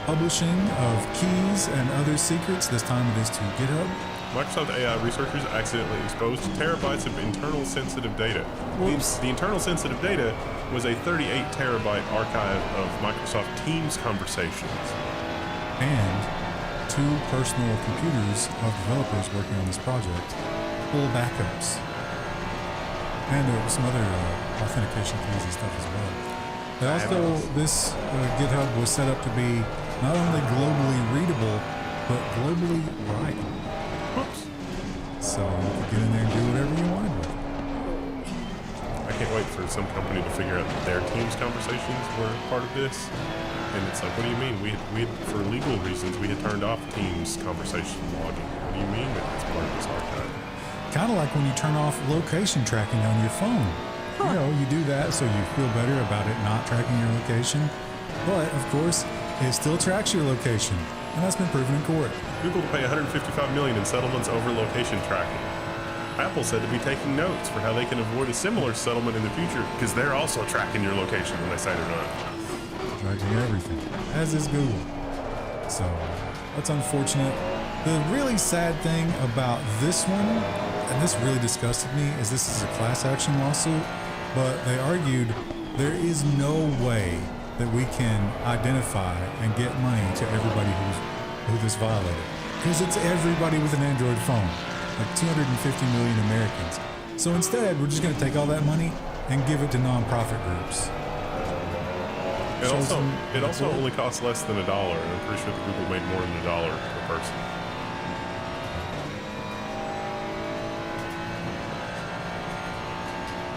publishing of keys and other secrets. This time it is to GitHub. Microsoft AI researchers accidentally exposed terabytes of internal sensitive data. The internal sensitive data was a 38 terabyte archive of Microsoft Teams conversations. And two personal computers of developers working on this project, full backups. And there were some other authentication keys and stuff as well. But also, this GitHub was set up to be not only globally readable, but globally writable. Whoops. So you could get in there and do whatever you wanted with it. I can't wait for some company to figure out that their Teams conversations were part of this. And it's like, what do you mean? We had, for legal reasons, we had turned off Teams conversation logging. What do you mean that it's part of this archive? Kind of like when you turn off location tracking on your phone. Huh. You know, you do that so you feel better about it not tracking your location. But, of course, it still tracks your location. And that's been proven in court. Google to pay $155 million in settlements over location tracking. Apple said to be taking notes for how they can avoid a similar settlement in the future because they're also tracking your location when they say they're not. Tracking everything, as is Google. So, that's unfortunate. The really sad thing about this one, and this really disgusted me, is this is a class action lawsuit, but they argued there is no way that we can identify and get money to everybody who this violated. Because it's everybody with an Android phone, like 250 million Americans. So instead, we're just going to take all that money and give it to nonprofit groups. It also only costs less than $1, and I'm pretty sure the Google made more than $1 per person.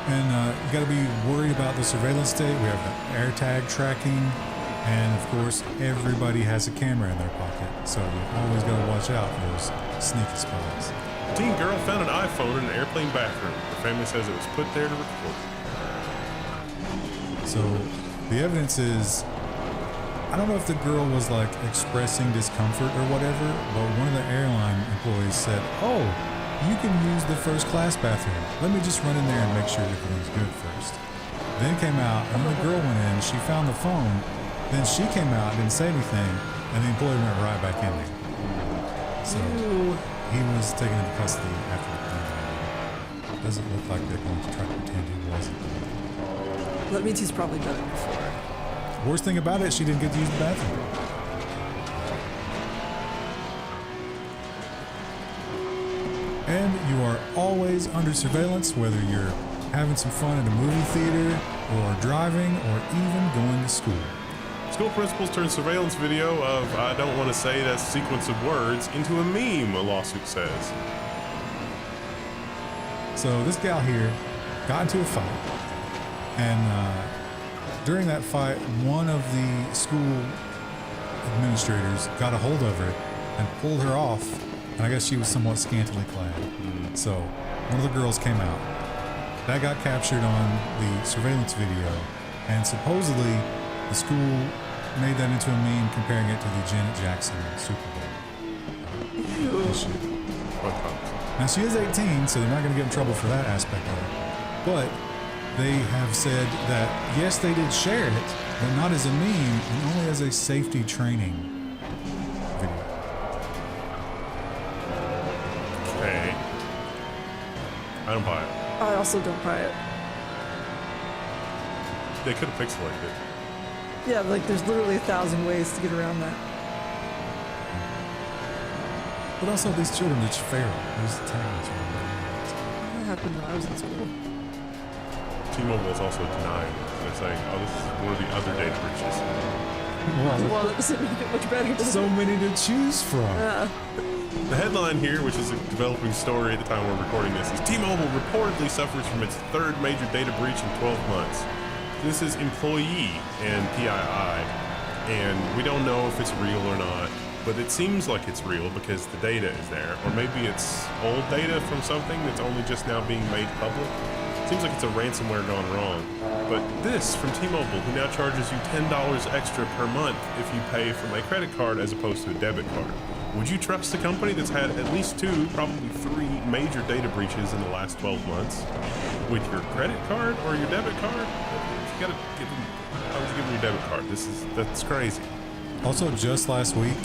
And you got to be worried about the surveillance state. We have the AirTag tracking, and of course, everybody has a camera in their pocket, so you always got to watch out for those sneaky spies. A teen girl found an iPhone in an airplane bathroom. The family says it was put there to record. So the evidence is, I don't know if the girl was like expressing discomfort or whatever, but one of the airline employees said, "Oh, you can use the first class bathroom. Let me just run in there and make sure everything's good first." Then came out, and when the girl went in, she found the phone. Then she came out, didn't say anything, and the employee went right back in there. So he was taken into custody after the thing. Doesn't look like they're going to try to pretend he wasn't. That means he's probably done it before. Worst thing about it, she didn't get to use the bathroom. And you are always under surveillance, whether you're having some fun at a movie theater, or driving, or even going to school. School principals turned surveillance video of, I don't want to say that sequence of words, into a meme, a lawsuit says. So this gal here got into a fight, and during that fight, one of the school administrators got a hold of her and pulled her off, and I guess she was somewhat scantily clad. So one of the girls came out. That got captured on the surveillance video, and supposedly the school made that into a meme comparing it to the Janet Jackson Super Bowl issue. Now she is 18, so they're not going to get in trouble for that aspect of it. But they have said that yes, they did share it, but not as a meme, and only as a safety training video. Okay. I don't buy it. I also don't buy it. They could have pixelated it. Yeah, like there's literally 1,000 ways to get around that. But also these children, it's feral. There's talents. That happened when I was in school. T-Mobile is also denying it. They're saying, oh, this is one of the other data breaches. Well, that doesn't make it much better. So many to choose from. The headline here, which is a developing story at the time we're recording this, is T-Mobile reportedly suffers from its third major data breach in 12 months. This is employee and PII, and we don't know if it's real or not, but it seems like it's real because the data is there, or maybe it's old data from something that's only just now being made public. Seems like it's a ransomware gone wrong. But this from T-Mobile, who now charges you $10 extra per month if you pay from a credit card as opposed to a debit card. Would you trust a company that's had at least 2, probably 3 major data breaches in the last 12 months with your credit card or your debit card? You gotta give them, I would give them your debit card. That's crazy. Also, just last week,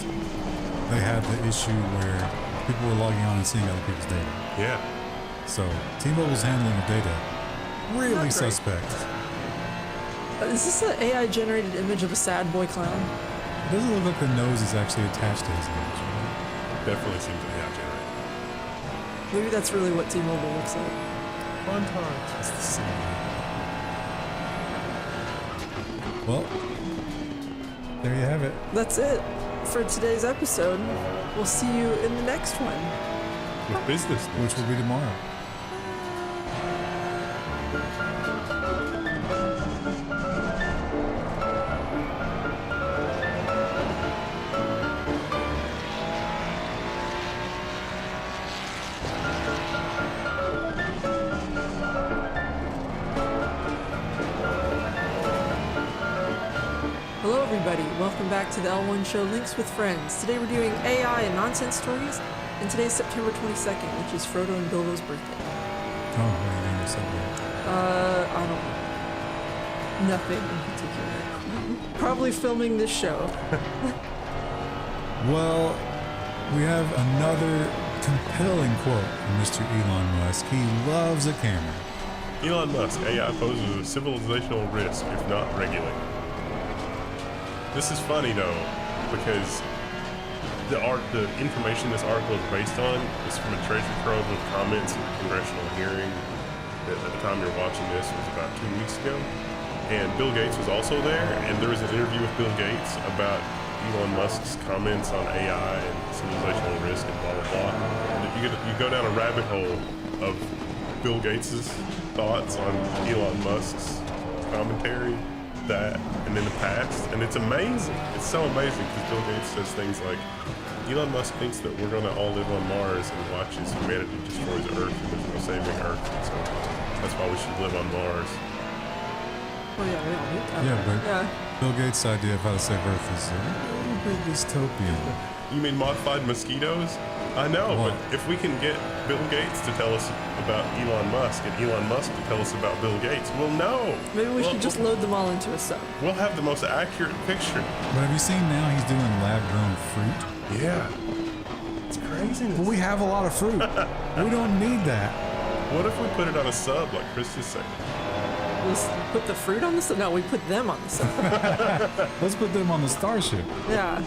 they had the issue where people were logging on and seeing other people's data. Yeah. So T-Mobile's handling of data really Not great. suspect. Is this an AI-generated image of a sad boy clown? It doesn't look like the nose is actually attached to his nose. Right? Definitely seems AI generated. Maybe that's really what T-Mobile looks like. Fun times. It's the same. Well, there you have it. That's it for today's episode. We'll see you in the next one. With business, Which will be tomorrow. Hello everybody, welcome back to the L1 Show Links with Friends. Today we're doing AI and nonsense stories, and today's September 22nd, which is Frodo and Bilbo's birthday. Oh, what are you going to celebrate? I don't know. Nothing in particular. Probably filming this show. Well, we have another compelling quote from Mr. Elon Musk. He loves a camera. Elon Musk, AI poses a civilizational risk if not regulated. This is funny though, because the information this article is based on is from a treasure trove of comments in a congressional hearing at the time you're watching this was about 2 weeks ago, and Bill Gates was also there, and there was an interview with Bill Gates about Elon Musk's comments on AI and civilizational risk and blah blah blah. And you go down a rabbit hole of Bill Gates's thoughts on Elon Musk's commentary that and in the past, and it's amazing. It's so amazing because Bill Gates says things like, Elon Musk thinks that we're gonna all live on Mars and watch as humanity destroys Earth and there's no saving Earth, and so that's why we should live on Mars. Oh yeah, we all need that. Yeah, but Yeah. Bill Gates' idea of how to save Earth is a little bit dystopian. You mean modified mosquitoes? I know, What? but if we can get Bill Gates to tell us about Elon Musk and Elon Musk to tell us about Bill Gates, we'll know. Maybe we should just load them all into a sub. We'll have the most accurate picture. But have you seen now he's doing lab-grown fruit? Yeah. It's craziness. Well, we have a lot of fruit. We don't need that. What if we put it on a sub like Chris just said? Let's put the fruit on the sub. No, we put them on the sub. Let's put them on the Starship. Yeah.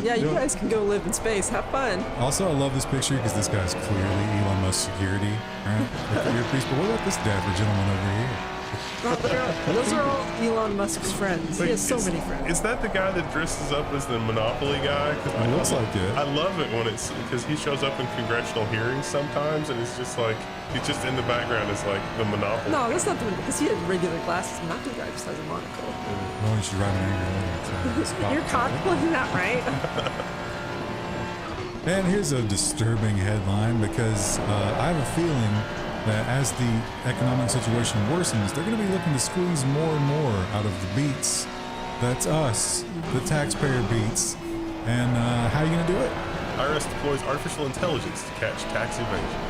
Yeah, you guys can go live in space. Have fun. Also, I love this picture because this guy's clearly Elon Musk security, right? With the earpiece. But what about this dapper gentleman over here? Those are all Elon Musk's friends. He has so many friends. Is that the guy that dresses up as the Monopoly guy? 'Cause It looks like it. I love it when it's because he shows up in congressional hearings sometimes, and it's just like he's just in the background as like the Monopoly. No, that's not the one, because he had regular glasses. Not the guy just has a monocle. Well, you should write an angry letter. You're cosplaying that, right? And here's a disturbing headline because I have a feeling that as the economic situation worsens, they're going to be looking to squeeze more and more out of the beats. That's us, the taxpayer beats. And how are you going to do it? IRS deploys artificial intelligence to catch tax evasion.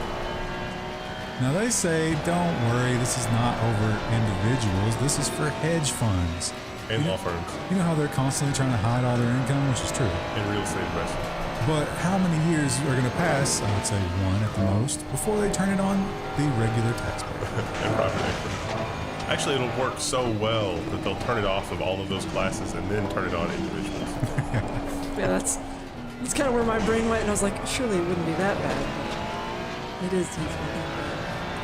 Now they say, don't worry, this is not over individuals. This is for hedge funds. And law firms You know how they're constantly trying to hide all their income, which is true. and real estate investors. But how many years are going to pass, I would say one at the most, before they turn it on the regular taxpayer? And private equity. Actually, it'll work so well that they'll turn it off of all of those classes and then turn it on individuals. Yeah, that's kind of where my brain went, and I was like, surely it wouldn't be that bad. It is usually.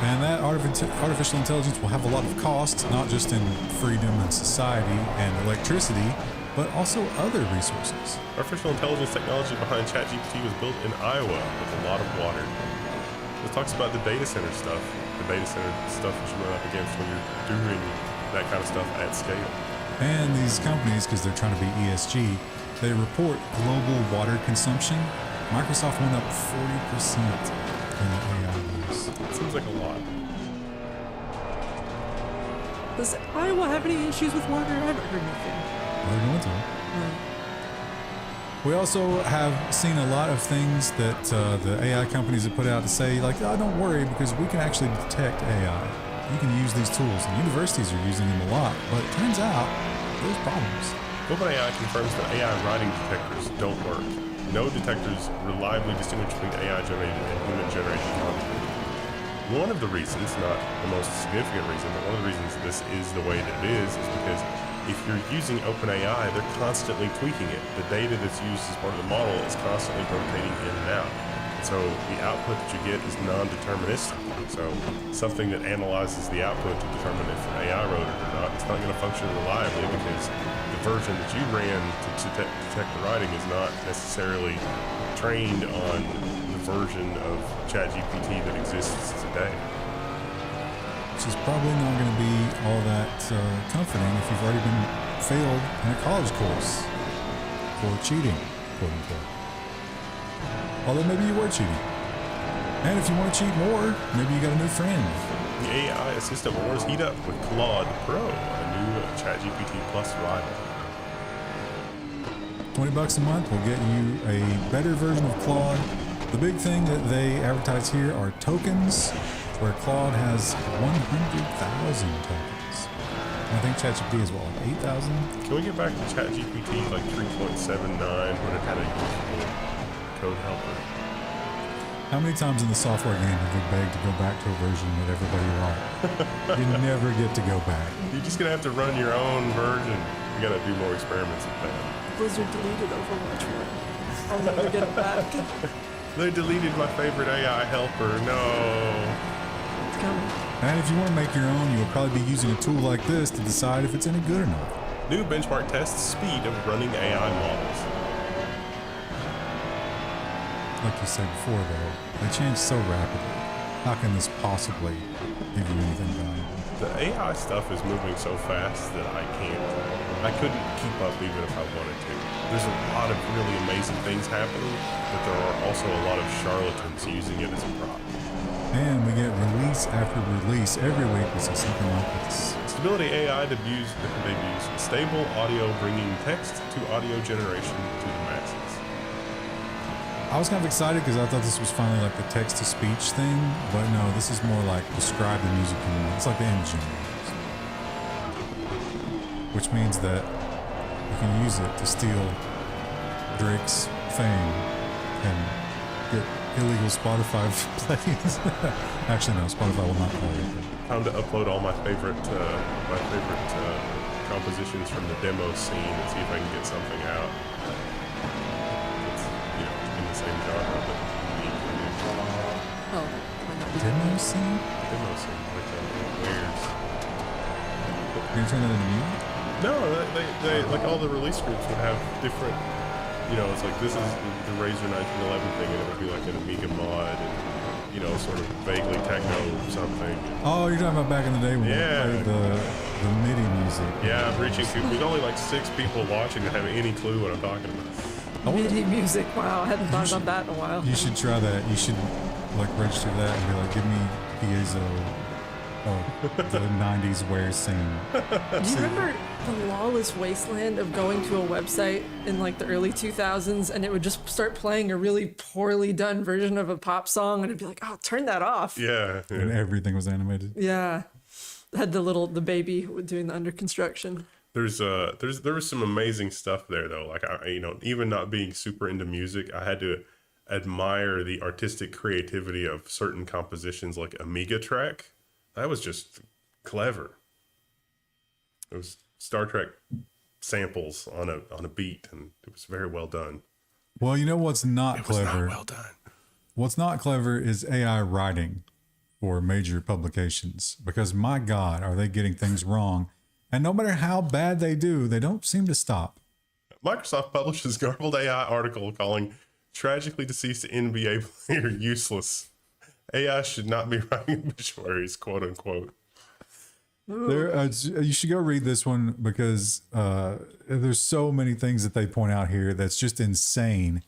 And that artificial intelligence will have a lot of costs, not just in freedom and society and electricity, but also other resources. Artificial intelligence technology behind ChatGPT was built in Iowa with a lot of water. It talks about the data center stuff, that you run up against when you're doing that kind of stuff at scale. And these companies, because they're trying to be ESG, they report global water consumption. Microsoft went up 40% in the AI use. It seems like a lot. Does Iowa have any issues with water? I haven't heard anything. They're going to. We also have seen a lot of things that the AI companies have put out to say, like, oh, don't worry, because we can actually detect AI. You can use these tools, and universities are using them a lot, but it turns out there's problems. OpenAI confirms that AI writing detectors don't work. No detectors reliably distinguish between AI-generated and human-generated content. One of the reasons, not the most significant reason, but one of the reasons this is the way that it is because if you're using OpenAI, they're constantly tweaking it. The data that's used as part of the model is constantly rotating in and out. So the output that you get is non-deterministic. So something that analyzes the output to determine if an AI wrote it or not, it's not going to function reliably because the version that you ran to detect the writing is not necessarily trained on the version of ChatGPT that exists today. Which is probably not going to be all that comforting if you've already been failed in a college course for cheating, quote unquote. Although maybe you were cheating. And if you want to cheat more, maybe you got a new friend. The AI assistant wars heat up with Claude Pro, a new ChatGPT Plus rival. $20 a month will get you a better version of Claude. The big thing that they advertise here are tokens, where Claude has 100,000 tokens. And I think ChatGPT is what, like 8,000? Can we get back to ChatGPT like 3.79 when it had a useful code helper? How many times in the software game have we begged to go back to a version that everybody liked? You never get to go back. You're just gonna have to run your own version. You gotta do more experiments with that. Blizzard deleted Overwatch 1. I'll never get it back. They deleted my favorite AI helper. No. It's coming. And if you want to make your own, you'll probably be using a tool like this to decide if it's any good or not. New benchmark tests speed of running AI models. Like you said before, though, they change so rapidly. How can this possibly give you anything done? The AI stuff is moving so fast that I couldn't keep up even if I wanted to. There's a lot of really amazing things happening, but there are also a lot of charlatans using it as a prop. And we get release after release every week. We see something like this. Stability AI debuts stable audio, bringing text to audio generation to the masses. I was kind of excited because I thought this was finally like the text-to-speech thing, but no, this is more like describe the music you want. It's like the image generators, which means that you can use it to steal Drake's fame and get illegal Spotify plays. Actually, no, Spotify will not play it. Time to upload all my favorite compositions from the demo scene and see if I can get something out. Same genre, but Oh, might not be. Demo scene? demo scene, like wares. You're gonna turn that into music? No, they like all the release groups would have different. It's like this is the Razor 1911 thing, and it would be like an Amiga mod, and sort of vaguely techno something. Oh, you're talking about back in the day when we played the MIDI music. Yeah, I'm reaching to. There's only like 6 people watching that have any clue what I'm talking about. MIDI music. Wow, I hadn't thought about that in a while. You should try that. You should like register that and be like, give me piezo. Oh, the 90s wear scene. Do you remember the lawless wasteland of going to a website in like the early 2000s and it would just start playing a really poorly done version of a pop song and it'd be like, oh, turn that off. Yeah. And everything was animated. Yeah. Had the baby doing the under construction. There was some amazing stuff there though. Like even not being super into music, I had to admire the artistic creativity of certain compositions, like Amiga Track. That was just clever. It was Star Trek samples on a beat, and it was very well done. Well, you know what's not clever? It was not well done. What's not clever is AI writing for major publications, because my God, are they getting things wrong? And no matter how bad they do, they don't seem to stop. Microsoft publishes garbled AI article calling tragically deceased NBA player useless. AI should not be writing obituaries, quote unquote. You should go read this one because there's so many things that they point out here that's just insane.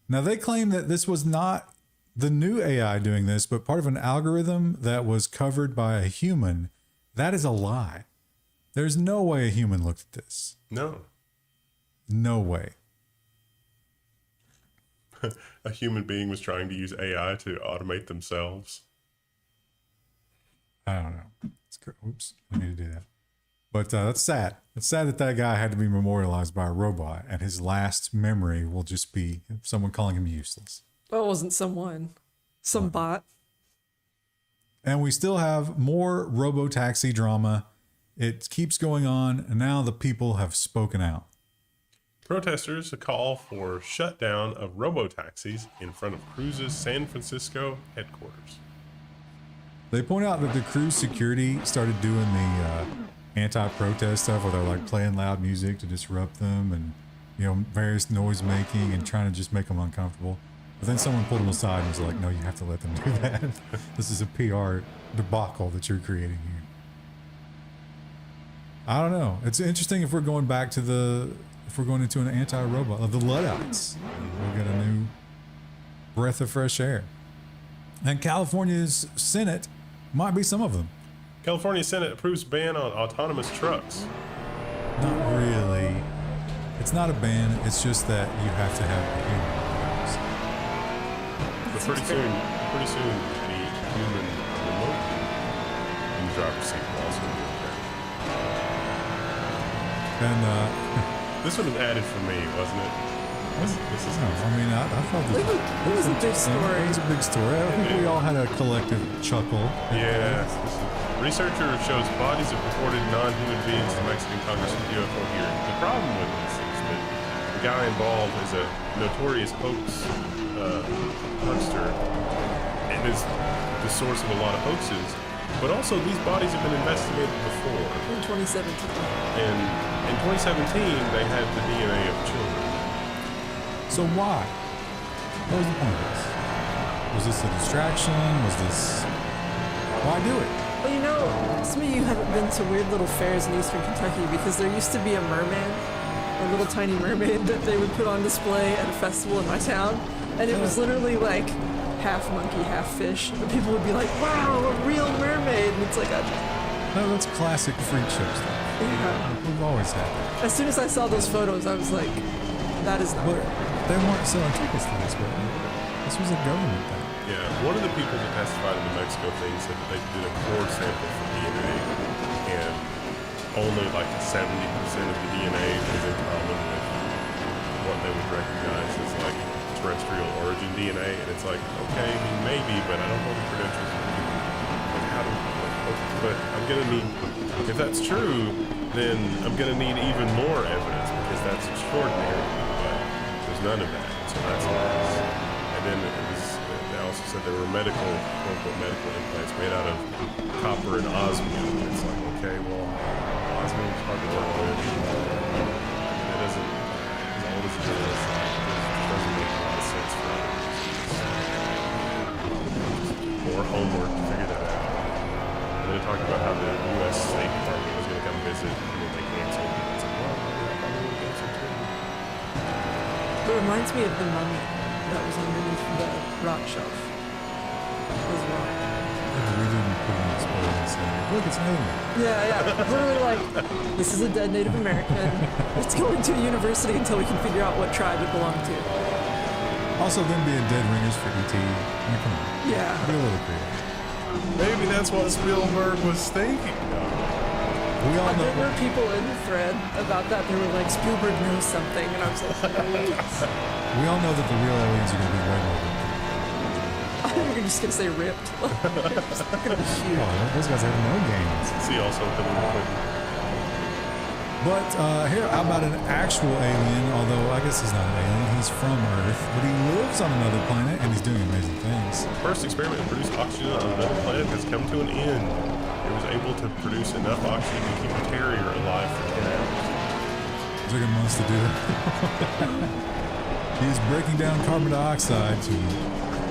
Now, they claim that this was not the new AI doing this, but part of an algorithm that was covered by a human. That is a lie. There's no way a human looked at this. No. No way. A human being was trying to use AI to automate themselves. I don't know. Oops, I need to do that. But that's sad. It's sad that guy had to be memorialized by a robot, and his last memory will just be someone calling him useless. Well, it wasn't someone. Some bot. And we still have more robo-taxi drama. It keeps going on, and now the people have spoken out. Protesters call for shutdown of robo-taxis in front of Cruise's San Francisco headquarters. They point out that the Cruise security started doing the anti-protest stuff where they're like playing loud music to disrupt them and, various noise making and trying to just make them uncomfortable. But then someone pulled them aside and was like, no, you have to let them do that. This is a PR debacle that you're creating here. I don't know. It's interesting if we're going back to if we're going into an anti-robot of the Luddites. We'll get a new breath of fresh air. And California's Senate might be some of them. California Senate approves ban on autonomous trucks. Not really. It's not a ban. It's just that you have to have a human. But pretty soon, the human remote in the driver's seat will also be okay. And this one was added for me, wasn't it? This is I thought It was a big story. It was a big story. I think we all had a collective chuckle. Yeah. Researcher shows bodies of reported non-human beings in Mexican Congress UFO hearing. The problem with this is that the guy involved is a notorious hoax huckster and is the source of a lot of hoaxes. But also, these bodies have been investigated before. In 2017. And in 2017, they had the DNA of children. So why? What was the point of this? Was this a distraction? Was this... Why do it? Well, you know, some of you haven't been to weird little fairs in eastern Kentucky because there used to be a merman, a little tiny mermaid that they would put on display at a festival in my town. And it was literally like half monkey, half fish. And people would be like, wow, a real mermaid. And it's like, No, that's classic freak show stuff. yeah. We've always had that. As soon as I saw those photos, I was like, that is not But real. they weren't selling tickets to this, were they? This was a government thing. Yeah, one of the people that testified in the Mexico thing said that they did a cord sample for DNA, and only like 70% of the DNA is in common with what they would recognize as like terrestrial origin DNA, and it's like, okay, I mean, maybe, but I don't know the credentials. Like, how do, but I'm gonna need, if that's true, then I'm gonna need even more evidence because that's extraordinary, but there's none of that, so that's nice. And then it was, they also said there were medical, quote-unquote, medical implants made out of copper and osmium. It's like, okay, well, osmium's hard to work with. It doesn't, as old as it is, it doesn't make a lot of sense for it. More homework to figure that out. And then they talked about how the U.S. State Department was going to come visit, and then they canceled. It's like, well, they're probably going to cancel too. It reminds me of the mummy that was underneath the rock shelf as well. We didn't put an explosion and say, look, it's an alien. Yeah. Literally like, this is a dead Native American. It's going to a university until we can figure out what tribe it belonged to. Also, them being dead ringers for E.T. I mean, come on. Yeah. Be a little creative. Maybe that's what Spielberg was thinking of. We all There know. were people in the thread about that. They were like, Spielberg knows something. And I was like, We all know that the real aliens are going to be way more than I think you're just going to say ripped. It's not going to be huge. oh, those guys have no games. See also Hillary Clinton. But here, how about an actual alien? Although I guess he's not an alien. He's from Earth, but he lives on another planet and he's doing amazing things. The first experiment to produce oxygen on another planet has come to an end. It was able to produce enough oxygen to keep a terrier alive for 10 hours. It took him months to do that. He's breaking down carbon dioxide to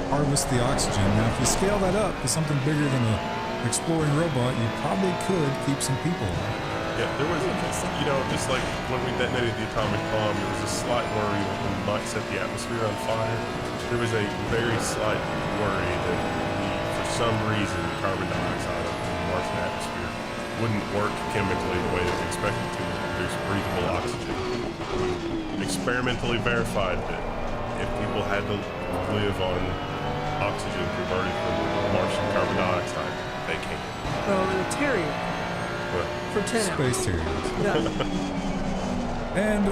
harvest the oxygen. Now, if you scale that up to something bigger than an exploring robot, you probably could keep some people alive. Yeah, there was, just like when we detonated the atomic bomb, there was a slight worry that we might set the atmosphere on fire. There was a very slight worry that for some reason, the carbon dioxide in the Martian atmosphere wouldn't work chemically the way that we expected to produce breathable oxygen. We experimentally verified that if people had to live on oxygen converted from Martian carbon dioxide, they can. Oh, the terrier But for 10 hours. Space terriers. Yeah. And,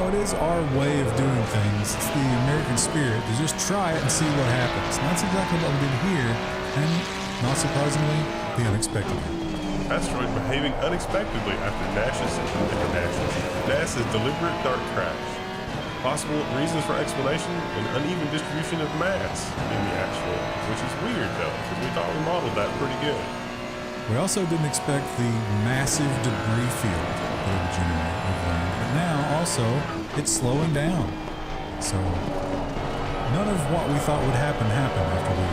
it is our way of doing things. It's the American spirit to just try it and see what happens. And that's exactly what we did here. And, not surprisingly, the unexpected. asteroid behaving unexpectedly after NASA's deliberate dark crash. Possible reasons for explanation: an uneven distribution of mass in the actual, which is weird though, because we thought we modeled that pretty good. We also didn't expect the massive debris field that it would generate, we've learned. But now, also, it's slowing down. So, none of what we thought would happen happened after we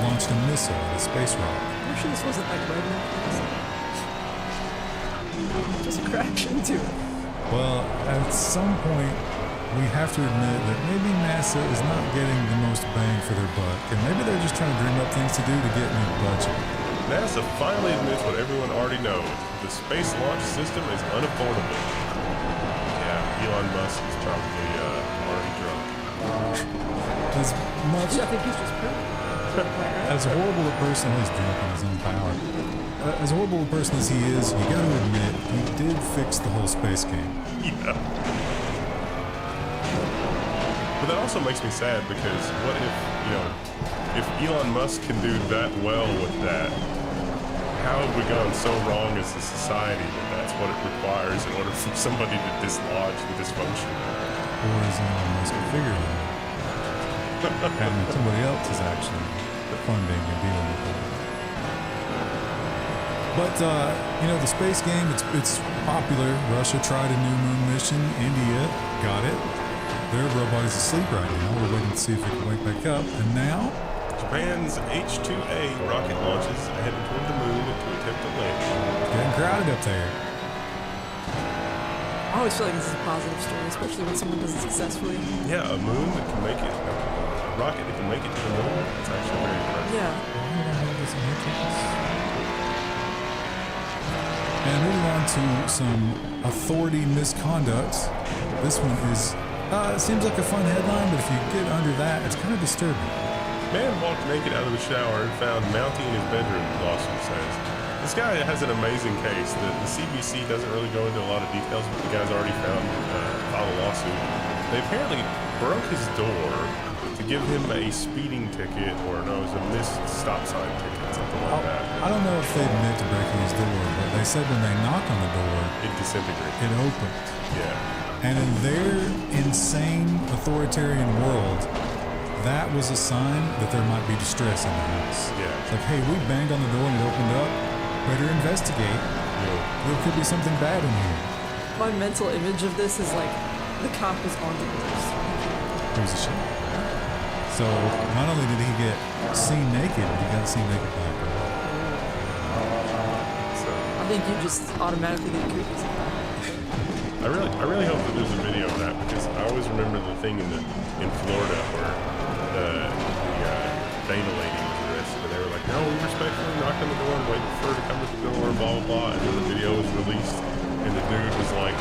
launched a missile at a space rock. I'm sure this wasn't like redneck. Just crash into it. Well, at some point, we have to admit that maybe NASA is not getting the most bang for their buck, and maybe they're just trying to dream up things to do to get new budget. NASA finally admits what everyone already knows: the space launch system is unaffordable. Yeah, Elon Musk is probably already drunk. As much I think he's just as horrible a person, he's drunk in his own power. As horrible a person as he is, you got to admit he did fix the whole space game. Yeah. But that also makes me sad because what if Elon Musk can do that well with that, how have we gone so wrong as a society that that's what it requires in order for somebody to dislodge the dysfunction? Or is Elon Musk a figurehead? And somebody else is actually funding and dealing with it. But, the space game, it's popular. Russia tried a new moon mission. India got it. Their robot is asleep right now. We're waiting to see if it can wake back up. And now, Japan's H-2A rocket launches headed toward the moon to attempt a landing. it's getting crowded up there. I always feel like this is a positive story, especially when someone does it successfully. Yeah, a moon that can make it, a rocket that can make it to the moon. It's actually very impressive. Yeah. And moving on to some authority misconduct. This one is, it seems like a fun headline, but if you get under that, it's kind of disturbing. Man walked naked out of the shower and found Mountie in his bedroom, the lawsuit says. This guy has an amazing case. The CBC doesn't really go into a lot of details, but the guy's already filed a lawsuit. They apparently broke his door to give him a speeding ticket, or no, it was a missed stop sign ticket, something like that. I don't know if they admit to breaking his door, but they said when they knocked on the door, It disintegrated. it opened. Yeah. And in their insane authoritarian world, that was a sign that there might be distress in the house. Yeah. It's like, hey, we banged on the door and it opened up. Better investigate. Yeah. There could be something bad in here. My mental image of this is like the cop was on the doors. It was a shame. So not only did he get seen naked, but he got seen naked by a girl. So I think you just automatically get cookies. I really hope that there's a video of that, because I always remember the thing in Florida where the Dana lady was arrested, and they were like, no, we respectfully knocked on the door and waited for her to come to the door, blah, blah, blah. And then the video was released, and the dude was like,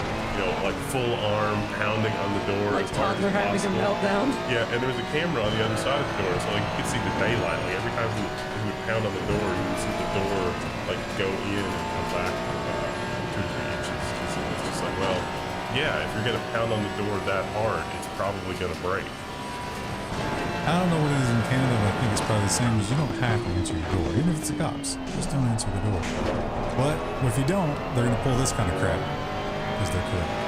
like full arm pounding on the door Like as hard toddler as having a possible. meltdown. Yeah, and there was a camera on the other side of the door, so like you could see the daylight. Like every time he would pound on the door, you would see the door like go in and come back 2 or 3 inches. Because it was just like, well, yeah, if you're gonna pound on the door that hard, it's probably gonna break. I don't know what it is in Canada, but I think it's probably the same as you don't have to answer your door. Even if it's the cops, just don't answer the door. But if you don't, they're going to pull this kind of crap because they're corrupt.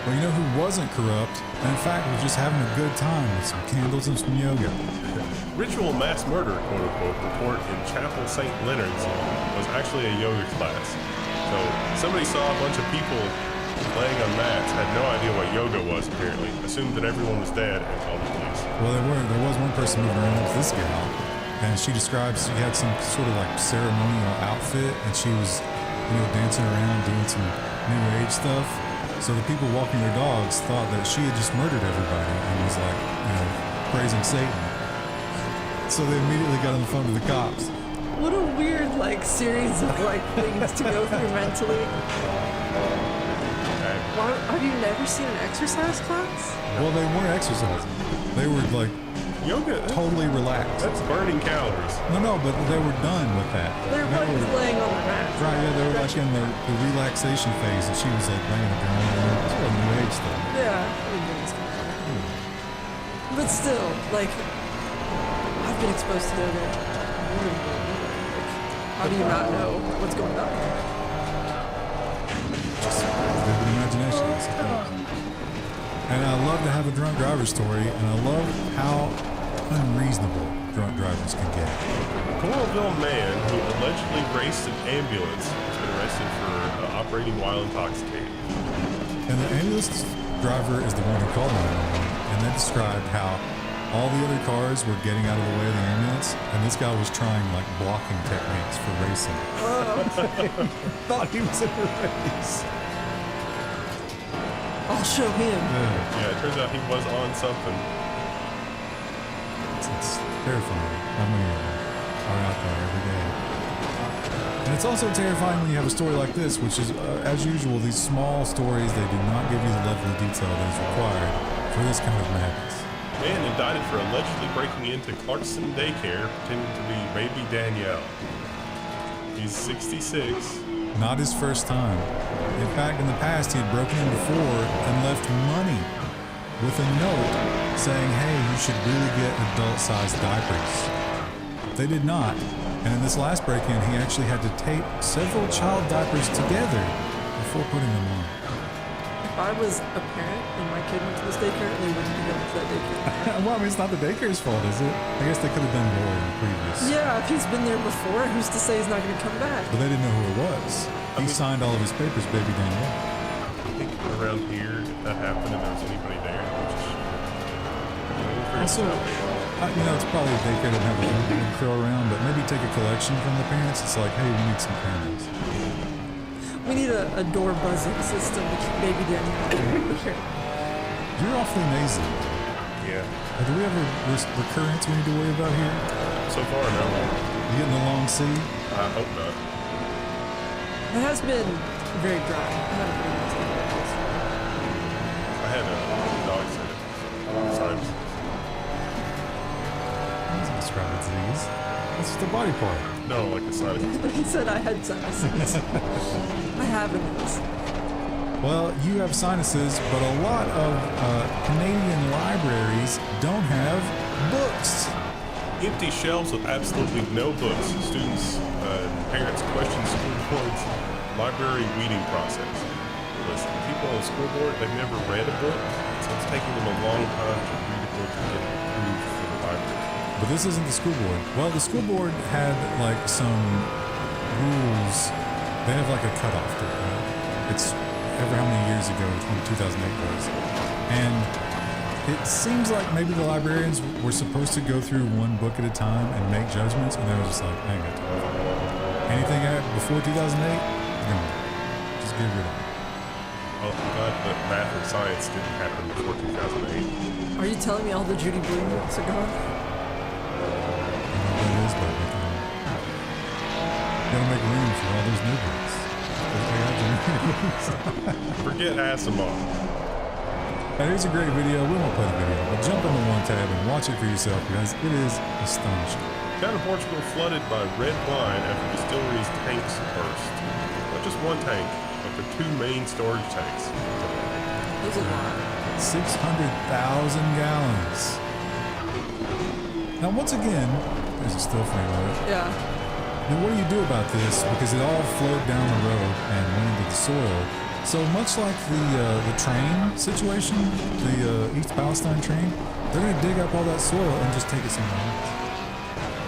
Well, you know who wasn't corrupt, and in fact was just having a good time with some candles and some yoga? Ritual mass murder, quote unquote, report in Chapel St. Leonard's was actually a yoga class. So somebody saw a bunch of people laying on mats, had no idea what yoga was apparently, assumed that everyone was dead, and called the police. Well, there was one person moving around with this gal, and she describes she had some sort of like ceremonial outfit, and she was, dancing around doing some new age stuff. So the people walking their dogs thought that she had just murdered everybody and was like, praising Satan. So they immediately got on the phone to the cops. What a weird series of things to go through mentally. Have you never seen an exercise class? Well, they weren't exercising. They were Yoga, totally relaxed. that's burning calories. No, but they were done with that. They're just laying on their mats. Right, yeah, they were in the relaxation phase, and she was laying on the ground. It's all new age stuff. Yeah. I mean, it's kind of funny. But still, I've been exposed to yoga. How do you not know what's going on? Just vivid imagination, I suppose. And I love to have a drunk driver story, and I love how unreasonable drunk drivers can get. A Coralville man who allegedly raced an ambulance has been arrested for operating while intoxicated. And the ambulance driver is the one who called 911, and they described how all the other cars were getting out of the way of the ambulance, and this guy was trying blocking techniques for racing. Thought he was in a race. I'll show him. Yeah, it turns out he was on something. It's terrifying how many of them are out there every day. And it's also terrifying when you have a story like this, which is, as usual, these small stories, they do not give you the level of detail that is required for this kind of madness. Man indicted for allegedly breaking into Clarkson Daycare, pretending to be baby Danielle. He's 66. Not his first time. In fact, in the past, he had broken in before and left money with a note saying, hey, you should really get adult-sized diapers. They did not. And in this last break-in, he actually had to tape several child diapers together before putting them on. if I was a parent and my kid went to this daycare, they wouldn't be going to that daycare. Well, I mean, it's not the daycare's fault, is it? I guess they could have done more in the previous. Yeah, if he's been there before, who's to say he's not going to come back? But they didn't know who it was. He signed all of his papers, baby Daniel. I think around here, if that happened and there was anybody there, it would just, Also, it's probably a daycare that have a little to throw around, but maybe take a collection from the parents. It's like, hey, we need some cameras. We need a door buzzing system to keep baby Daniel out. You're awfully nasal. yeah. Do we have a recurrence we need to worry about here? So far, no. You getting the long C? I hope not. It has been very dry. I haven't been able to take it else. I had a dog sit times. That's a describe disease. That's just a body part. No, like a sinus. He said I had sinuses. I have those. Well, you have sinuses, but a lot of Canadian libraries don't have books. Empty shelves with absolutely no books. Students and parents question school board's library weeding process. Listen, people on the school board, they've never read a book, so it's taking them a long time to read a book and get it approved for the library. But this isn't the school board. Well, the school board had like some rules. They have like a cutoff date, right? It's ever how many years ago 2008 was. And it seems like maybe the librarians were supposed to go through one book at a time and make judgments, and they were just like, I ain't got time. Anything before 2008, no. Just get rid of it. Well, I'm glad that math and science didn't happen before 2008. Are you telling me all the Judy Blume books are gone? That is about making room. Gotta make room for all those new books. Forget Asimov. Now, here's a great video. We won't play the video, but jump into one tab and watch it for yourself because it is astonishing. Town of Portugal flooded by red wine after distillery's tanks burst. Not just one tank, but the two main storage tanks. There's a lot. 600,000 gallons. Now, once again, there's a still frame of it. Yeah. Now, what do you do about this? Because it all flowed down the road and went into the soil. So much like the train situation, the East Palestine train, they're going to dig up all that soil and just take it somewhere else.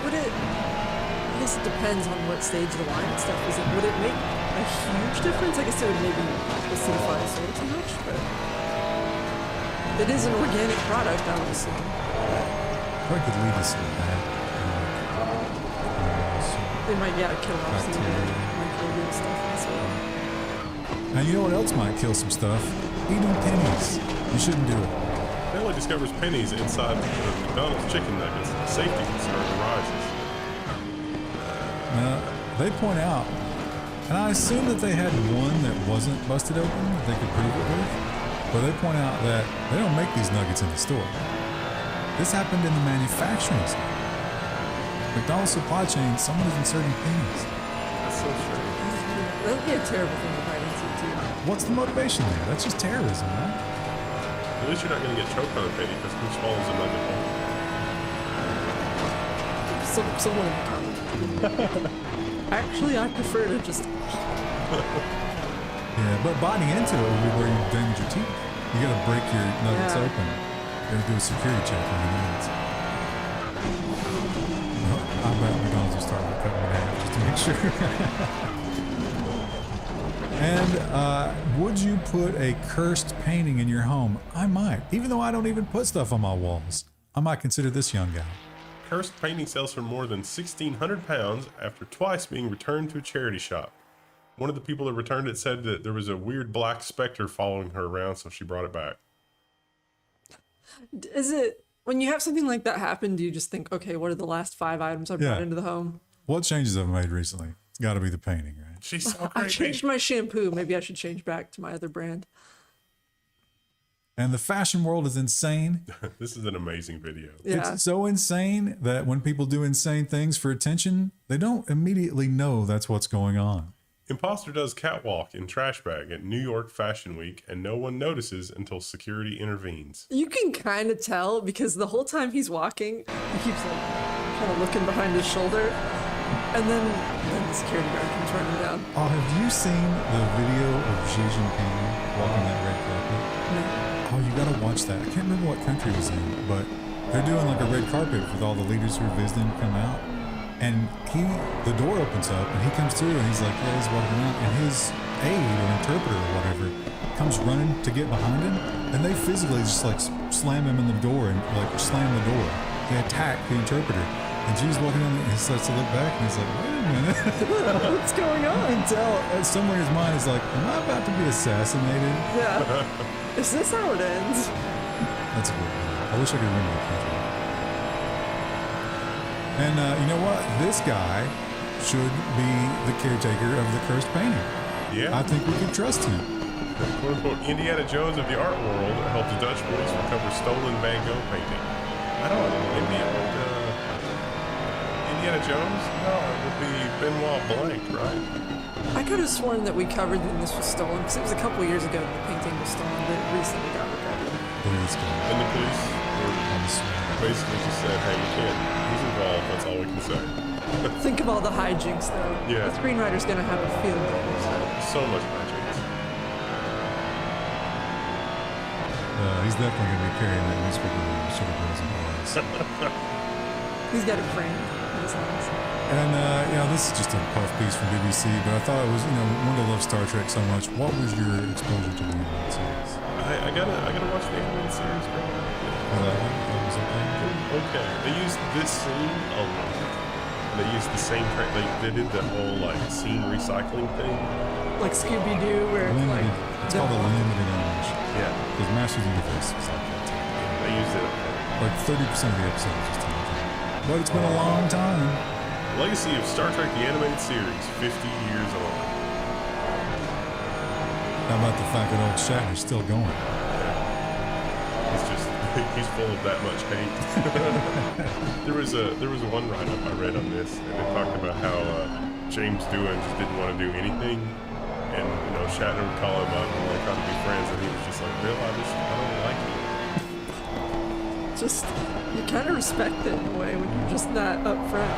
Would it? I guess it depends on what stage of the line and stuff is. Would it make a huge difference? I guess it would maybe acidify the soil too much, but it is an organic product, obviously. Probably could lead us to that. They might, kill off some microbial stuff in the soil. Now, you know what else might kill some stuff? Eating pennies. You shouldn't do it. Family discovers pennies inside the McDonald's chicken nuggets. Safety concern arises. Now, they point out, and I assume that they had one that wasn't busted open that they could prove it with, but they point out that they don't make these nuggets in the store. This happened in the manufacturing side. McDonald's supply chain, someone is inserting pennies. That's so strange. That would be a terrible thing to buy into, too. What's the motivation there? That's just terrorism, right? At least you're not going to get choked on a penny because who swallows a nugget whole? Someone in the comments. Actually, I prefer to just... Yeah, but biting into it would be where you damage your teeth. You gotta break your nuggets open. You gotta do a security check on your nuggets. I bet McDonald's will start with cutting it in half just to make sure. And would you put a cursed painting in your home? I might. Even though I don't even put stuff on my walls. I might consider this young guy. Cursed painting sells for more than £1,600 after twice being returned to a charity shop. One of the people that returned it said that there was a weird black specter following her around, so she brought it back. Is it... When you have something like that happen, do you just think, okay, what are the last 5 items I brought into the home? What changes have I made recently? It's got to be the painting, right? She's so I creepy. changed my shampoo. Maybe I should change back to my other brand. And the fashion world is insane. This is an amazing video. Yeah. It's so insane that when people do insane things for attention, they don't immediately know that's what's going on. Imposter does catwalk in trash bag at New York Fashion Week, and no one notices until security intervenes. You can kind of tell because the whole time he's walking, he keeps like kind of looking behind his shoulder, and then the security guard comes running down. Oh, have you seen the video of Xi Jinping walking that red carpet? No. Oh, you gotta watch that. I can't remember what country it was in, but they're doing like a red carpet with all the leaders who are visiting come out. And the door opens up and he comes through and he's like, yeah, he's walking around. And his aide or interpreter or whatever comes running to get behind him. And they physically just like slam him in the door and like slam the door. They attack the interpreter. And G's walking in and he starts to look back and he's like, wait a minute. What's going on? I can tell somewhere in his mind is like, am I about to be assassinated? Yeah. Is this how it ends? That's a good one. I wish I could remember the country. And you know what? This guy should be the caretaker of the cursed painting. Yeah. I think we can trust him. Quote unquote, Indiana Jones of the art world helped the Dutch police recover stolen Van Gogh painting. I don't know. Maybe it would, Indiana Jones? No, it would be Benoit Blanc, right? I could have sworn that we covered when this was stolen, because it was a couple years ago that the painting was stolen, but it recently got recovered. Please go. And the police basically just said, hey, we can't. He's involved. That's all we can say. Think of all the hijinks, though. Yeah. The screenwriter's going to have a field day. So much hijinks. He's definitely going to be carrying that newspaper with him. Sort of goes in bars. He's got a frame in his house. And this is just a puff piece from BBC, but I thought it was, wanted to love Star Trek so much. What was your exposure to the animated series? I gotta watch the animated series growing up. That was okay. Okay. They used this scene a lot. They used the same track. They did the whole scene recycling thing. Like Scooby-Doo, where Limited. It's called a limited animation. Yeah. Because Masters of the Universe was like that too. They used it. Like 30% of the episodes was just animated. But it's been a long time. Legacy of Star Trek the Animated Series, 50 years on. How about the fact that old Shatner's still going? He's full of that much hate. there was one write-up I read on this, and it talked about how James Doohan just didn't want to do anything, and Shatner would call him up and they try to be friends, and he was just like, Bill, I don't like you. Just, you kind of respect it in a way when you're just that upfront.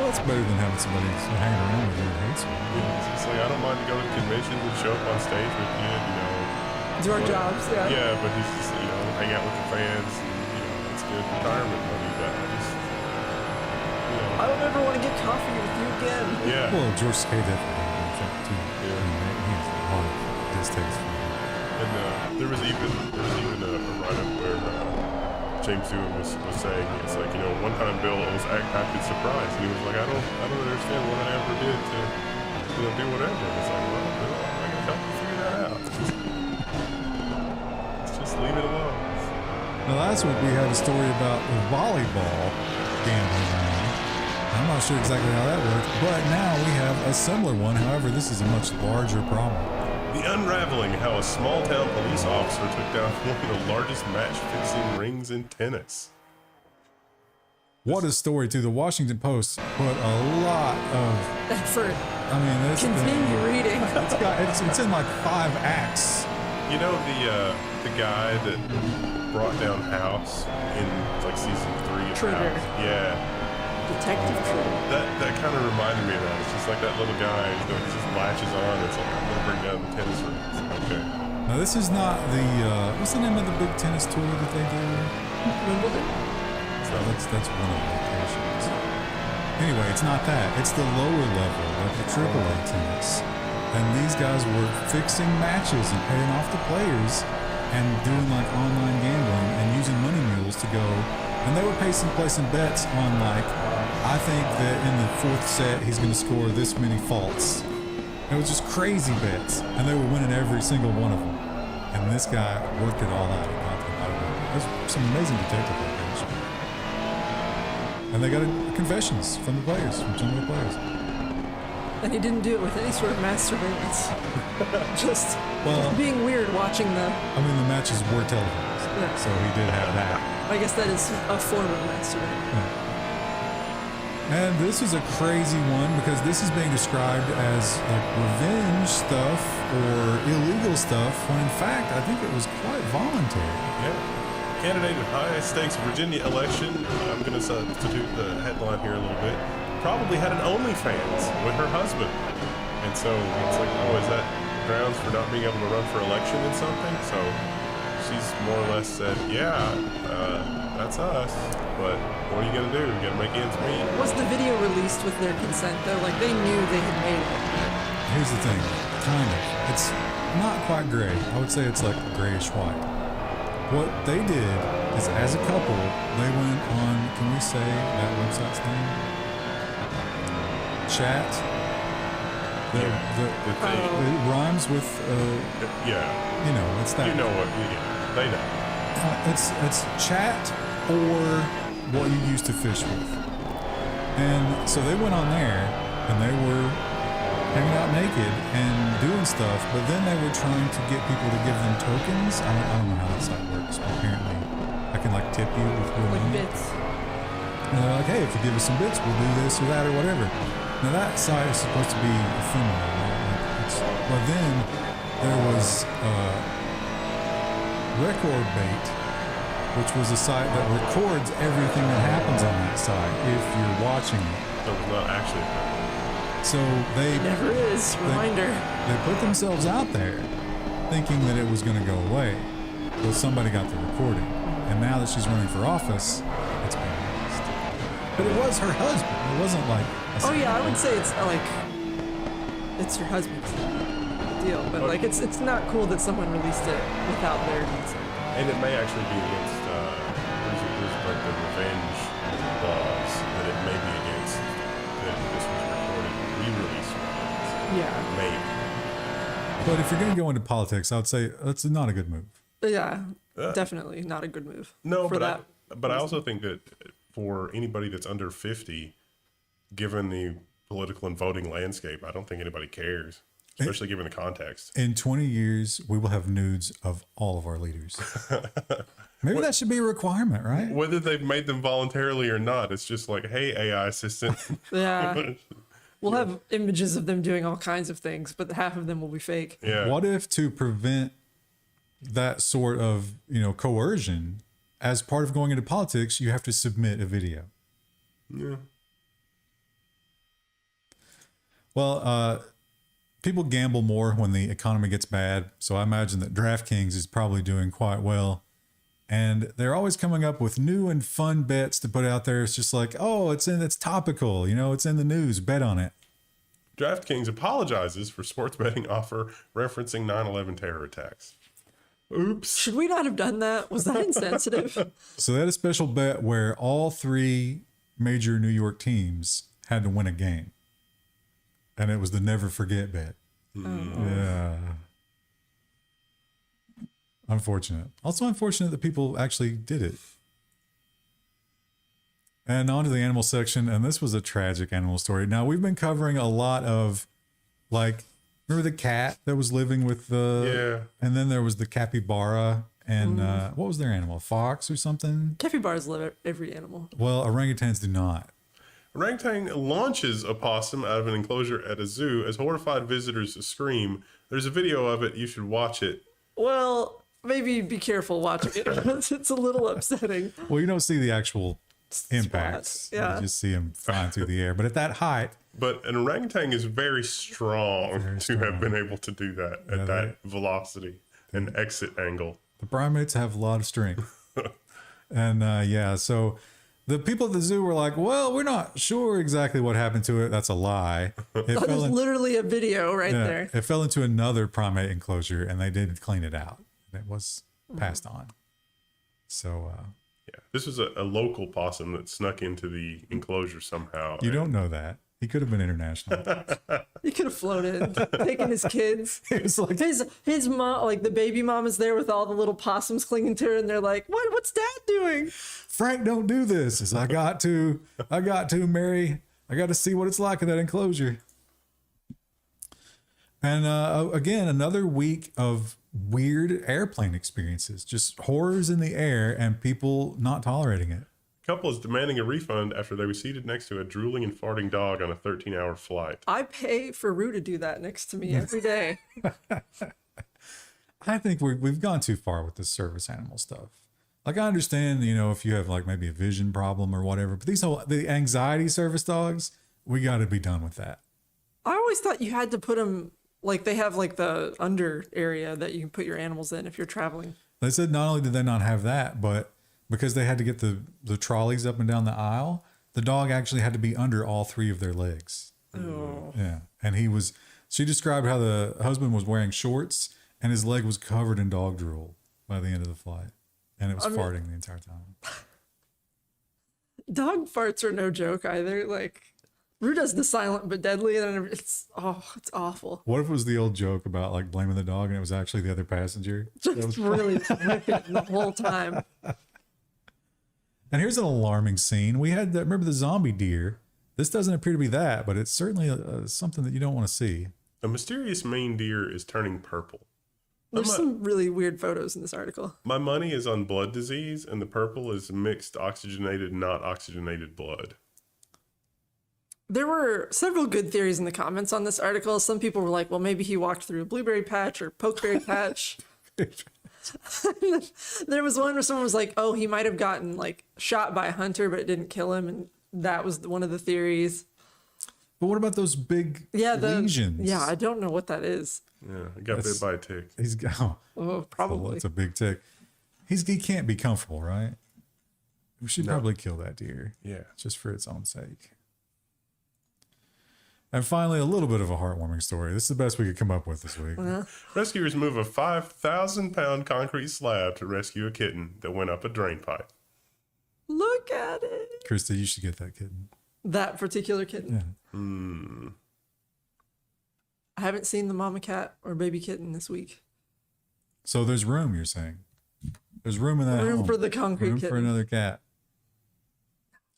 Well, it's better than having somebody hanging around with you who hates you. Yeah, it's just like, I don't mind to go to conventions and show up on stage with you, do our jobs, yeah. Yeah, but he's just, hang out with the fans, and, it's good retirement money, but I just, I don't ever want to get coffee with you again. Yeah. Well, George Takei definitely had that too. Yeah. He has a lot of distaste for him. And there was even a write-up where James Doohan was saying, it's like, one time Bill was acted surprised, and he was like, I don't understand what I ever did to, do whatever. And it's like, well, Bill, I can help you figure that out. Just leave it alone. Now, last week we had a story about the volleyball gambling ring. I'm not sure exactly how that worked, but now we have a similar one. However, this is a much larger problem. The unraveling how a small-town police officer took down one of the largest match-fixing rings in tennis. What a story, too. The Washington Post put a lot of effort. I mean, this continue reading. It's in like 5 acts. The guy that brought down House in season 3 of Trigger. House. Yeah. Detective Trigger. That kind of reminded me of that. It's just like that little guy, he just latches on. It's like, I'm going to bring down the tennis ring. Okay. Now, this is not the, what's the name of the big tennis tour that they do? Wimbledon. So that's one of the locations. Anyway, it's not that. It's the lower level of the AAA tennis. And these guys were fixing matches and paying off the players and doing online gambling and using money mules to go. And they were placing bets on I think that in the 4th set he's going to score this many faults. It was just crazy bets, and they were winning every single one of them. And this guy worked it all out and got them out of it. There's some amazing detective work. And they got confessions from the players, from some of the players. And he didn't do it with any sort of mass surveillance. just being weird watching the matches were televised. Yeah. So he did have that. I guess that is a form of mass surveillance. Yeah. And this is a crazy one because this is being described as revenge stuff or illegal stuff, when in fact I think it was quite voluntary. Yeah. Candidate in high-stakes Virginia election. I'm going to substitute the headline here a little bit. probably had an OnlyFans with her husband. And so it's like, oh, is that grounds for not being able to run for election in something? So she's more or less said, yeah, that's us. But what are you going to do? You got to make ends meet. Was the video released with their consent, though? Like, they knew they had made it. Here's the thing, kind of. It's not quite gray. I would say it's like grayish white. What they did is, as a couple, they went on, can we say that website's name? Chat. It rhymes with, yeah. You know, it's that. You know what? Yeah, they know. It's chat or what you used to fish with. And so they went on there and they were hanging out naked and doing stuff, but then they were trying to get people to give them tokens. I don't know how that site works, but apparently I can like tip you with real Like money. bits. And they're like, hey, if you give us some bits, we'll do this or that or whatever. Now that site is supposed to be ephemeral, right? But then there was Record Bait, which was a site that records everything that happens on that site if you're watching it. So it's not actually a thing. So they Never is. Reminder. They put themselves out there thinking that it was going to go away. Well, somebody got the recording. And now that she's running for office, it's been released. But it was her husband. It wasn't like... Oh yeah, I would say it's like it's her husband's deal, but like it's not cool that someone released it without their consent. And it may actually be against, there's like the revenge laws, that it may be against that this was recorded re-release. Yeah. Maybe. But if you're going to go into politics, I would say that's not a good move. Yeah, definitely not a good move. No, for but I also think that for anybody that's under 50, given the political and voting landscape, I don't think anybody cares, especially given the context. In 20 years, we will have nudes of all of our leaders. Maybe that should be a requirement, right? Whether they've made them voluntarily or not, it's just like, hey, AI assistant. Yeah. We'll have images of them doing all kinds of things, but half of them will be fake. Yeah. What if, to prevent that sort of, coercion, as part of going into politics, you have to submit a video? Yeah. Well, people gamble more when the economy gets bad, so I imagine that DraftKings is probably doing quite well. And they're always coming up with new and fun bets to put out there. It's just like, oh, it's topical, it's in the news, bet on it. DraftKings apologizes for sports betting offer referencing 9/11 terror attacks. Oops. Should we not have done that? Was that insensitive? So they had a special bet where all three major New York teams had to win a game. And it was the never forget bet. Yeah. Unfortunate. Also unfortunate that people actually did it. And on to the animal section. And this was a tragic animal story. Now, we've been covering a lot of, remember the cat that was living with the... Yeah. And then there was the capybara. And what was their animal? A fox or something? Capybaras live every animal. Well, orangutans do not. Orangutan launches a possum out of an enclosure at a zoo as horrified visitors scream. There's a video of it. You should watch it. Well, maybe be careful watching it. It's a little upsetting. Well, you don't see the actual impacts. Yeah. You just see them flying through the air. But at that height... But an orangutan is very strong to have been able to do that at that velocity and exit angle. The primates have a lot of strength. And so... The people at the zoo were like, well, we're not sure exactly what happened to it. That's a lie. There's literally a video right there. It fell into another primate enclosure, and they did clean it out. It was passed on. So, yeah, this was a local possum that snuck into the enclosure somehow. You don't know that. He could have been international. He could have floated, taken his kids. It was like his mom, like the baby mom, is there with all the little possums clinging to her, and they're like, "What's Dad doing?" Frank, don't do this. It's, I got to, Mary. I got to see what it's like in that enclosure. And again, another week of weird airplane experiences, just horrors in the air and people not tolerating it. Couple is demanding a refund after they were seated next to a drooling and farting dog on a 13-hour flight. I pay for Rue to do that next to me every day. I think we've gone too far with this service animal stuff. Like, I understand, if you have like maybe a vision problem or whatever, but the anxiety service dogs, we got to be done with that. I always thought you had to put them, like they have like the under area that you can put your animals in if you're traveling. They said not only did they not have that, but because they had to get the trolleys up and down the aisle, the dog actually had to be under all 3 of their legs. Oh. Yeah. And she described how the husband was wearing shorts and his leg was covered in dog drool by the end of the flight. And it was farting the entire time. Dog farts are no joke either. Like, Rue does the silent but deadly, and it's awful. What if it was the old joke about like blaming the dog and it was actually the other passenger? Just really ripping the whole time. And here's an alarming scene. We had remember the zombie deer. This doesn't appear to be that, but it's certainly something that you don't want to see. A mysterious maned deer is turning purple. There's some really weird photos in this article. My money is on blood disease, and the purple is mixed oxygenated, not oxygenated blood. There were several good theories in the comments on this article. Some people were like, well, maybe he walked through a blueberry patch or pokeberry patch. There was one where someone was like, oh, he might have gotten like shot by a hunter, but it didn't kill him. And that was one of the theories. But what about those big lesions? Yeah, I don't know what that is. Yeah, I got bit by a tick. Probably. It's a big tick. He can't be comfortable, right? We should probably kill that deer. Yeah. Just for its own sake. And finally, a little bit of a heartwarming story. This is the best we could come up with this week. Rescuers move a 5,000-pound concrete slab to rescue a kitten that went up a drain pipe. Look at it. Krista, you should get that kitten. That particular kitten. Yeah. I haven't seen the mama cat or baby kitten this week. So there's room, you're saying? There's room in that Room home. for the concrete room kitten. for another cat.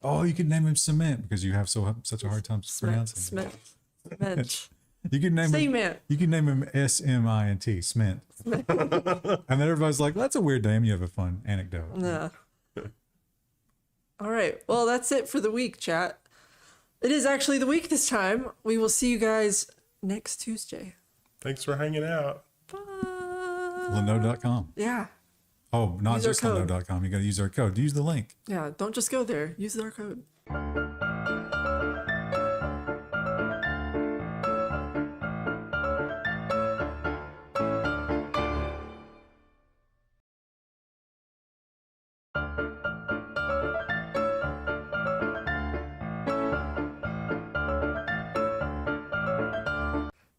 Oh, you could name him Cement because you have such a hard time pronouncing. Cement. You could name Cement. him. You could name him Smint. Cement. And then everybody's like, "That's a weird name." You have a fun anecdote. Yeah. All right. Well, that's it for the week, chat. It is actually the week this time. We will see you guys next Tuesday. Thanks for hanging out. Bye. Leno.com. Yeah. Oh, not Use our just code. Leno.com. You got to use our code. Use the link. Yeah. Don't just go there. Use our code.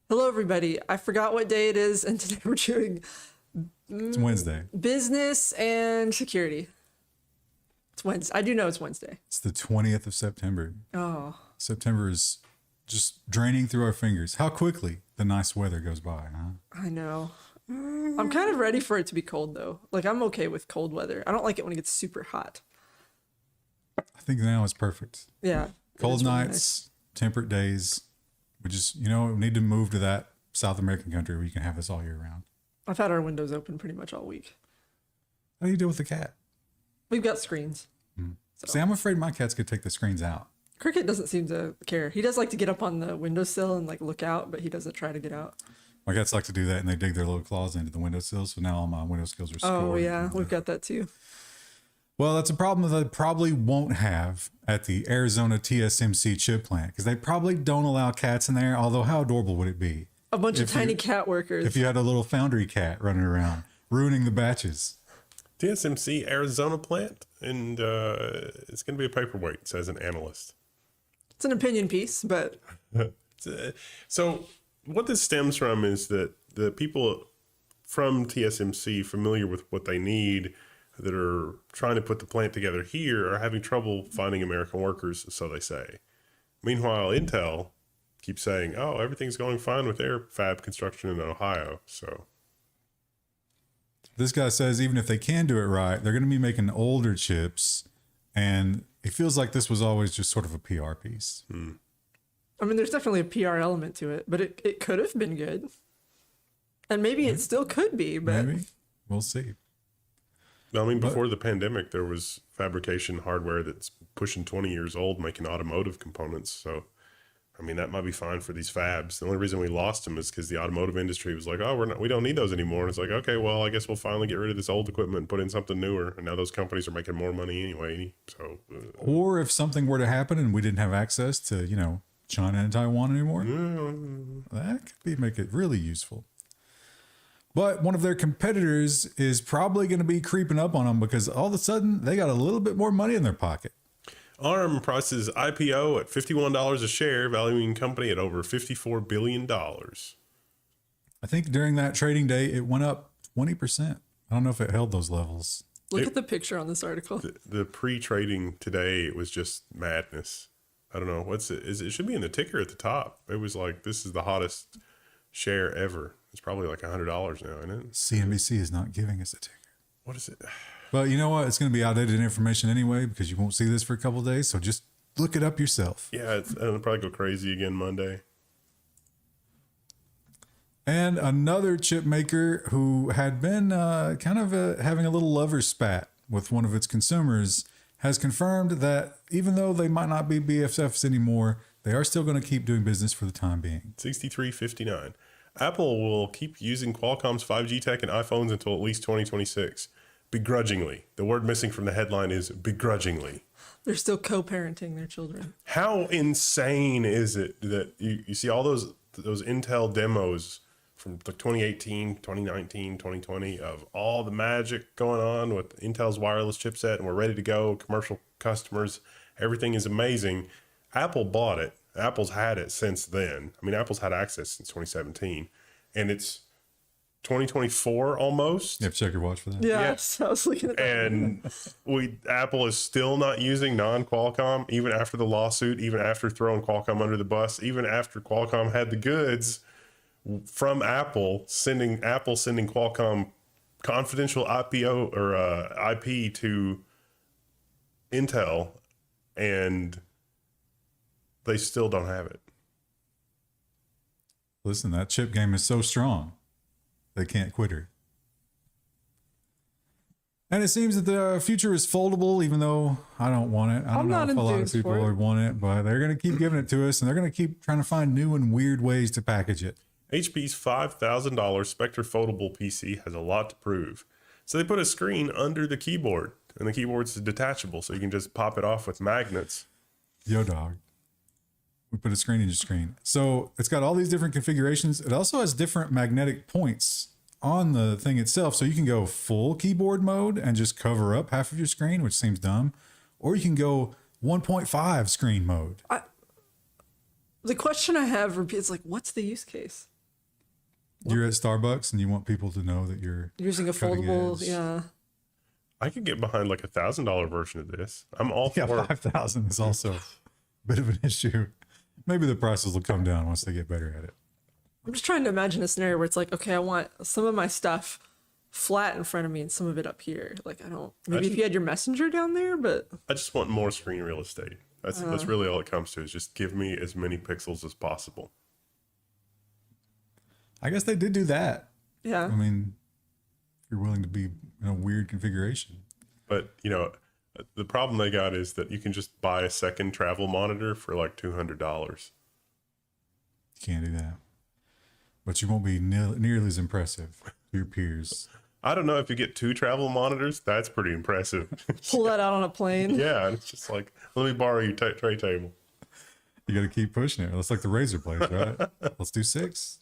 Hello, everybody. I forgot what day it is, and today we're doing It's Wednesday. business and security. It's Wednesday. I do know it's Wednesday. It's the 20th of September. Oh, September is just draining through our fingers. How quickly the nice weather goes by, huh? I know. I'm kind of ready for it to be cold, though. Like, I'm okay with cold weather. I don't like it when it gets super hot. I think now is perfect. Yeah. it Cold is really nights, nice. temperate days. We just, need to move to that South American country where you can have this all year round. I've had our windows open pretty much all week. How do you deal with the cat? We've got screens. See, I'm afraid my cats could take the screens out. Cricket doesn't seem to care. He does like to get up on the windowsill and like look out, but he doesn't try to get out. My cats like to do that, and they dig their little claws into the windowsill. So now all my windowsills are scored. Oh yeah, we've got that too. Well, that's a problem that I probably won't have at the Arizona TSMC chip plant because they probably don't allow cats in there. Although, how adorable would it be A bunch of tiny cat workers. if you had a little foundry cat running around ruining the batches? TSMC Arizona plant, and it's going to be a paperweight, says an analyst. It's an opinion piece, but So what this stems from is that the people from TSMC familiar with what they need that are trying to put the plant together here are having trouble finding American workers, so they say. Meanwhile, Intel keeps saying, oh, everything's going fine with their fab construction in Ohio. So This guy says even if they can do it right, they're going to be making older chips, and it feels like this was always just sort of a PR piece. I mean, there's definitely a PR element to it, but it could have been good. And maybe it still could be, but Maybe. We'll see. I mean, before the pandemic, there was fabrication hardware that's pushing 20 years old making automotive components. So, I mean, that might be fine for these fabs. The only reason we lost them is because the automotive industry was like, oh, we don't need those anymore. And it's like, okay, well, I guess we'll finally get rid of this old equipment and put in something newer. And now those companies are making more money anyway. So, Or if something were to happen and we didn't have access to, China and Taiwan anymore. Mm. That could make it really useful. But one of their competitors is probably going to be creeping up on them because all of a sudden they got a little bit more money in their pocket. ARM prices IPO at $51 a share, valuing company at over $54 billion. I think during that trading day, it went up 20%. I don't know if it held those levels. Look at the picture on this article. The pre-trading today, it was just madness. I don't know. What's it? It should be in the ticker at the top. It was like, this is the hottest share ever. It's probably like $100 now, isn't it? CNBC is not giving us a ticker. What is it? But you know what? It's going to be outdated information anyway because you won't see this for a couple of days. So just look it up yourself. Yeah, it'll probably go crazy again Monday. And another chip maker who had been having a little lover spat with one of its consumers has confirmed that even though they might not be BFFs anymore, they are still going to keep doing business for the time being. 6359. Apple will keep using Qualcomm's 5G tech in iPhones until at least 2026. Begrudgingly. The word missing from the headline is begrudgingly. They're still co-parenting their children. How insane is it that you see all those Intel demos from like 2018, 2019, 2020 of all the magic going on with Intel's wireless chipset, and we're ready to go, commercial customers, everything is amazing. Apple bought it. Apple's had it since then. I mean, Apple's had access since 2017, and it's 2024 almost. You have to check your watch for that. Yes, I was looking at that. And Apple is still not using non-Qualcomm, even after the lawsuit, even after throwing Qualcomm under the bus, even after Qualcomm had the goods from Apple sending Qualcomm confidential IPO or IP to Intel, and they still don't have it. Listen, that chip game is so strong, they can't quit her. And it seems that the future is foldable, even though I don't want it. I don't know if a lot of people would want it, but they're going to keep giving it to us, and they're going to keep trying to find new and weird ways to package it. HP's $5,000 Spectre foldable PC has a lot to prove. So they put a screen under the keyboard, and the keyboard's detachable, so you can just pop it off with magnets. Yo, dog. We put a screen in your screen. So it's got all these different configurations. It also has different magnetic points on the thing itself. So you can go full keyboard mode and just cover up half of your screen, which seems dumb. Or you can go 1.5 screen mode. The question I have is like, what's the use case? You're at Starbucks and you want people to know that you're using a foldable, yeah. I could get behind like $1,000 version of this. I'm all for it. 5,000 is also a bit of an issue. Maybe the prices will come down once they get better at it. I'm just trying to imagine a scenario where it's like, okay, I want some of my stuff flat in front of me and some of it up here. Like, maybe if you had your Messenger down there, but I just want more screen real estate. That's really all it comes to, is just give me as many pixels as possible. I guess they did do that. Yeah. I mean, if you're willing to be in a weird configuration. But, the problem they got is that you can just buy a second travel monitor for like $200. You can't do that. But you won't be nearly as impressive to your peers. I don't know, if you get 2 travel monitors, that's pretty impressive. Pull that out on a plane. Yeah, and it's just like, let me borrow your tray table. You got to keep pushing it. That's like the Razer blades, right? Let's do 6.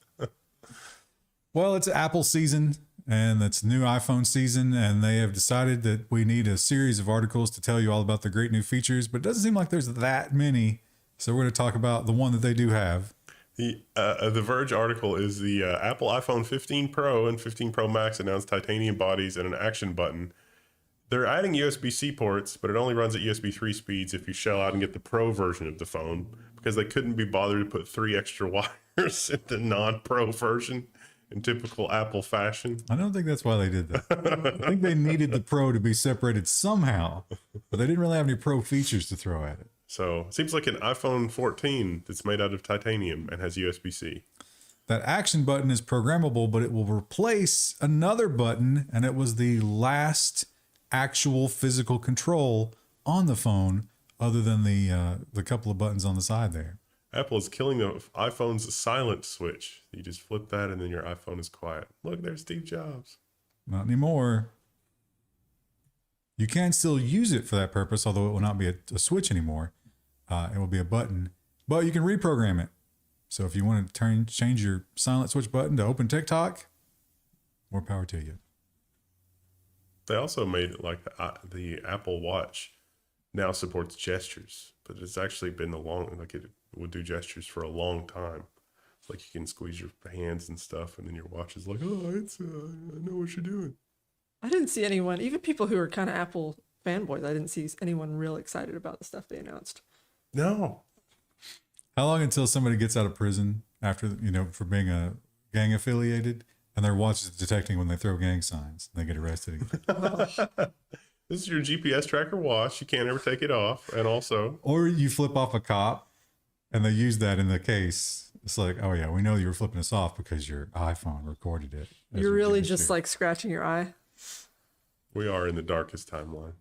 Well, it's Apple season, and it's new iPhone season, and they have decided that we need a series of articles to tell you all about the great new features, but it doesn't seem like there's that many. So we're going to talk about the one that they do have. The Verge article is the Apple iPhone 15 Pro and 15 Pro Max announced titanium bodies and an action button. They're adding USB-C ports, but it only runs at USB 3 speeds if you shell out and get the Pro version of the phone, because they couldn't be bothered to put 3 extra wires in the non-Pro version in typical Apple fashion. I don't think that's why they did that. I think they needed the Pro to be separated somehow, but they didn't really have any Pro features to throw at it. So it seems like an iPhone 14 that's made out of titanium and has USB-C. That action button is programmable, but it will replace another button, and it was the last actual physical control on the phone other than the couple of buttons on the side there. Apple is killing the iPhone's silent switch. You just flip that and then your iPhone is quiet. Look, there's Steve Jobs. Not anymore. You can still use it for that purpose, although it will not be a switch anymore. It will be a button. but you can reprogram it. So if you want to change your silent switch button to open TikTok, more power to you. They also made it like the Apple Watch now supports gestures, but it's actually been it would do gestures for a long time. Like you can squeeze your hands and stuff, and then your watch is like, oh, I know what you're doing. I didn't see anyone, even people who are kind of Apple fanboys, I didn't see anyone real excited about the stuff they announced. No. How long until somebody gets out of prison after, for being a gang affiliated and their watch is detecting when they throw gang signs and they get arrested again? This is your GPS tracker watch. You can't ever take it off. And also, or you flip off a cop and they use that in the case. It's like, oh yeah, we know you were flipping us off because your iPhone recorded it. You're really just like scratching your eye. We are in the darkest timeline.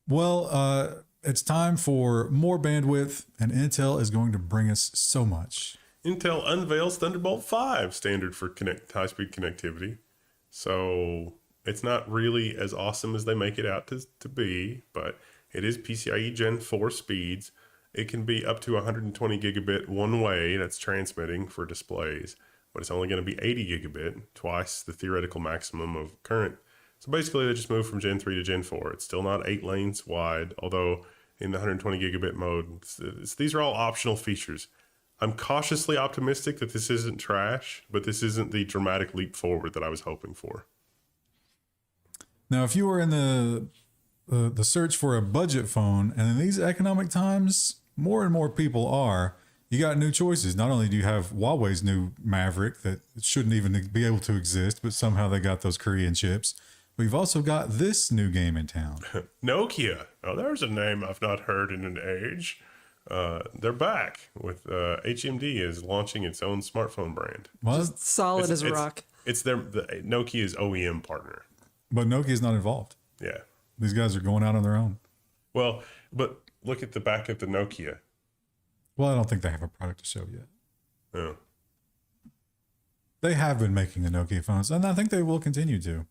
Well, it's time for more bandwidth, and Intel is going to bring us so much. Intel unveils Thunderbolt 5 standard for high-speed connectivity. So it's not really as awesome as they make it out to be, but it is PCIe Gen 4 speeds. It can be up to 120 gigabit one way, that's transmitting for displays, but it's only going to be 80 gigabit, twice the theoretical maximum of current. So basically they just moved from Gen 3 to Gen 4. It's still not 8 lanes wide, although in the 120 gigabit mode, these are all optional features. I'm cautiously optimistic that this isn't trash, but this isn't the dramatic leap forward that I was hoping for. Now, if you were in the search for a budget phone, and in these economic times, more and more people are, you got new choices. Not only do you have Huawei's new Maverick that shouldn't even be able to exist, but somehow they got those Korean chips. We've also got this new game in town. Nokia. Oh, there's a name I've not heard in an age. They're back with HMD is launching its own smartphone brand. Well, Just solid as a rock. It's the Nokia's OEM partner. But Nokia's not involved. Yeah. These guys are going out on their own. Well, but look at the back of the Nokia. Well, I don't think they have a product to show yet. Oh. They have been making the Nokia phones, and I think they will continue to.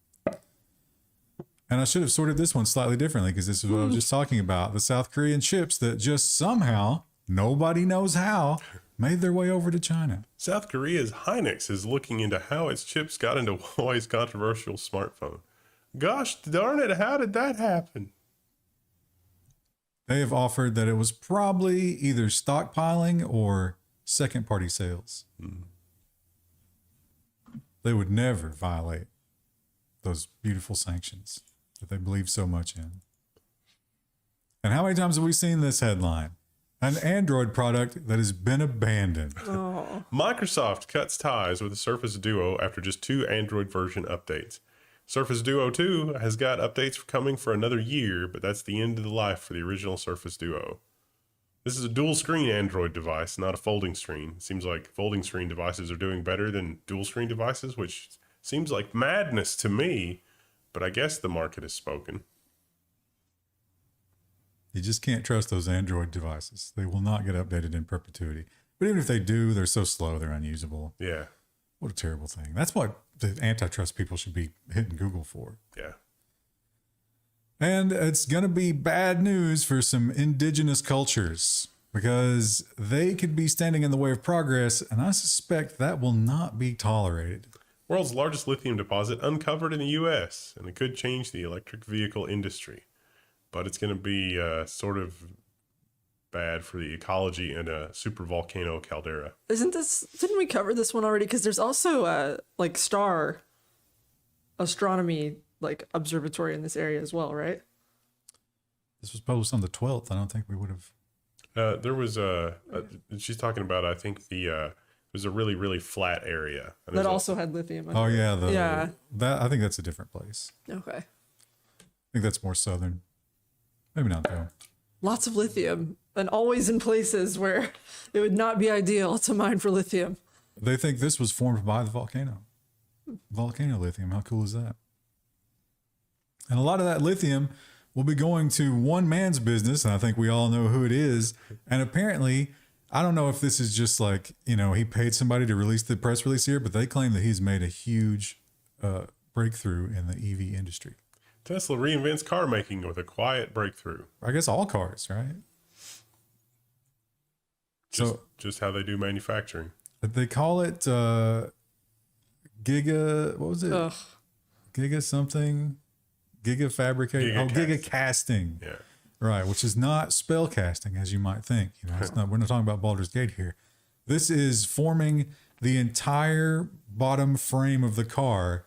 And I should have sorted this one slightly differently because this is what I was just talking about. The South Korean chips that just somehow, nobody knows how, made their way over to China. South Korea's Hynix is looking into how its chips got into Huawei's controversial smartphone. Gosh darn it, how did that happen? They have offered that it was probably either stockpiling or second-party sales. They would never violate those beautiful sanctions that they believe so much in. And how many times have we seen this headline? An Android product that has been abandoned. Oh. Microsoft cuts ties with the Surface Duo after just 2 Android version updates. Surface Duo 2 has got updates coming for another year, but that's the end of the life for the original Surface Duo. This is a dual screen Android device, not a folding screen. It seems like folding screen devices are doing better than dual screen devices, which seems like madness to me, but I guess the market has spoken. You just can't trust those Android devices. They will not get updated in perpetuity. But even if they do, they're so slow, they're unusable. Yeah. What a terrible thing. That's what the antitrust people should be hitting Google for. Yeah. And it's going to be bad news for some indigenous cultures because they could be standing in the way of progress, and I suspect that will not be tolerated. World's largest lithium deposit uncovered in the U.S., and it could change the electric vehicle industry. But it's going to be sort of bad for the ecology in a supervolcano caldera. Didn't we cover this one already? Because there's also a star astronomy observatory in this area as well, right? This was published on the 12th. I don't think we would have. There was she's talking about, I think it was a really, really flat area. And that also had lithium. Oh yeah. I think that's a different place. Okay. I think that's more southern. Maybe not though. Lots of lithium, and always in places where it would not be ideal to mine for lithium. They think this was formed by the volcano. Volcano lithium. How cool is that? And a lot of that lithium will be going to one man's business, and I think we all know who it is. And apparently, I don't know if this is just he paid somebody to release the press release here, but they claim that he's made a huge breakthrough in the EV industry. Tesla reinvents car making with a quiet breakthrough. I guess all cars, right? Just how they do manufacturing. They call it giga. What was it? Ugh. Giga something. Giga fabricating. Giga casting. Yeah. Right, which is not spell casting as you might think. You know, it's not. We're not talking about Baldur's Gate here. This is forming the entire bottom frame of the car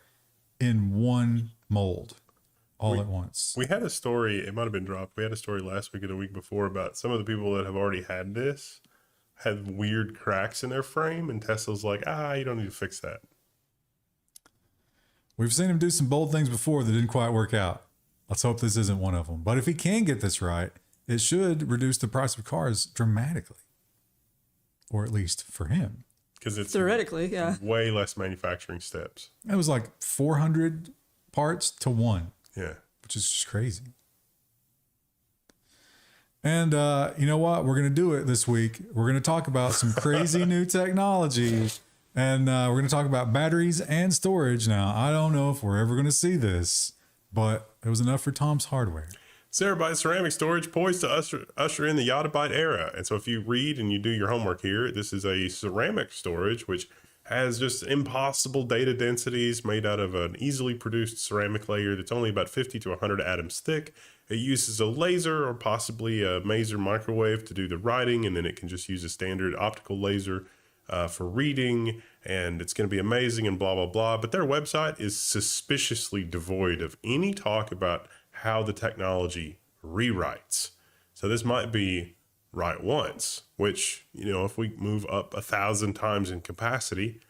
in one mold all at once. We had a story, it might have been dropped. We had a story last week or the week before about some of the people that have already had this had weird cracks in their frame, and Tesla's like, you don't need to fix that. We've seen him do some bold things before that didn't quite work out. Let's hope this isn't one of them. But if he can get this right, it should reduce the price of cars dramatically. Or at least for him. Because it's Theoretically, yeah. way less manufacturing steps. It was like 400 parts to one. Yeah. Which is just crazy. And you know what? We're going to do it this week. We're going to talk about some crazy new technology. And we're going to talk about batteries and storage. Now, I don't know if we're ever going to see this, but it was enough for Tom's Hardware. Cerabyte ceramic storage poised to usher in the yottabyte era. And so if you read and you do your homework here, this is a ceramic storage, which has just impossible data densities made out of an easily produced ceramic layer that's only about 50 to 100 atoms thick. It uses a laser or possibly a Maser microwave to do the writing, and then it can just use a standard optical laser for reading, and it's going to be amazing and blah, blah, blah. But their website is suspiciously devoid of any talk about how the technology rewrites. So this might be write once, which, you know, if we move up 1,000 times in capacity,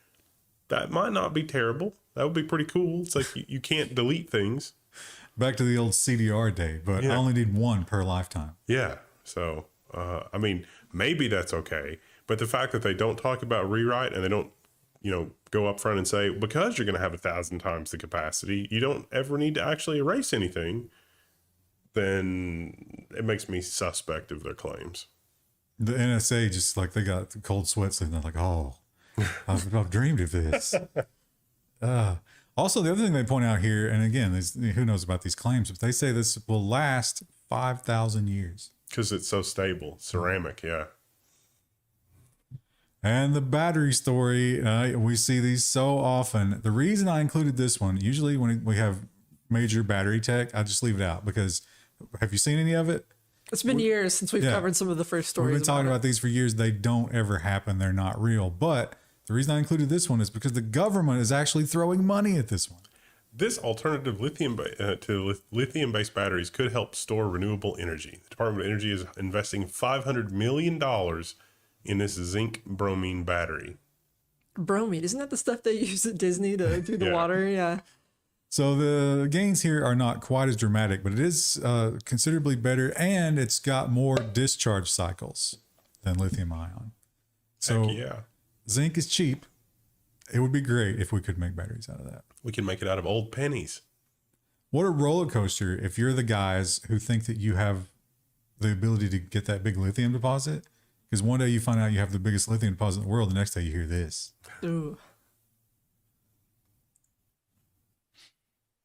that might not be terrible. That would be pretty cool. It's like you can't delete things. Back to the old CDR day, but I only need one per lifetime. Yeah. So, I mean, maybe that's okay. But the fact that they don't talk about rewrite and they don't, you know, go up front and say, because you're going to have 1,000 times the capacity, you don't ever need to actually erase anything, then it makes me suspect of their claims. The NSA just like they got the cold sweats and they're like, oh, I've dreamed of this. Also, the other thing they point out here, and again, who knows about these claims, but they say this will last 5,000 years. Because it's so stable. Ceramic, yeah. And the battery story, we see these so often. The reason I included this one, usually when we have major battery tech, I just leave it out because have you seen any of it? It's been years since we've covered some of the first stories. We've been talking about these for years. They don't ever happen. They're not real. But the reason I included this one is because the government is actually throwing money at this one. This alternative lithium-based batteries could help store renewable energy. The Department of Energy is investing $500 million in this zinc bromine battery. Bromine, isn't that the stuff they use at Disney to do the water? Yeah. So the gains here are not quite as dramatic, but it is considerably better, and it's got more discharge cycles than lithium ion. So Heck yeah. Zinc is cheap. It would be great if we could make batteries out of that. We can make it out of old pennies. What a roller coaster if you're the guys who think that you have the ability to get that big lithium deposit. Because one day you find out you have the biggest lithium deposit in the world. The next day you hear this. Ooh.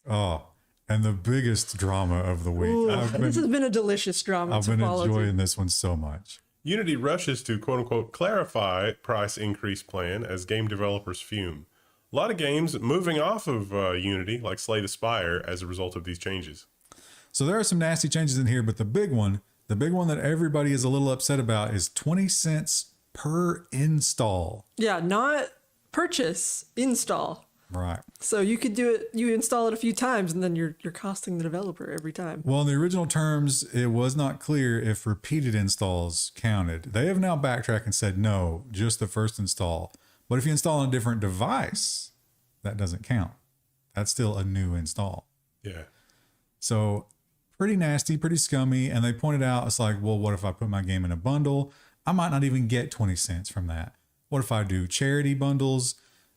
Oh, and the biggest drama of the week. Ooh, this has been a delicious drama. I've been enjoying this one so much. Unity rushes to quote unquote clarify price increase plan as game developers fume. A lot of games moving off of Unity, like Slay the Spire, as a result of these changes. So there are some nasty changes in here, but the big one that everybody is a little upset about is 20 cents per install. Yeah, not purchase, install. Right. So you could do it, you install it a few times and then you're costing the developer every time. Well, in the original terms, it was not clear if repeated installs counted. They have now backtracked and said, no, just the first install. But if you install on a different device, that doesn't count. That's still a new install. Yeah. So pretty nasty, pretty scummy. And they pointed out, it's like, well, what if I put my game in a bundle? I might not even get 20 cents from that. What if I do charity bundles?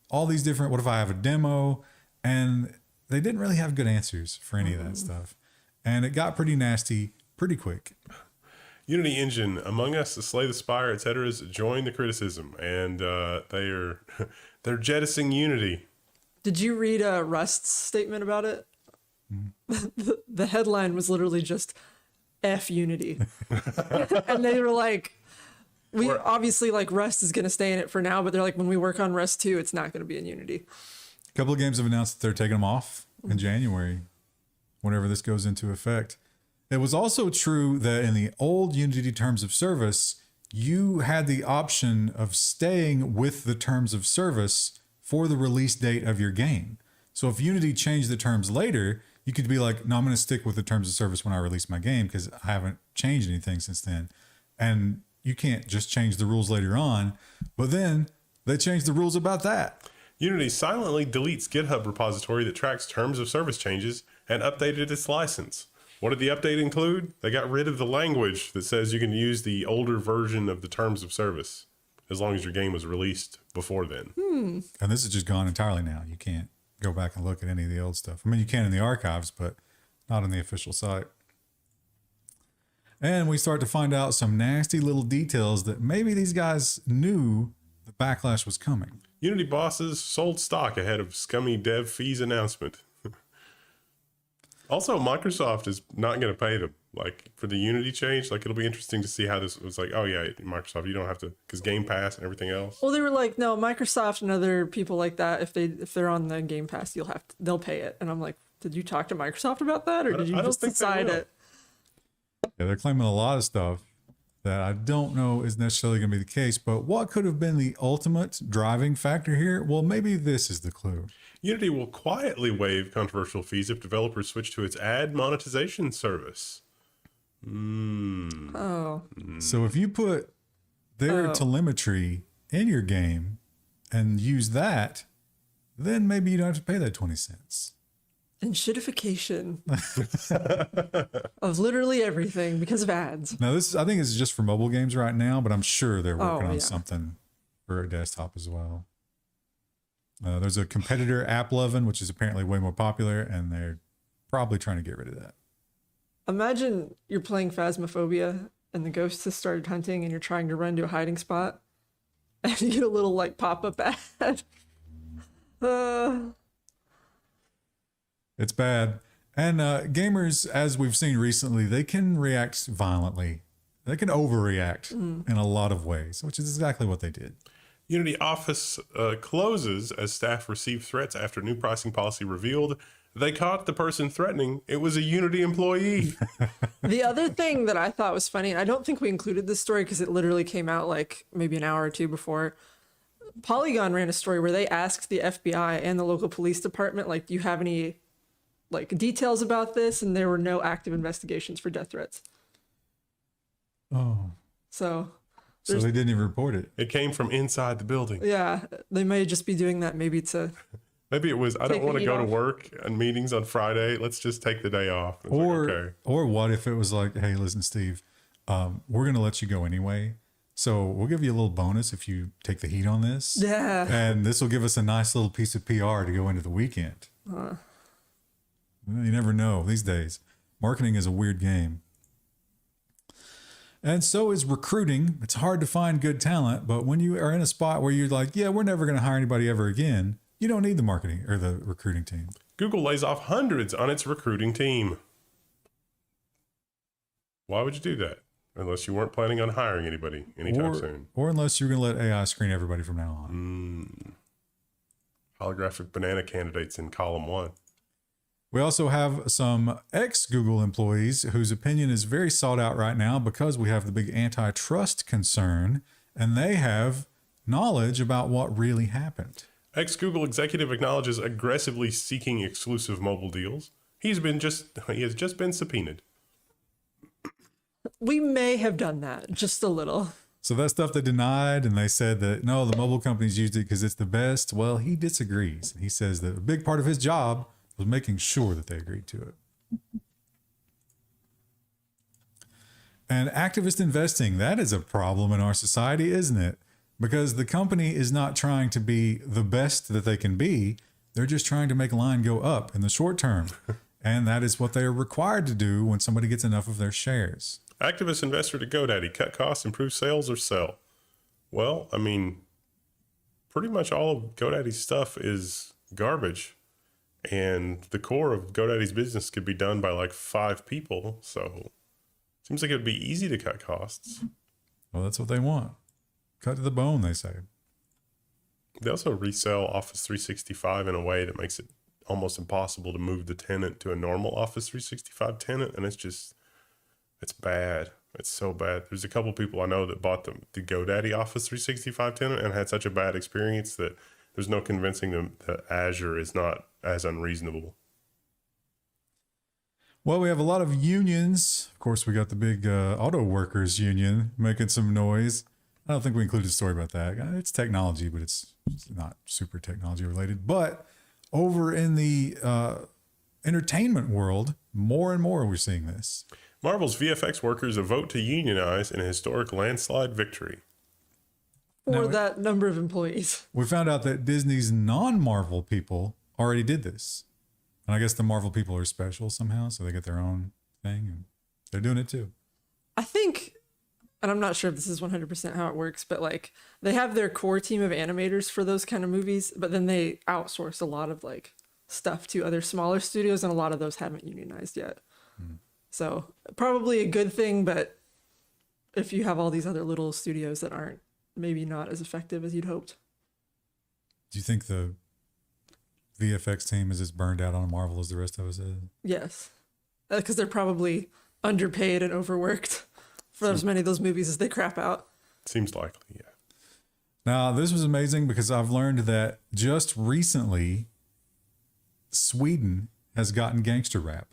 All these different, what if I have a demo? And they didn't really have good answers for any of that stuff. And it got pretty nasty pretty quick. Unity Engine, Among Us, Slay the Spire, etc. joined the criticism, and they're jettisoning Unity. Did you read Rust's statement about it? The headline was literally just F Unity. And they were like, We obviously like Rust is going to stay in it for now, but they're like, when we work on Rust 2, it's not going to be in Unity. A couple of games have announced that they're taking them off in January, whenever this goes into effect. It was also true that in the old Unity terms of service, you had the option of staying with the terms of service for the release date of your game. So if Unity changed the terms later, you could be like, no, I'm going to stick with the terms of service when I release my game because I haven't changed anything since then. And you can't just change the rules later on. But then they changed the rules about that. Unity silently deletes GitHub repository that tracks terms of service changes and updated its license. What did the update include? They got rid of the language that says you can use the older version of the terms of service as long as your game was released before then. And this is just gone entirely now. You can't go back and look at any of the old stuff. I mean, you can in the archives, but not on the official site. And we start to find out some nasty little details that maybe these guys knew the backlash was coming. Unity bosses sold stock ahead of scummy dev fees announcement. Also, Microsoft is not going to pay them for the Unity change. Like, it'll be interesting to see how this was like, oh yeah, Microsoft, you don't have to, because Game Pass and everything else. Well, they were like, no, Microsoft and other people like that, if they're on the Game Pass, they'll pay it. And I'm like, did you talk to Microsoft about that, or did you just decide it? Yeah, they're claiming a lot of stuff that I don't know is necessarily going to be the case. But what could have been the ultimate driving factor here? Well, maybe this is the clue. Unity will quietly waive controversial fees if developers switch to its ad monetization service. Oh. So if you put their telemetry in your game and use that, then maybe you don't have to pay that 20 cents. And shitification of literally everything because of ads. Now, I think it's just for mobile games right now, but I'm sure they're working on yeah. something for a desktop as well. There's a competitor, AppLovin, which is apparently way more popular, and they're probably trying to get rid of that. Imagine you're playing Phasmophobia and the ghost has started hunting and you're trying to run to a hiding spot and you get a little pop-up ad. It's bad. And gamers, as we've seen recently, they can react violently. They can overreact in a lot of ways, which is exactly what they did. Unity office closes as staff receive threats after new pricing policy revealed. They caught the person threatening. It was a Unity employee. The other thing that I thought was funny, and I don't think we included this story because it literally came out maybe an hour or two before. Polygon ran a story where they asked the FBI and the local police department, do you have any details about this? And there were no active investigations for death threats. Oh. So they didn't even report it. It came from inside the building. Yeah, they may just be doing that maybe to... Maybe it was, I don't want to go to work and meetings on Friday. Let's just take the day off. Or what if it was like, hey, listen, Steve, we're going to let you go anyway. So we'll give you a little bonus if you take the heat on this. Yeah. And this will give us a nice little piece of PR to go into the weekend. You never know these days. Marketing is a weird game. And so is recruiting. It's hard to find good talent, but when you are in a spot where you're like, yeah, we're never going to hire anybody ever again, you don't need the marketing or the recruiting team. Google lays off hundreds on its recruiting team. Why would you do that? Unless you weren't planning on hiring anybody anytime soon. Or unless you're going to let AI screen everybody from now on. Holographic banana candidates in column 1. We also have some ex-Google employees whose opinion is very sought out right now because we have the big antitrust concern, and they have knowledge about what really happened. Ex-Google executive acknowledges aggressively seeking exclusive mobile deals. He has just been subpoenaed. We may have done that just a little. So that stuff they denied, and they said that, no, the mobile companies used it because it's the best. Well, he disagrees. He says that a big part of his job was making sure that they agreed to it. And activist investing, that is a problem in our society, isn't it? Because the company is not trying to be the best that they can be. They're just trying to make line go up in the short term. And that is what they are required to do when somebody gets enough of their shares. Activist investor to GoDaddy, cut costs, improve sales, or sell. Well, I mean, pretty much all of GoDaddy's stuff is garbage. And the core of GoDaddy's business could be done by 5 people. So seems like it would be easy to cut costs. Well, that's what they want. cut to the bone, they say. They also resell Office 365 in a way that makes it almost impossible to move the tenant to a normal Office 365 tenant. And it's bad. It's so bad. There's a couple people I know that bought the GoDaddy Office 365 tenant and had such a bad experience that there's no convincing them that Azure is not as unreasonable. Well, we have a lot of unions. Of course, we got the big auto workers union making some noise. I don't think we included a story about that. It's technology, but it's not super technology related. But over in the entertainment world, more and more we're seeing this. Marvel's VFX workers vote to unionize in a historic landslide victory. For that number of employees. We found out that Disney's non-Marvel people already did this. And I guess the Marvel people are special somehow, so they get their own thing, and they're doing it too. I think, and I'm not sure if this is 100% how it works, but like they have their core team of animators for those kind of movies, but then they outsource a lot of like stuff to other smaller studios, and a lot of those haven't unionized yet. So probably a good thing, but if you have all these other little studios that aren't maybe not as effective as you'd hoped. Do you think the VFX team is as burned out on Marvel as the rest of us is? Yes, because they're probably underpaid and overworked for as many of those movies as they crap out. Seems likely, yeah. Now, this was amazing because I've learned that just recently, Sweden has gotten gangster rap.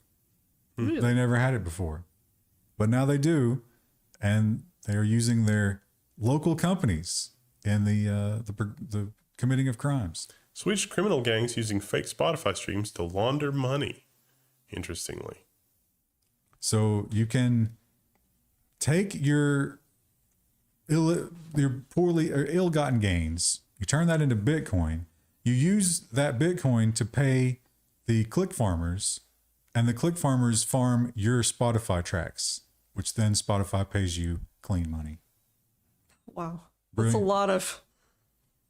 Really? They never had it before, but now they do, and they are using their local companies in the committing of crimes. Swedish criminal gangs using fake Spotify streams to launder money. Interestingly. So you can take your poorly or ill-gotten gains, you turn that into Bitcoin, you use that Bitcoin to pay the click farmers, and the click farmers farm your Spotify tracks, which then Spotify pays you clean money. Wow. Brilliant. That's a lot of...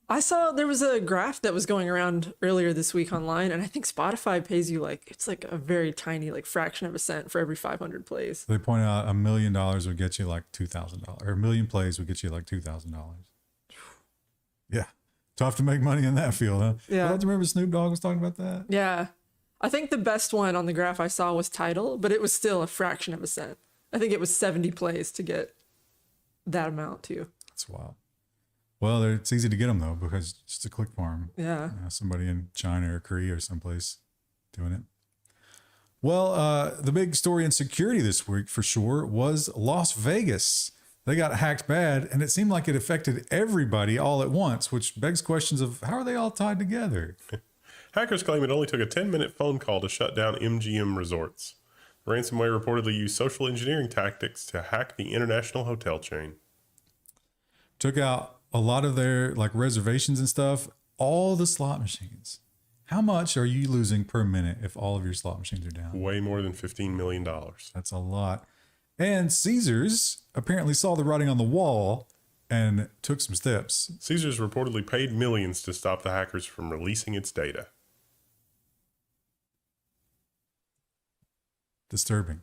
I saw there was a graph that was going around earlier this week online, and I think Spotify pays you it's like a very tiny fraction of a cent for every 500 plays. They point out $1 million would get you like $2,000, or 1 million plays would get you like $2,000. Yeah. Tough to make money in that field, huh? Yeah. I don't remember Snoop Dogg was talking about that. Yeah. I think the best one on the graph I saw was Tidal, but it was still a fraction of a cent. I think it was 70 plays to get that amount too. That's wild. Well, it's easy to get them though, because it's just a click farm. Yeah. Somebody in China or Korea or someplace doing it. Well, the big story in security this week for sure was Las Vegas. They got hacked bad, and it seemed like it affected everybody all at once, which begs questions of how are they all tied together? Hackers claim it only took a 10-minute phone call to shut down MGM resorts. The ransomware reportedly used social engineering tactics to hack the international hotel chain. Took out a lot of their reservations and stuff, all the slot machines. How much are you losing per minute if all of your slot machines are down? Way more than $15 million. That's a lot. And Caesars apparently saw the writing on the wall and took some steps. Caesars reportedly paid millions to stop the hackers from releasing its data. Disturbing.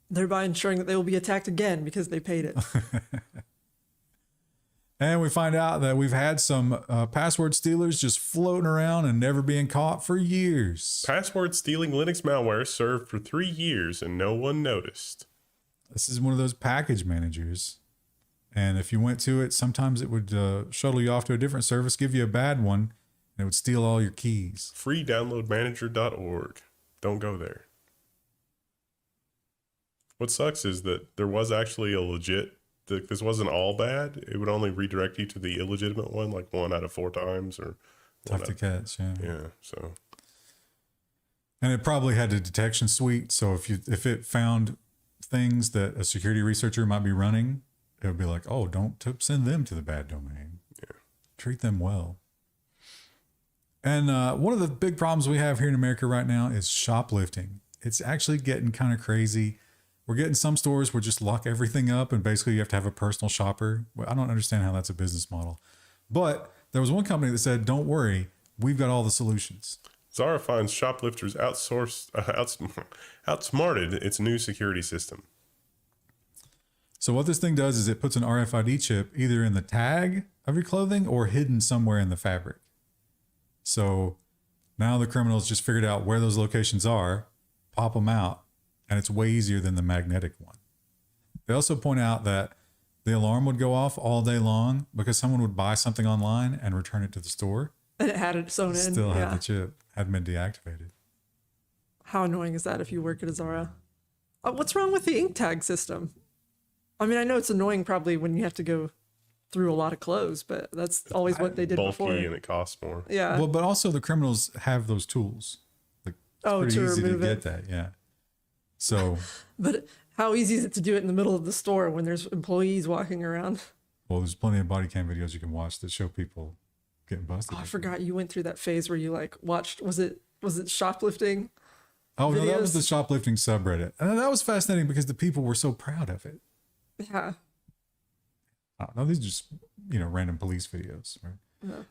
Thereby ensuring that they will be attacked again because they paid it. And we find out that we've had some password stealers just floating around and never being caught for years. Password stealing Linux malware served for 3 years and no one noticed. This is one of those package managers. And if you went to it, sometimes it would shuttle you off to a different service, give you a bad one, and it would steal all your keys. freedownloadmanager.org. Don't go there. What sucks is that there was actually a legit, this wasn't all bad. It would only redirect you to the illegitimate one, 1 out of 4 times or Tough to catch, yeah. Yeah, so. And it probably had a detection suite. So if it found things that a security researcher might be running, it would be like, oh, don't send them to the bad domain. Yeah. Treat them well. And one of the big problems we have here in America right now is shoplifting. It's actually getting kind of crazy. We're getting some stores where just lock everything up and basically you have to have a personal shopper. I don't understand how that's a business model. But there was one company that said, don't worry, we've got all the solutions. Zara finds shoplifters outsmarted its new security system. So what this thing does is it puts an RFID chip either in the tag of your clothing or hidden somewhere in the fabric. So now the criminals just figured out where those locations are, pop them out, and it's way easier than the magnetic one. They also point out that the alarm would go off all day long because someone would buy something online and return it to the store. And it had it sewn in. Still had the chip, hadn't been deactivated. How annoying is that if you work at a Zara? What's wrong with the ink tag system? I mean, I know it's annoying probably when you have to go through a lot of clothes, but that's always what they did bulky before. And it costs more. Yeah. Well, but also the criminals have those tools. Like, it's pretty to easy to remove get it. that. Yeah. So, But how easy is it to do it in the middle of the store when there's employees walking around? well, there's plenty of body cam videos you can watch that show people getting busted. Oh, I forgot you went through that phase where you like watched, was it shoplifting? Oh, no, that was videos? the shoplifting subreddit. And that was fascinating because the people were so proud of it. Yeah. No, these are just, random police videos, right?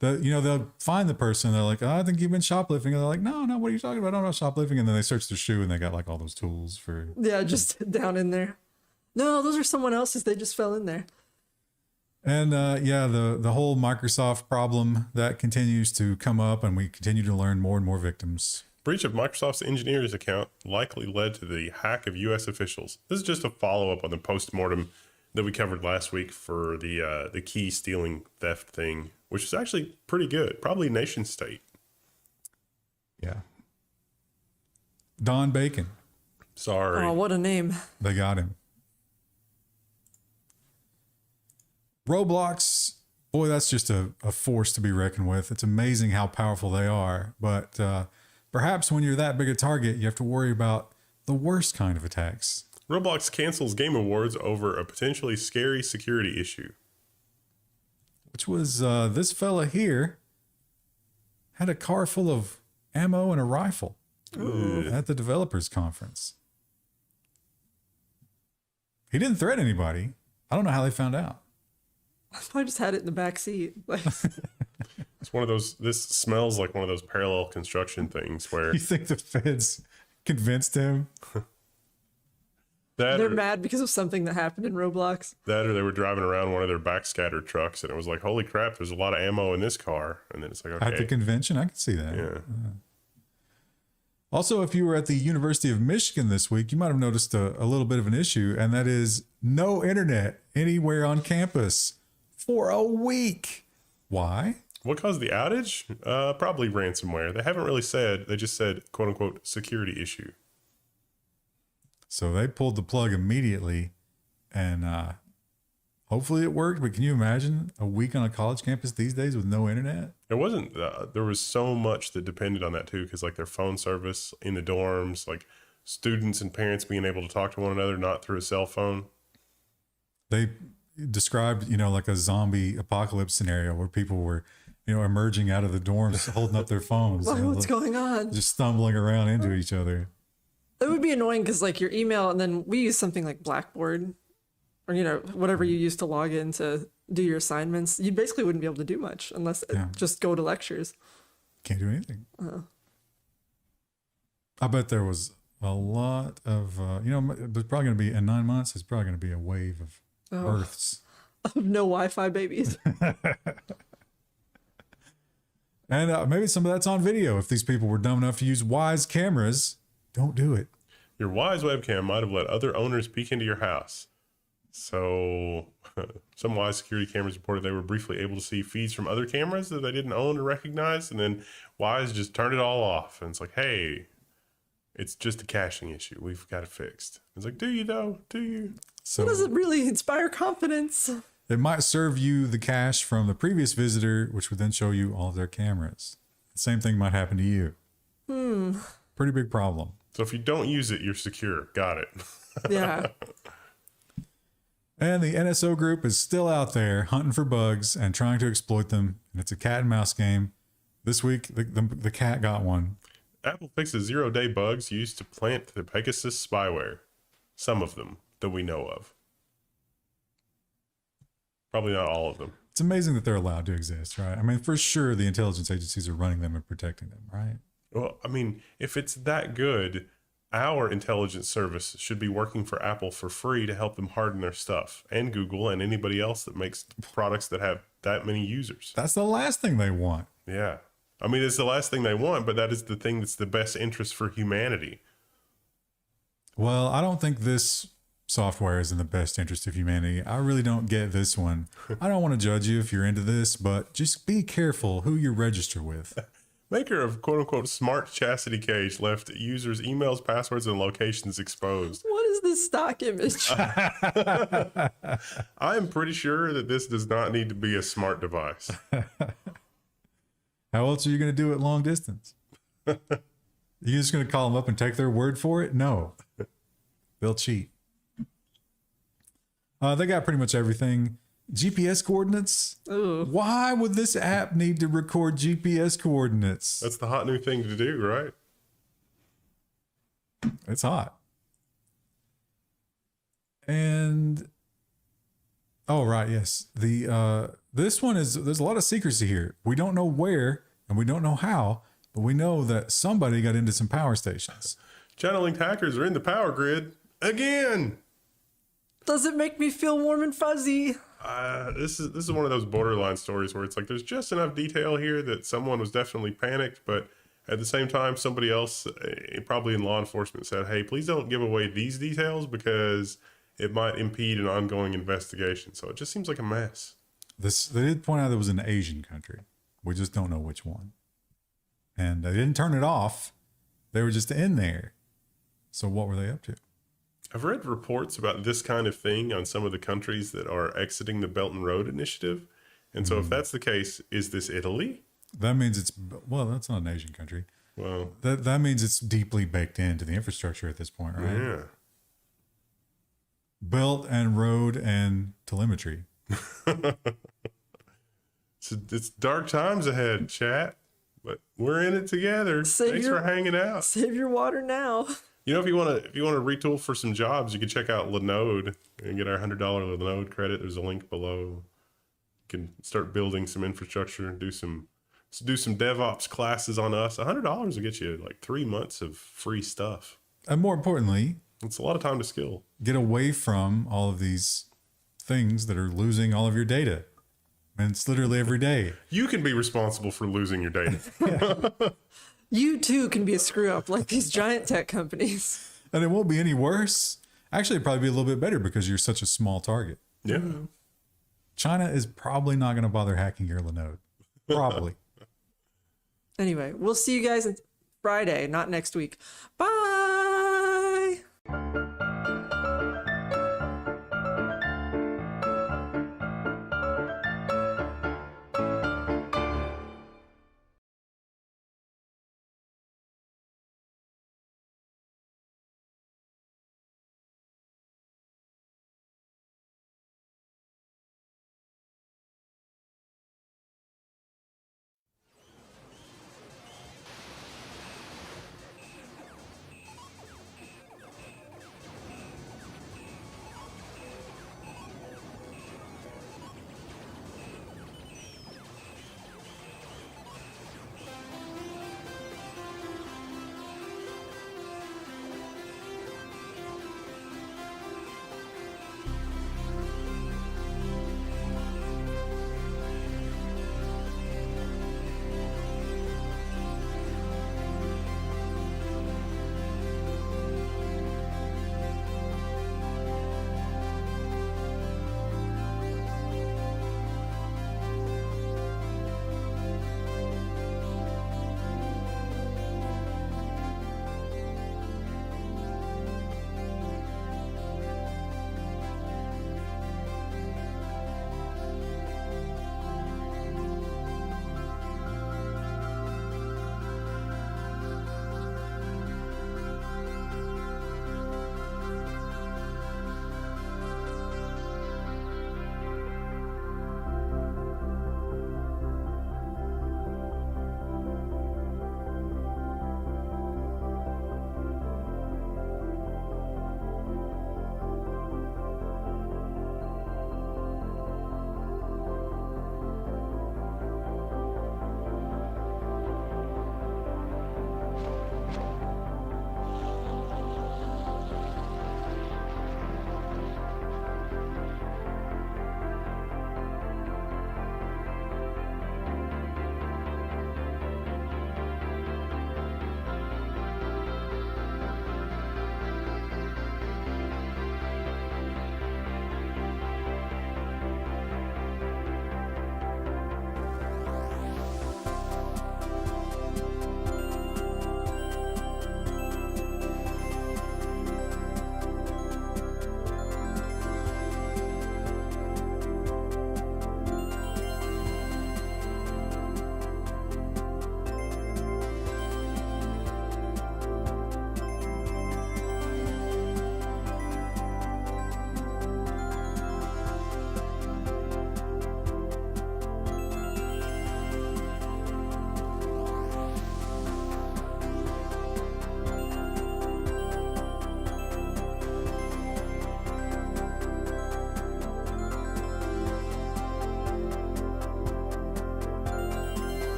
Yeah. They'll find the person. They're like, I think you've been shoplifting. And they're like, no, what are you talking about? I don't know shoplifting. And then they search their shoe and they got like all those tools for. Yeah, just down in there. No, those are someone else's. They just fell in there. And the whole Microsoft problem that continues to come up, and we continue to learn more and more victims. Breach of Microsoft's engineers account likely led to the hack of U.S. officials. This is just a follow-up on the post-mortem that we covered last week for the key stealing theft thing, which is actually pretty good. Probably nation state. Yeah. Don Bacon. Sorry. Oh, what a name. They got him. Roblox, boy, that's just a force to be reckoned with. It's amazing how powerful they are. But perhaps when you're that big a target, you have to worry about the worst kind of attacks. Roblox cancels Game Awards over a potentially scary security issue. Which was this fella here had a car full of ammo and a rifle at the developers conference. He didn't threaten anybody. I don't know how they found out. I just had it in the back seat. Like, It's one of those, this smells like one of those parallel construction things where You think the feds convinced him? that they're or, mad because of something that happened in Roblox. that or they were driving around one of their backscatter trucks and it was like, holy crap, there's a lot of ammo in this car. And then it's like, At the okay. convention, I could see that. Yeah. Also, if you were at the University of Michigan this week, you might have noticed a little bit of an issue, and that is no internet anywhere on campus for a week. Why? What caused the outage? Probably ransomware. They haven't really said, they just said, quote unquote, security issue. So they pulled the plug immediately, and hopefully it worked. But can you imagine a week on a college campus these days with no internet? It wasn't, there was so much that depended on that too, because like their phone service in the dorms, like students and parents being able to talk to one another, not through a cell phone. They described, like a zombie apocalypse scenario where people were, emerging out of the dorms, holding up their phones, Like, what's going on? just stumbling around into each other. It would be annoying because like your email, and then we use something like Blackboard or, whatever you use to log in to do your assignments. You basically wouldn't be able to do much unless just go to lectures. Can't do anything. I bet there was a lot of, there's probably going to be, in 9 months, there's probably going to be a wave of births. No Wi-Fi babies. And maybe some of that's on video. If these people were dumb enough to use Wise cameras, don't do it. Your Wise webcam might have let other owners peek into your house. So some Wise security cameras reported they were briefly able to see feeds from other cameras that they didn't own or recognize. And then Wise just turned it all off. And it's like, hey, it's just a caching issue. We've got it fixed. It's like, do you though? Do you? So That doesn't really inspire confidence. it might serve you the cache from the previous visitor, which would then show you all of their cameras. The same thing might happen to you. Pretty big problem. So if you don't use it, you're secure. Got it. Yeah. And the NSO group is still out there hunting for bugs and trying to exploit them. And it's a cat and mouse game. This week, the cat got one. Apple fixes 0-day bugs used to plant the Pegasus spyware. Some of them that we know of. Probably not all of them. It's amazing that they're allowed to exist, right? I mean, for sure, the intelligence agencies are running them and protecting them, right? Well, I mean, if it's that good, our intelligence service should be working for Apple for free to help them harden their stuff, and Google and anybody else that makes products that have that many users. That's the last thing they want. Yeah. I mean, it's the last thing they want, but that is the thing that's the best interest for humanity. Well, I don't think this software is in the best interest of humanity. I really don't get this one. I don't want to judge you if you're into this, but just be careful who you register with. Maker of quote-unquote smart chastity cage left users' emails, passwords, and locations exposed. What is this stock image? I am pretty sure that this does not need to be a smart device. How else are you going to do it long distance? You just going to call them up and take their word for it? No. They'll cheat. They got pretty much everything. GPS coordinates. Ooh. Why would this app need to record GPS coordinates? That's the hot new thing to do, right? It's hot. And oh right, yes. The this one is, there's a lot of secrecy here. We don't know where and we don't know how, but we know that somebody got into some power stations. Channel-linked hackers are in the power grid again. Does it make me feel warm and fuzzy? This is one of those borderline stories where it's like there's just enough detail here that someone was definitely panicked, but at the same time, somebody else, probably in law enforcement, said, "Hey, please don't give away these details because it might impede an ongoing investigation." So it just seems like a mess. They did point out it was an Asian country. We just don't know which one. And they didn't turn it off. They were just in there. So what were they up to? I've read reports about this kind of thing on some of the countries that are exiting the Belt and Road Initiative. And so if that's the case, is this Italy? That means it's, well, that's not an Asian country. Well, That means it's deeply baked into the infrastructure at this point, right? yeah. Belt and road and telemetry. It's dark times ahead, chat, but we're in it together. Thanks for hanging out. Save your water now. You know, if you want to retool for some jobs, you can check out Linode and get our $100 Linode credit. There's a link below. You can start building some infrastructure and do some DevOps classes on us. $100 will get you like 3 months of free stuff. And more importantly, It's a lot of time to skill. get away from all of these things that are losing all of your data. And it's literally every day. You can be responsible for losing your data. You too can be a screw up like these giant tech companies. And it won't be any worse. Actually, it'd probably be a little bit better because you're such a small target. Yeah. China is probably not going to bother hacking your Linode. Probably. Anyway, we'll see you guys on Friday, not next week. Bye.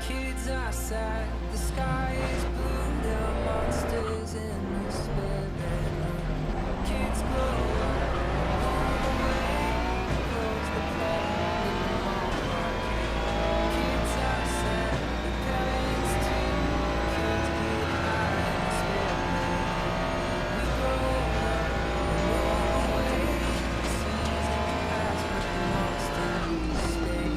Kids outside, the sky is blue, there are monsters in the spare bedroom. Kids grow up, move away, close the plane in the mall. Kids outside, the parents too, kids get high in the spare bedroom. We grow up, move away, the season pass, but the monsters stay.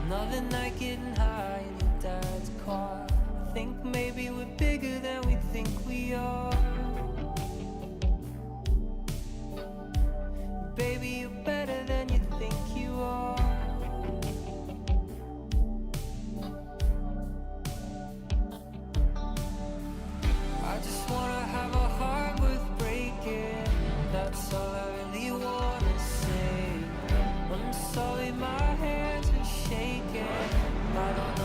Another night getting high in your dad's car. I think maybe we're bigger than we think we are. Baby, you're better than you think you are. I just wanna have a heart worth breaking. That's all I really wanna say. I'm sorry, my hands are shaking. I don't know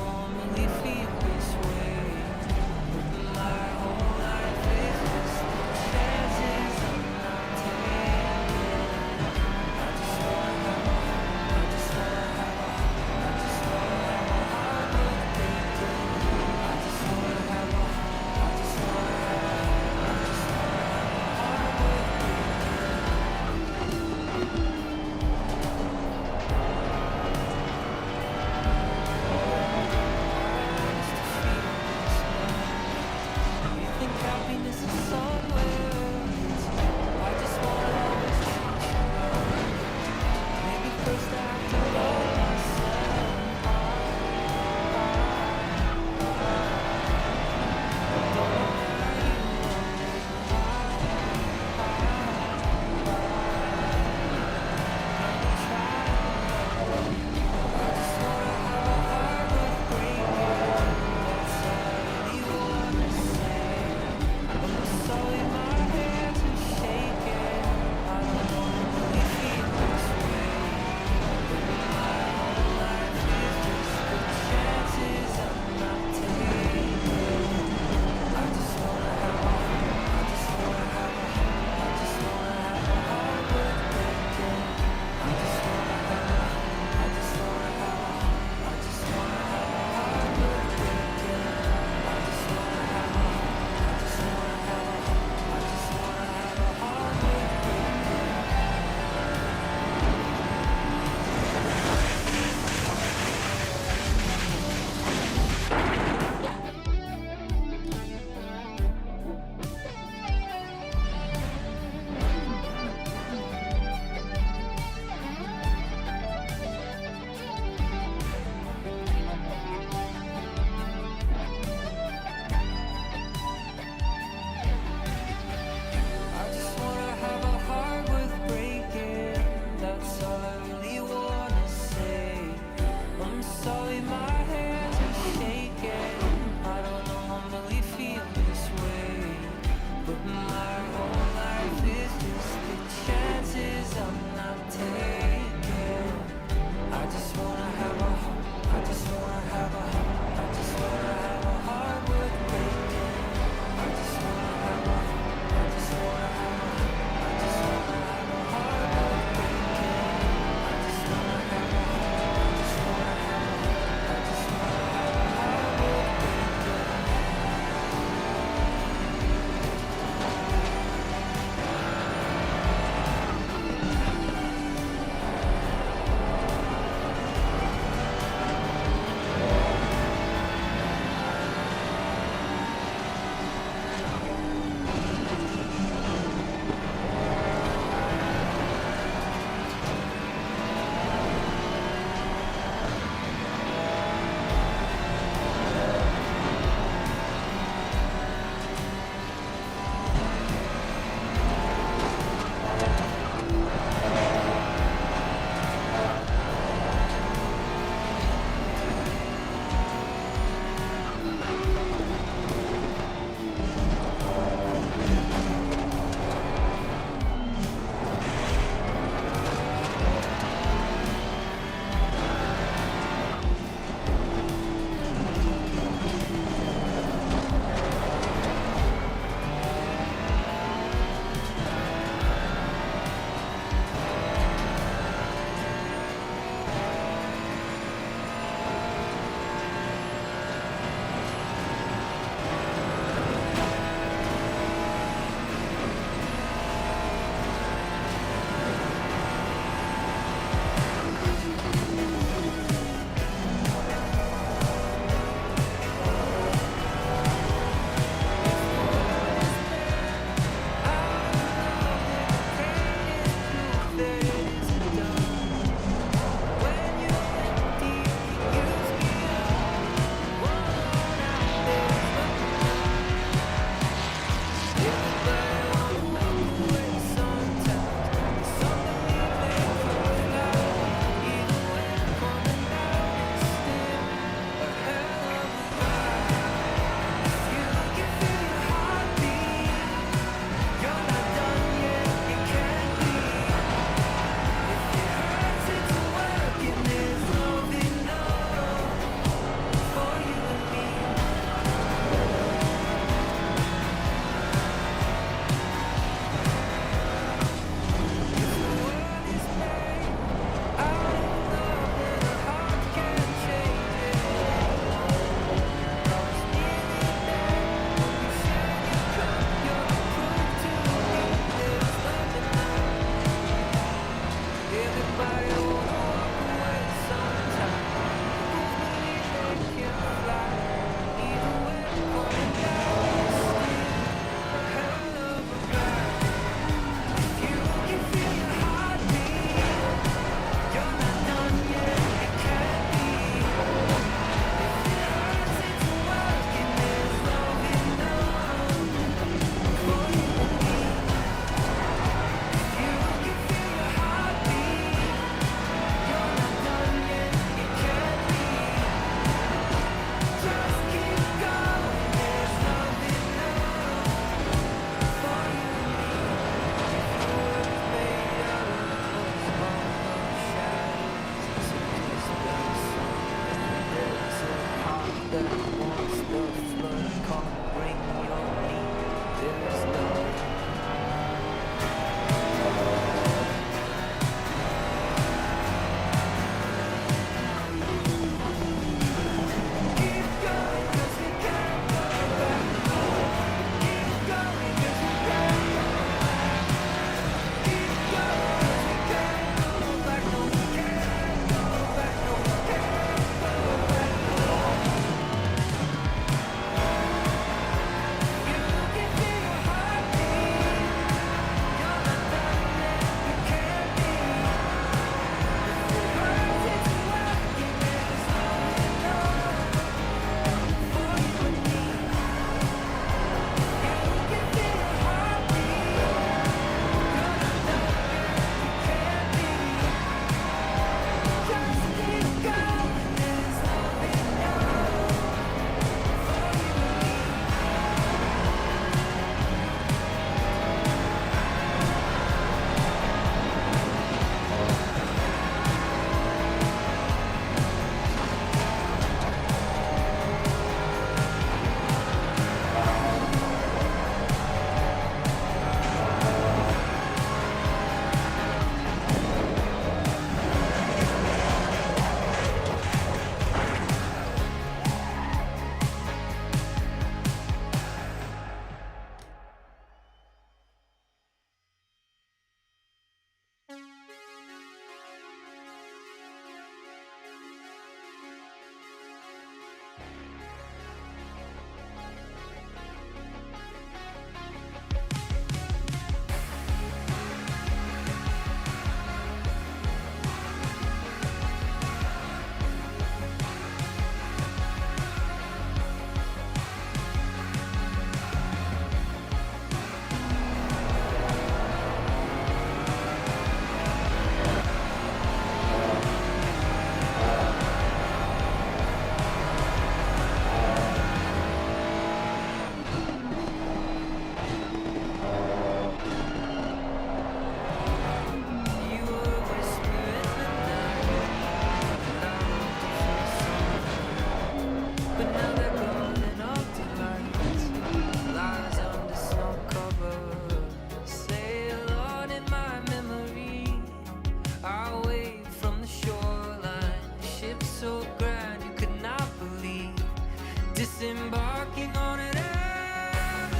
disembarking on an avalanche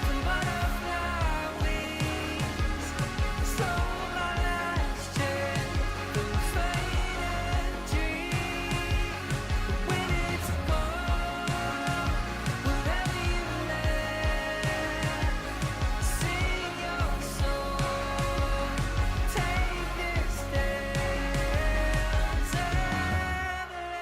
from butterfly wings. Stole my last chance from faded dream. When it's gone, wherever you land, sing your song. Take this dance, avalanche.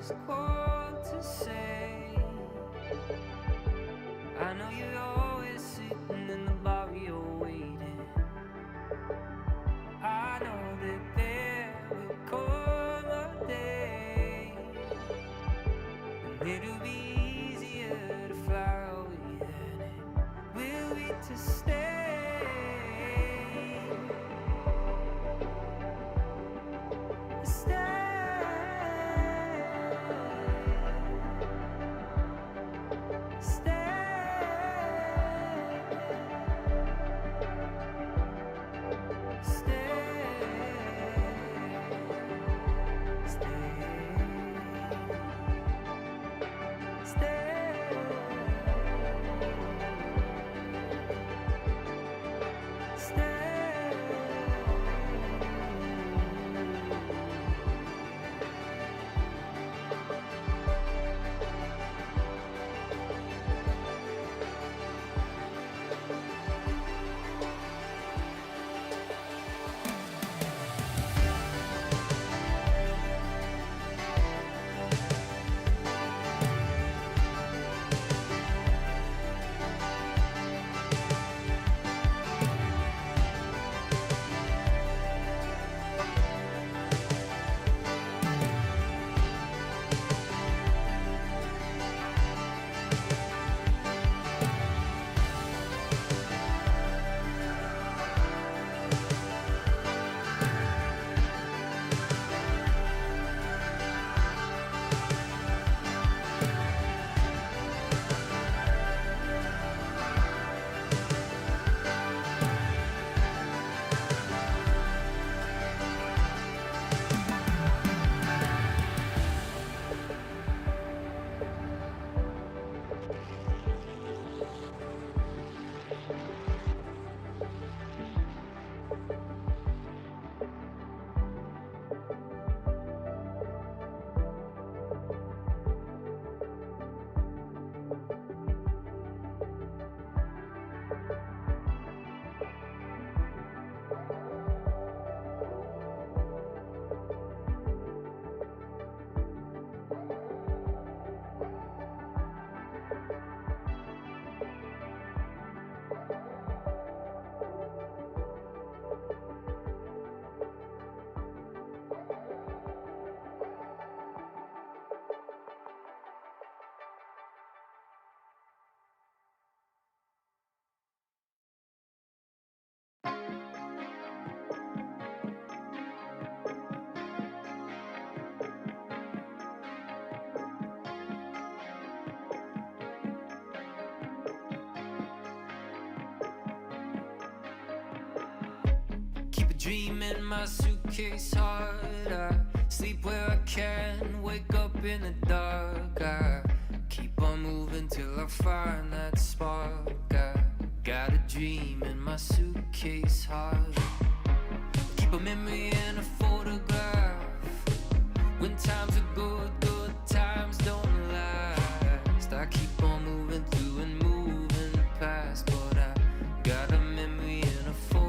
just a quote to say. I know you're always sitting in the bar, you're waiting. I know that there will come a day when it'll be easier to fly away than it will be to stay. Dream in my suitcase hard. I sleep where I can, wake up in the dark. I keep on moving till I find that spark. I got a dream in my suitcase hard. Keep a memory in a photograph. When times are good, good times don't last. I keep on moving through and moving past, but I got a memory in a photograph.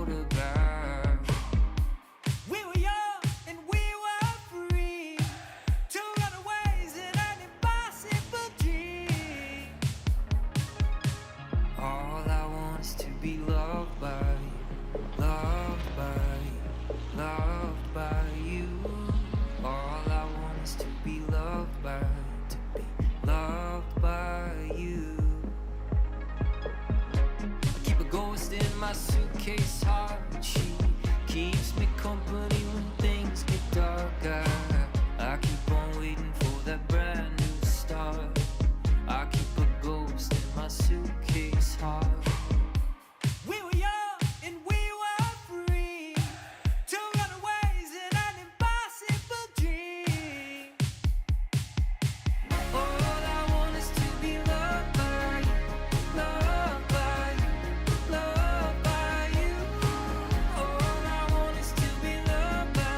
My suitcase heart, she keeps me company when things get dark. I keep on waiting for that brand new start. I keep a ghost in my suitcase heart. We were young and we were free to run away in an impossible dream. All I want is to be loved by you, loved by you, loved. All I want is to be loved by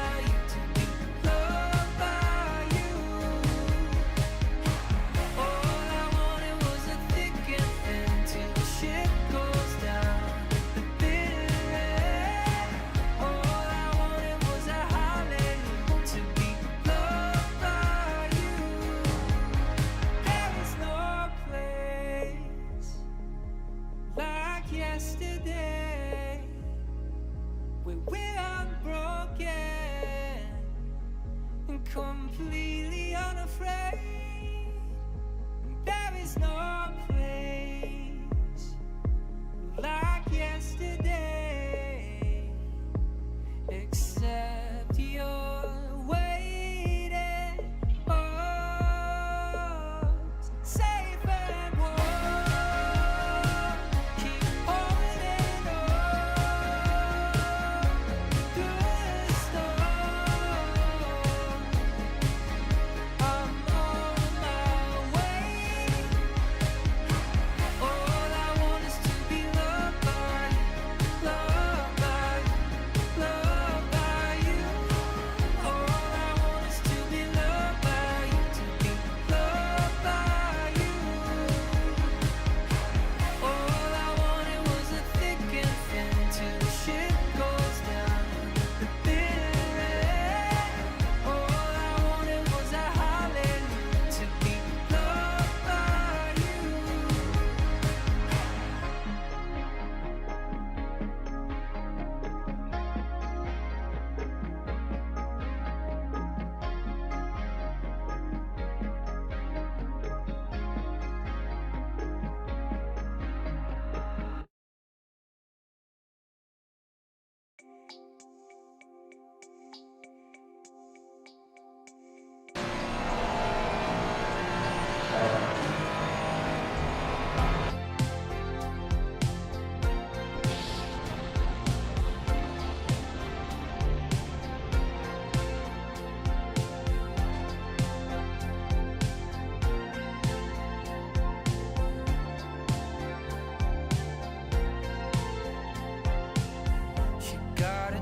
She got a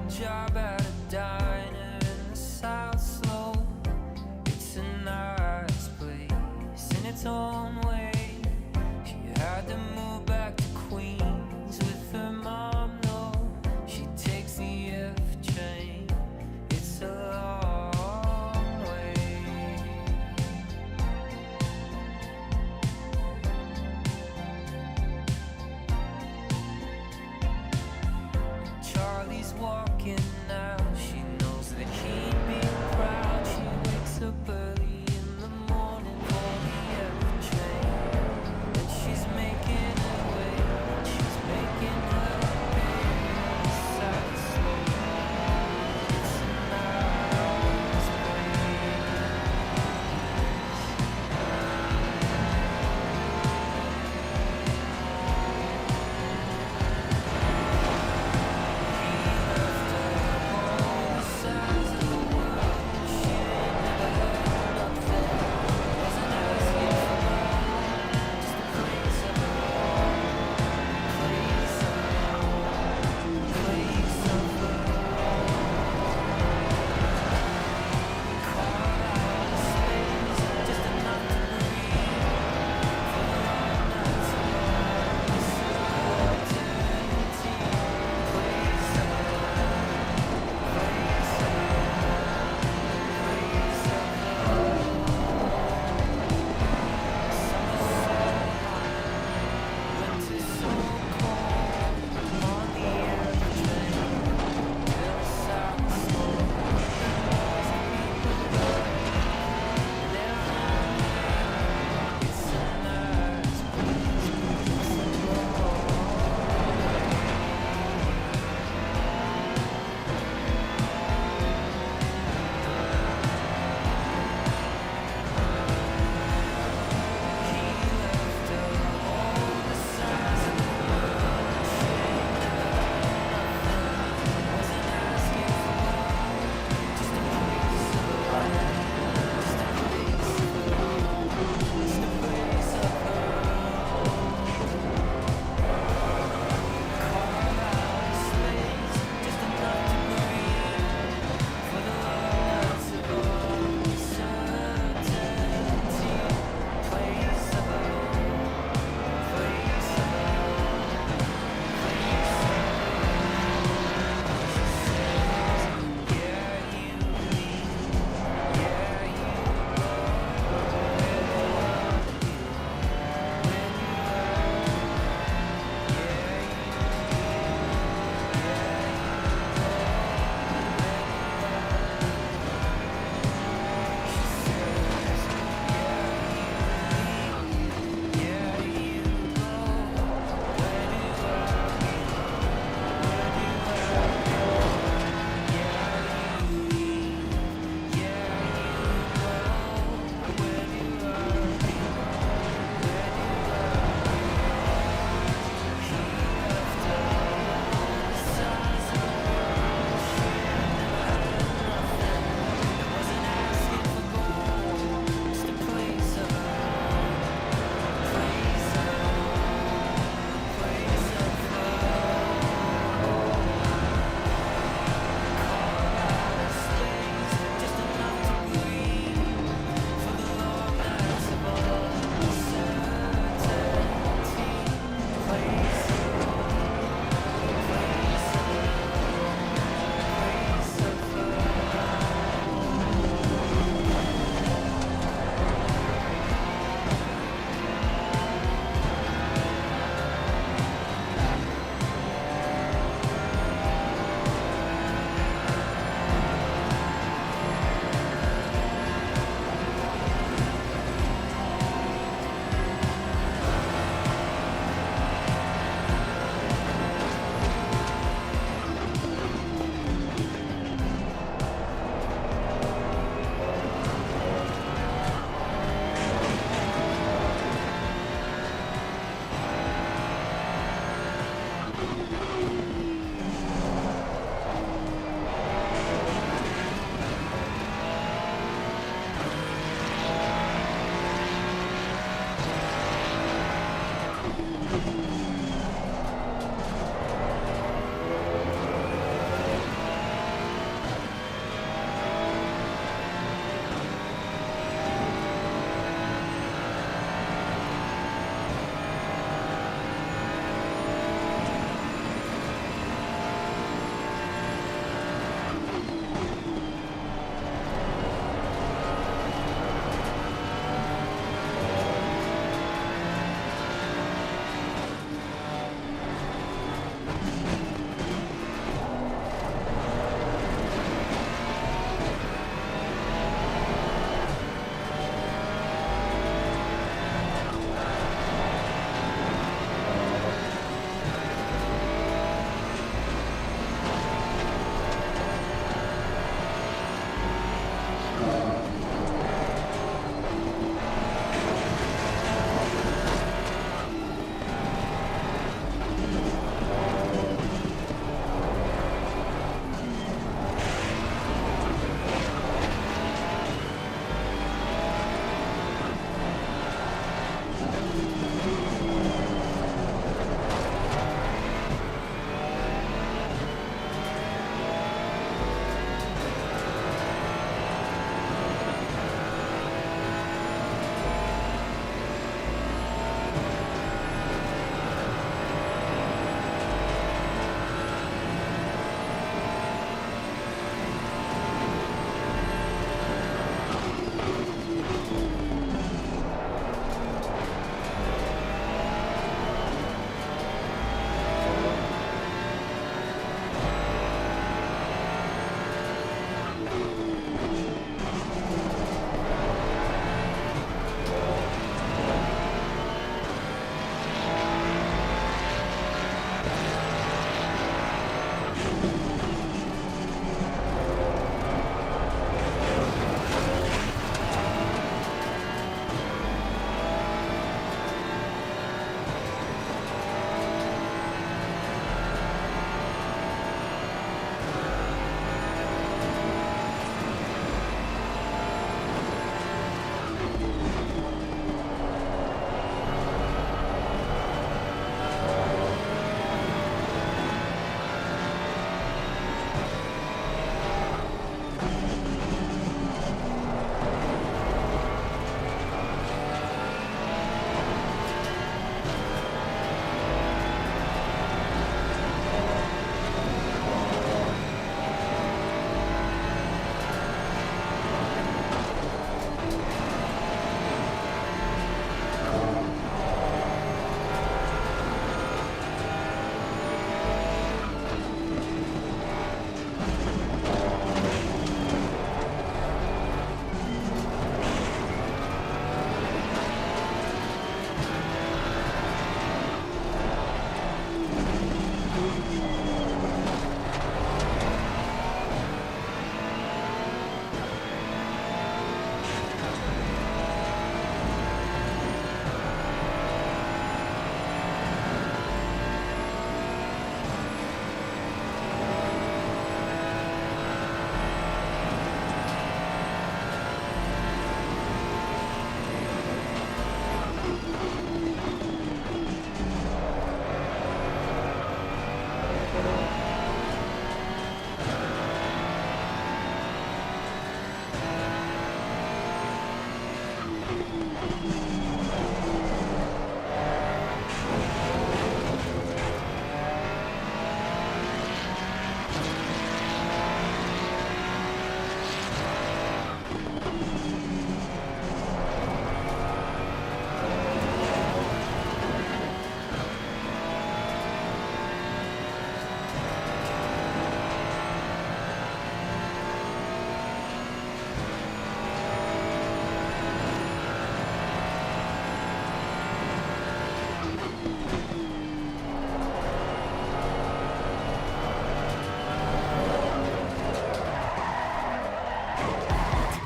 Took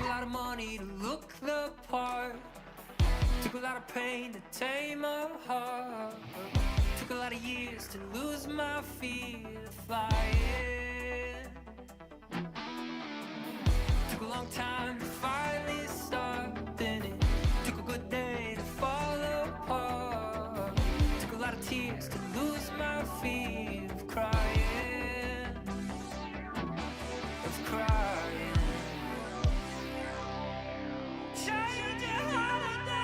a lot of money to look the part. Took a lot of pain to tame a heart. Took a lot of years to lose my fear of flying. Took a long time to finally start, and it took a good day to fall apart. Took a lot of tears to lose my fear of crying. Of crying. Change your holiday.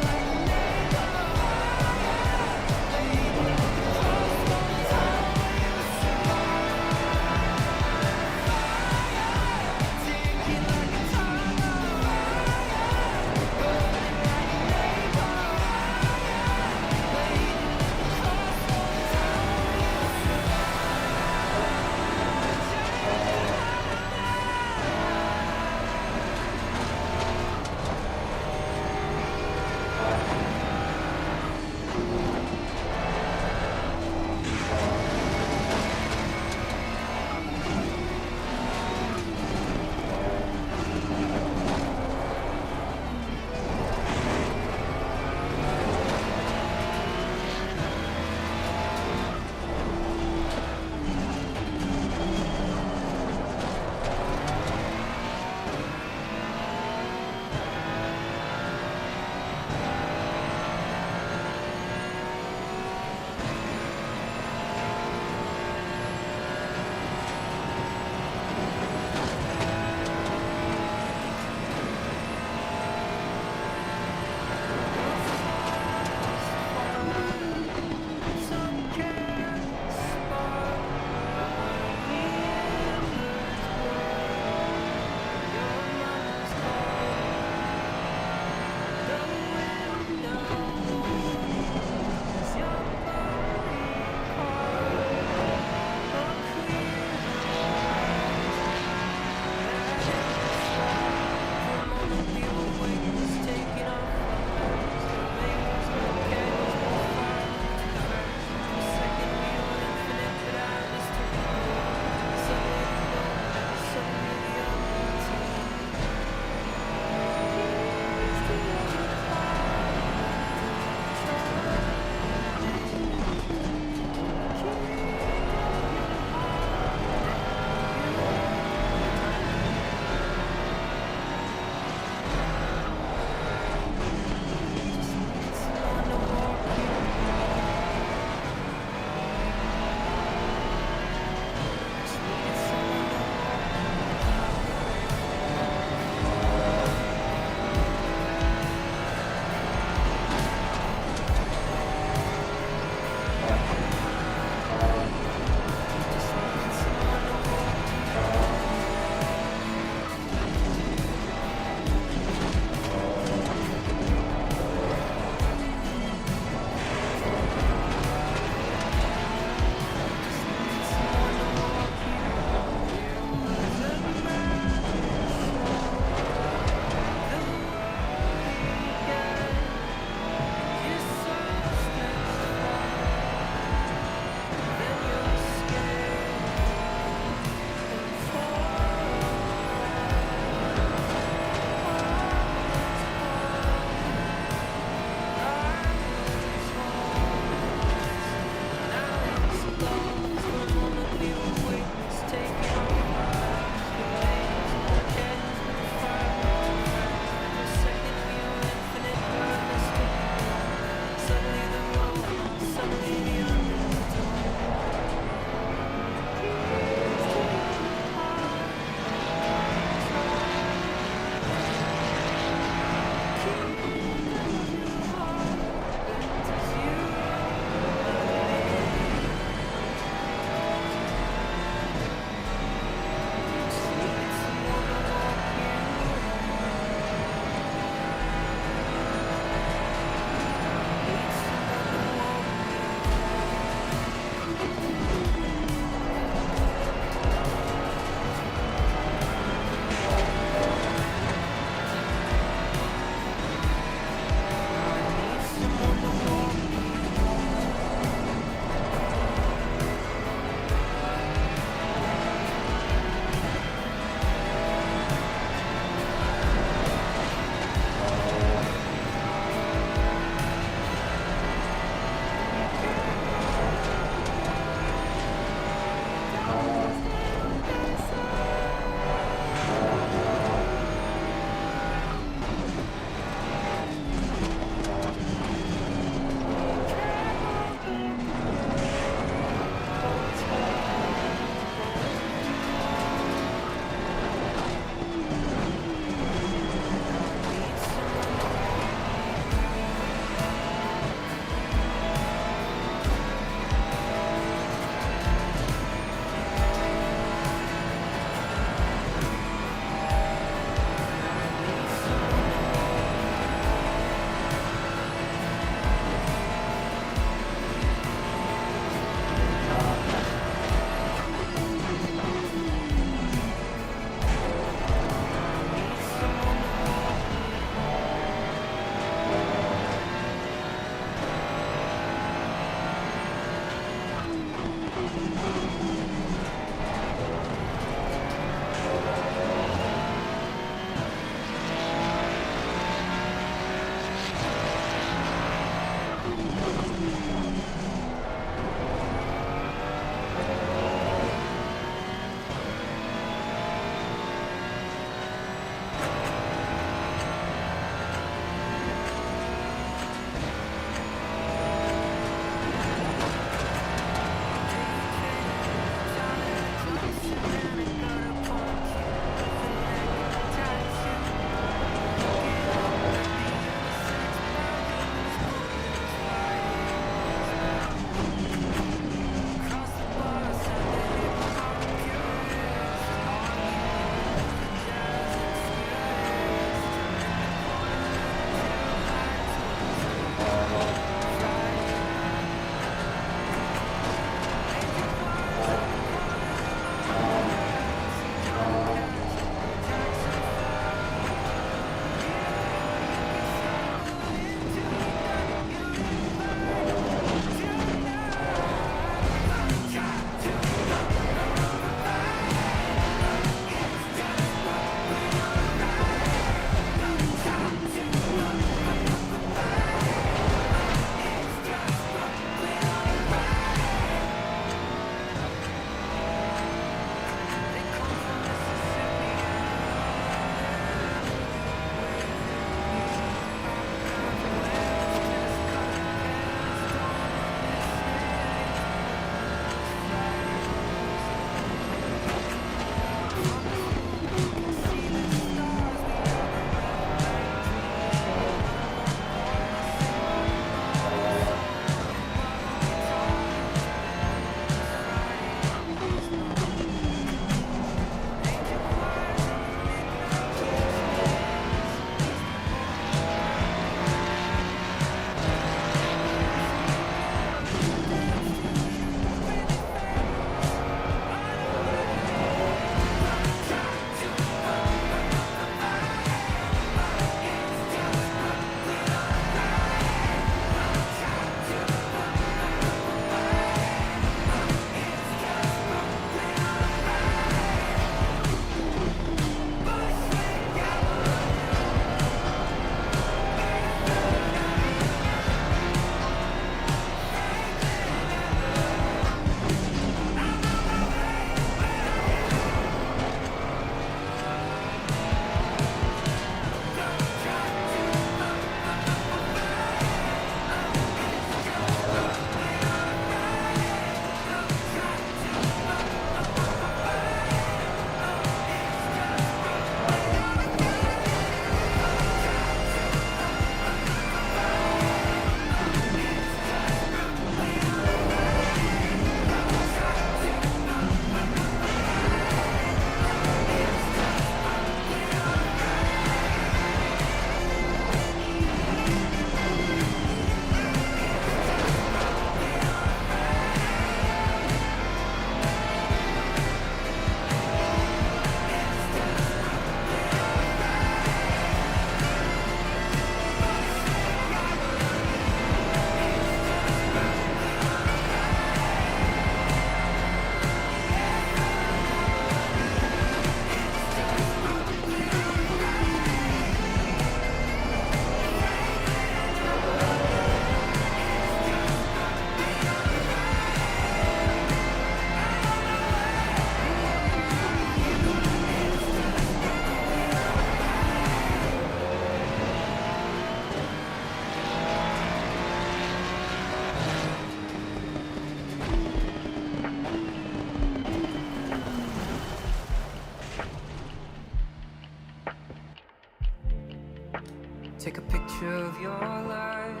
picture of your life,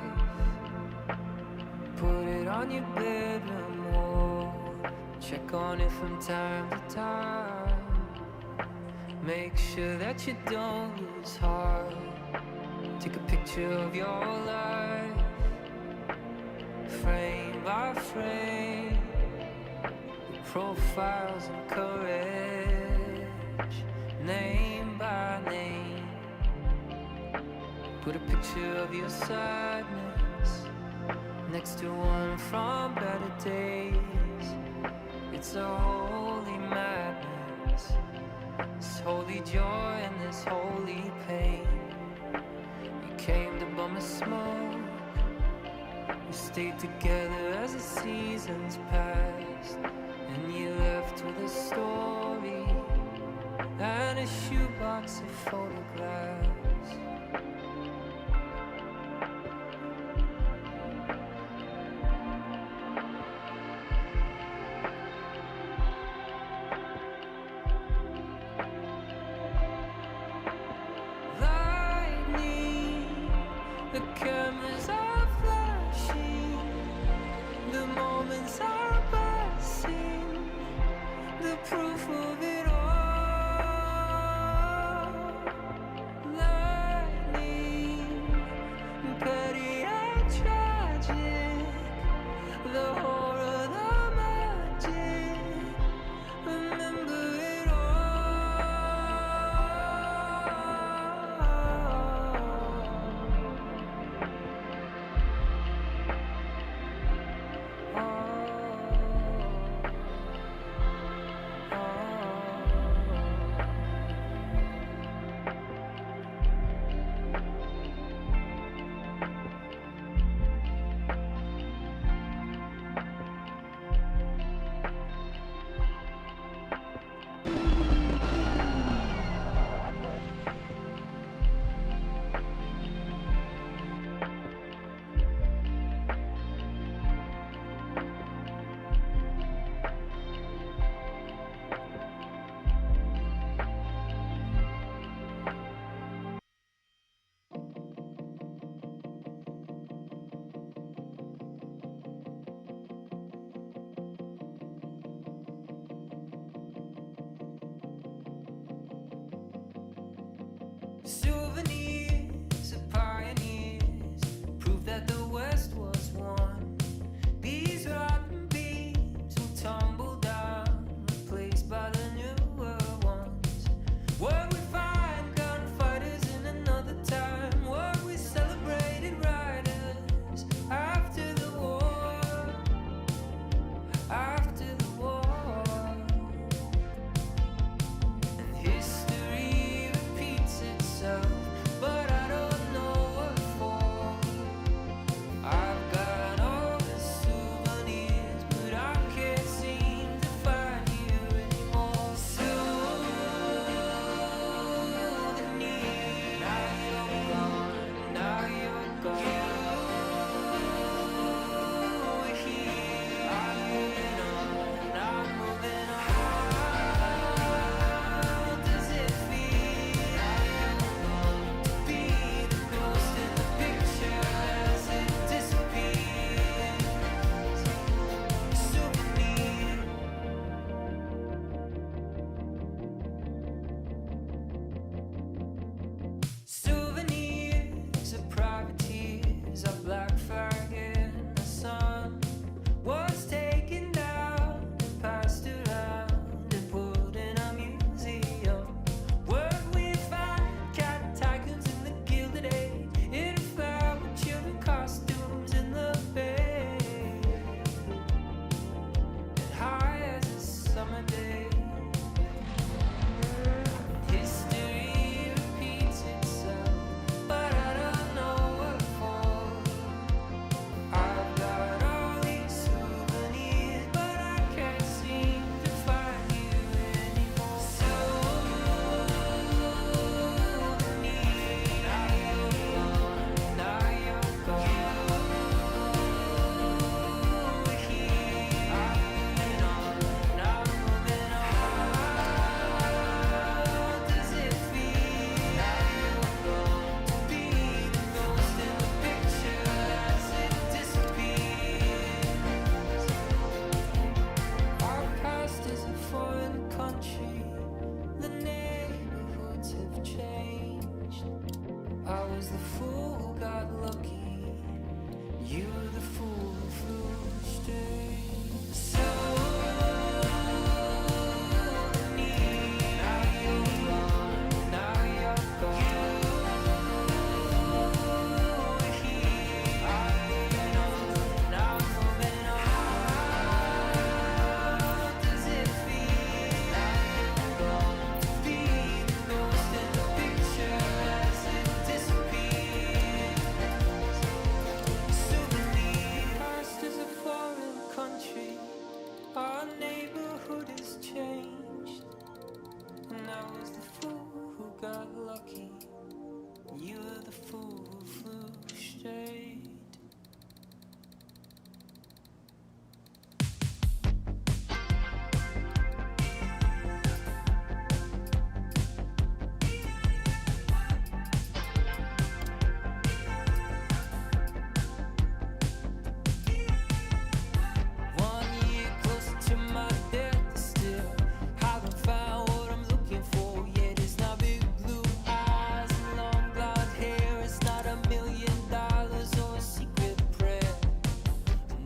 put it on your bedroom wall, check on it from time to time, make sure that you don't lose heart. Take a picture of your life, frame by frame, your profiles and courage, name by name. Put a picture of your sadness next to one from better days. It's a holy madness, this holy joy and this holy pain. You came to bum a smoke, we stayed together as the seasons passed, and you left with a story and a shoebox of photographs. The cameras are flashing, the moments are passing, the proof of it all. Lightning, petty and tragic, the horror, the magic, remember it all. Souvenirs of pioneers, proof that the West was one. These rotten beams will tumble down, replaced by the newer ones. Were we fine gunfighters in another time? Were we celebrated riders after the war? After the war, and history repeats itself. the fool who got lucky. You were the fool who flew straight. So now you're gone, now you're gone. You were here, now I'm moving on. How does it feel? Now you're gone, be the ghost in the picture as it disappears. Souvenir, past is a foreign country. Our neighborhood has changed. And I was the fool who got lucky. You were the fool who flew straight. One year closer to my death still. Haven't found what I'm looking for yet. It's not big blue eyes and long blonde hair. It's not $1 million or a secret prayer.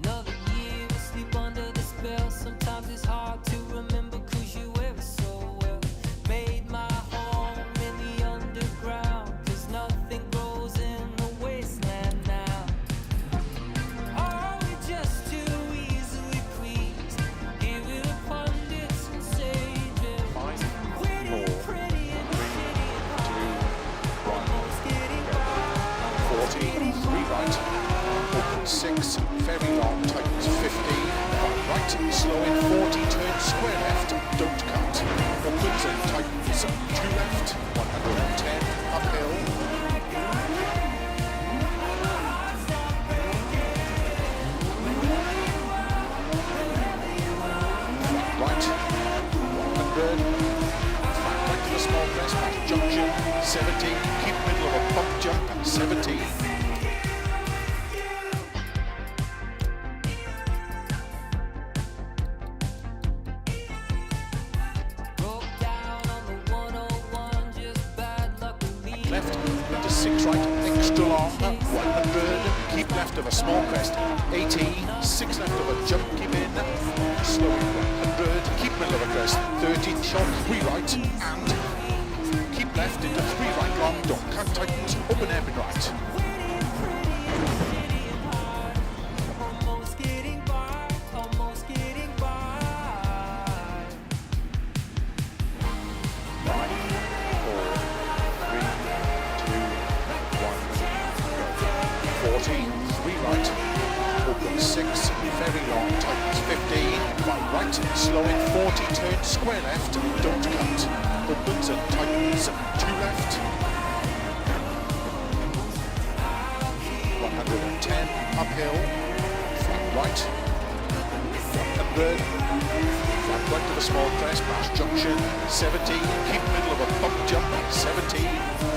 Another year we sleep under the spell. Sometimes it's hard to remember 'cause you wear it so well. Made my home in the underground 'cause nothing grows in the wasteland now. Are we just too easily pleased? Give it a pundits and sages. Witty, pretty, and shitty and hard. Almost getting by. 40, 3 right, open 6, very long, tightens 15, 5 right, slow in 40, turn square left, don't cut, opens and tightens 2 left, 110, uphill, right, 100, flat right to the small crest, past junction, 70, keep middle of a bump jump, 70, Broke down on the 101, just bad luck with me. left, into 6 right, extra long, 100, keep left of a small crest, 80, 6 left of a jump, keep in, slow in 100, keep middle of a crest, 30, short, 3 right, and keep left into 3 right long, don't cut, tightens, open hairpin right, Almost getting by, almost getting by. 5, 4, 3, 2, 1, go, 40, 3 right, open 6, very long, tightens 15, 1 right, slow in 40, turn square left, don't cut, opens and tightens 2 left, 110, uphill, flat right, 100, flat right to the small crest, past junction, 70, keep middle of a bump jump, 70,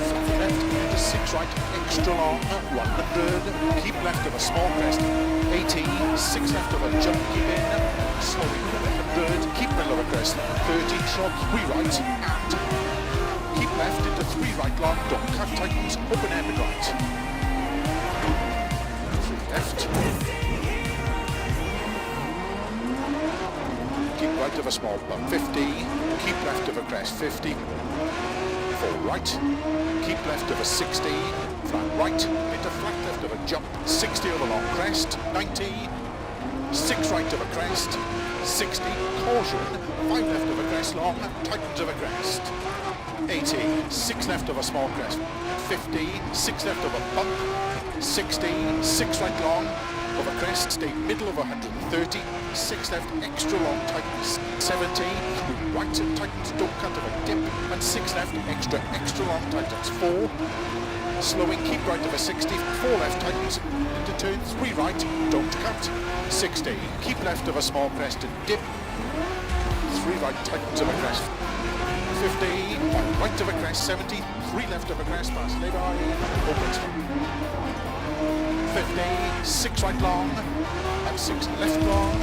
flat left into 6 right, extra long, 100, keep left of a small crest, 80, 6 left of a jump, keep in, slowly 100, keep middle of a crest, 30, short, 3 right, and keep left into 3 right long, don't cut, tightens, open hairpin right, 3 left, keep right of a small bump, 50, keep left of a crest, 50, 4 right, keep left of a 60, flat right, into flat left of a jump, 60 of a long crest, 90, 6 right of a crest, 60, caution, 5 left of a crest long, tightens of a crest, 80, 6 left of a small crest, 50, 6 left of a bump, 60, 6 right long, of a crest, stay middle of 130, 6 left, extra long, tightens 70, right and tightens, don't cut of a dip, and 6 left, extra long, tightens 4, slowing, keep right of a 60, 4 left, tightens, into turn 3 right, don't cut, 60, keep left of a small crest and dip, 3 right, tightens of a crest, 50, 1 right of a crest, 70, 3 left of a crest, pass lay by, opens, 50, 6 right long, and 6 left long,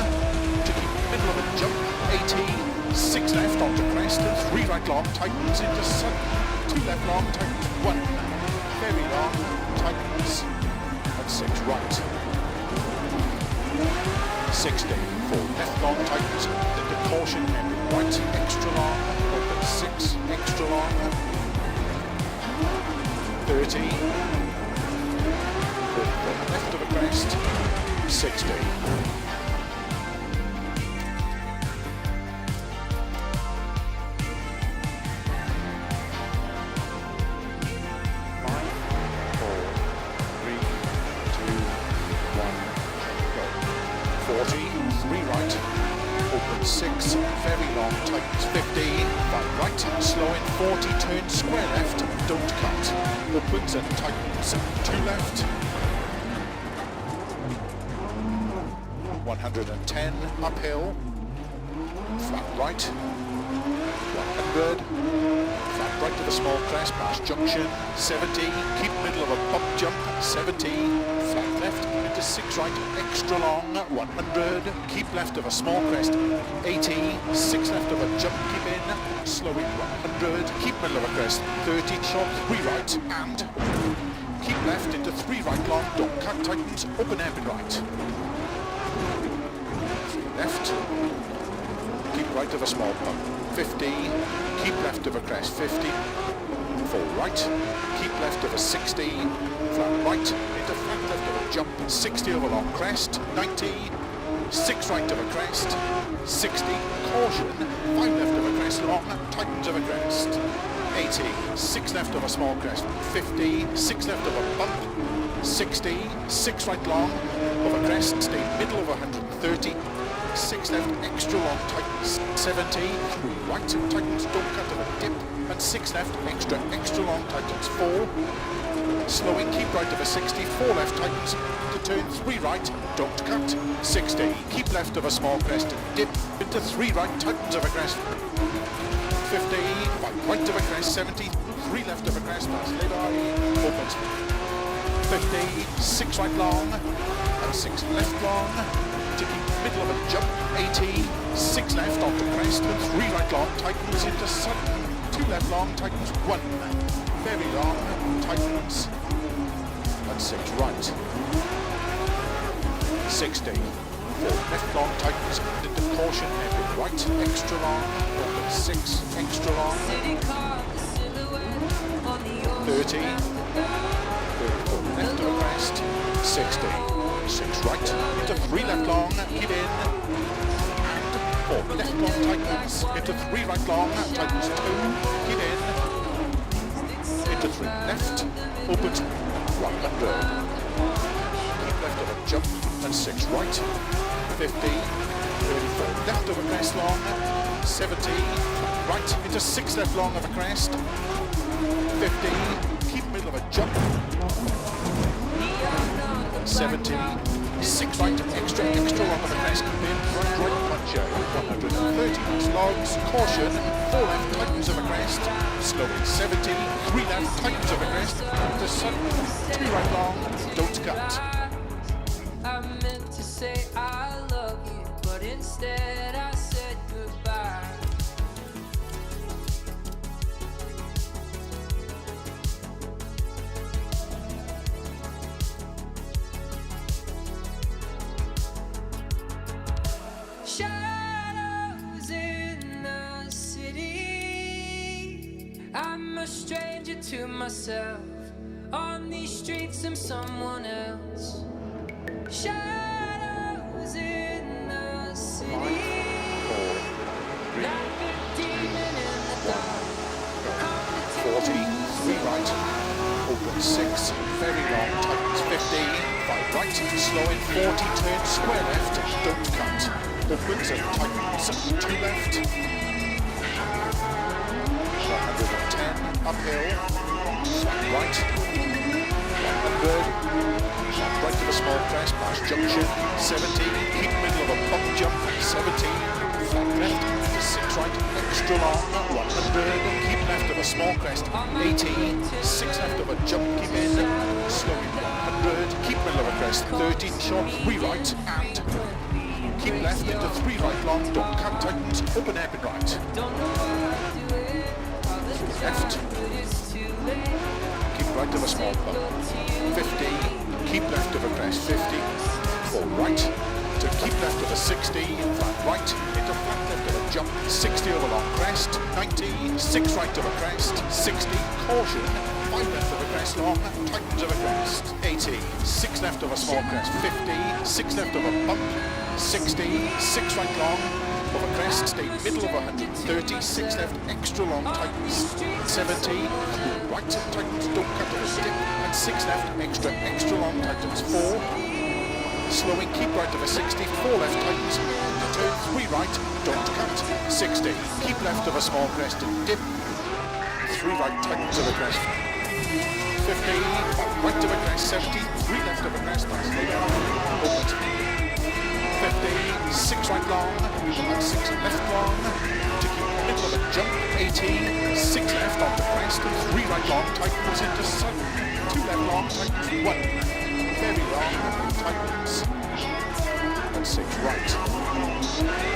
to keep middle of a jump, 80, 6 left onto crest, and 3 right long, tightens into sun, 2 left long, tightens 1, very long, tightens, and 6 right. 60, 4 left long tightens, into caution and right, extra long, open 6, extra long. 30, left of a crest, 60. Six, very long, tightens 15, back right, slow in 40, turn square left, don't cut, opens and tightens, 2 left, 110, uphill, flat right, 100, flat right to the small crest, past junction, 70, keep middle of a bump jump, 70, flat left, into 6 right, extra long, 100, keep left of a small crest, 80, 6 left of a jump, keep in, slow in 100, keep middle of a crest, 30, short, 3 right, and keep left into 3 right long, don't cut, tightens, open hairpin right, 3 left, keep right of a small bump, 50, keep left of a crest, 50, 4 right, keep left of a 60, flat right, into flat left of a jump, 60 over long crest, 90, 6 right of a crest, 60, caution, 5 left of a crest long, tightens of a crest, 80, 6 left of a small crest, 50, 6 left of a bump, 60, 6 right long of a crest, stay middle of 130, 6 left, extra long, tightens, 70, 3 right, tightens, don't cut of a dip, and 6 left, extra long, tightens, 4, slowing, keep right of a 60, 4 left, tightens, to turn 3 right, don't cut, 60, keep left of a small crest, and dip, into 3 right, tightens of a crest, 50, 5 right of a crest, 70, 3 left of a crest, past lay-by, opens, 50, 6 right long, and 6 left long, to keep middle of a jump, 80, 6 left onto crest, and 3 right long, tightens into sudden, 2 left long, tightens 1, very long, tightens, and 6 right, 60, 4 left long, tightens, into caution, hairpin right, extra long, open 6, extra long, 30, 4 left of a crest, 60, 6 right, into 3 left long, keep in, and 4 left long, tightens, into 3 right long, tightens 2, keep in, into 3 left, opens 100, keep left of a jump, and 6 right, 50, 34 left of a crest long, 70, right, into 6 left long of a crest, 50, keep middle of a jump, 70, 6 right, extra long of a crest, keep in, right puncher, 130, logs, caution, 4 left, tightens of a crest, slow in 70, 3 left, tightens of a crest, to sudden, 3 right long, don't cut. I meant to say I love you, but instead I said goodbye. Shadows in the city, I'm a stranger to myself. On these streets I'm someone else. Shadows in the city, like a demon in the dark. 40, 3 right, open 6, very long, tightens 50, 5 right, slow in 40, turn square left, don't cut, opens and tightens 2 left, 110, uphill, flat right, 100, right to the small crest, past junction, 70, keep middle of a bump jump, 70, flat left, 6 right, extra long, 100, keep left of a small crest, 80, 6 left of a jump, keep in, slow in 100, keep middle of a crest, 30, short, 3 right, and keep left into 3 right long, don't cut, tightens, open hairpin right, left, keep right of a small bump, 50, keep left of a crest, 50, 4 right, to keep left of a 60, flat right, into flat left of a jump, 60 over long crest, 90, 6 right of a crest, 60, caution, 5 left of a crest long, tightens of a crest, 80, 6 left of a small crest, 50, 6 left of a bump, 60, 6 right long, of a crest, stay middle of 130, 6 left, extra long tightens, 70, right tightens, don't cut to the dip, and 6 left, extra long tightens, 4, slowing, keep right of a 60, 4 left tightens, turn 3 right, don't cut, 60, keep left of a small crest and dip, 3 right tightens of a crest, 50, right of a crest, 70, 3 left of a crest, opens, 50, 6 right long, and 6 left long, to keep middle of a jump, 80, 6 left on the crest, 3 right long, tightens into sudden, 2 left long, tightens 1, very long, tightens, and 6 right.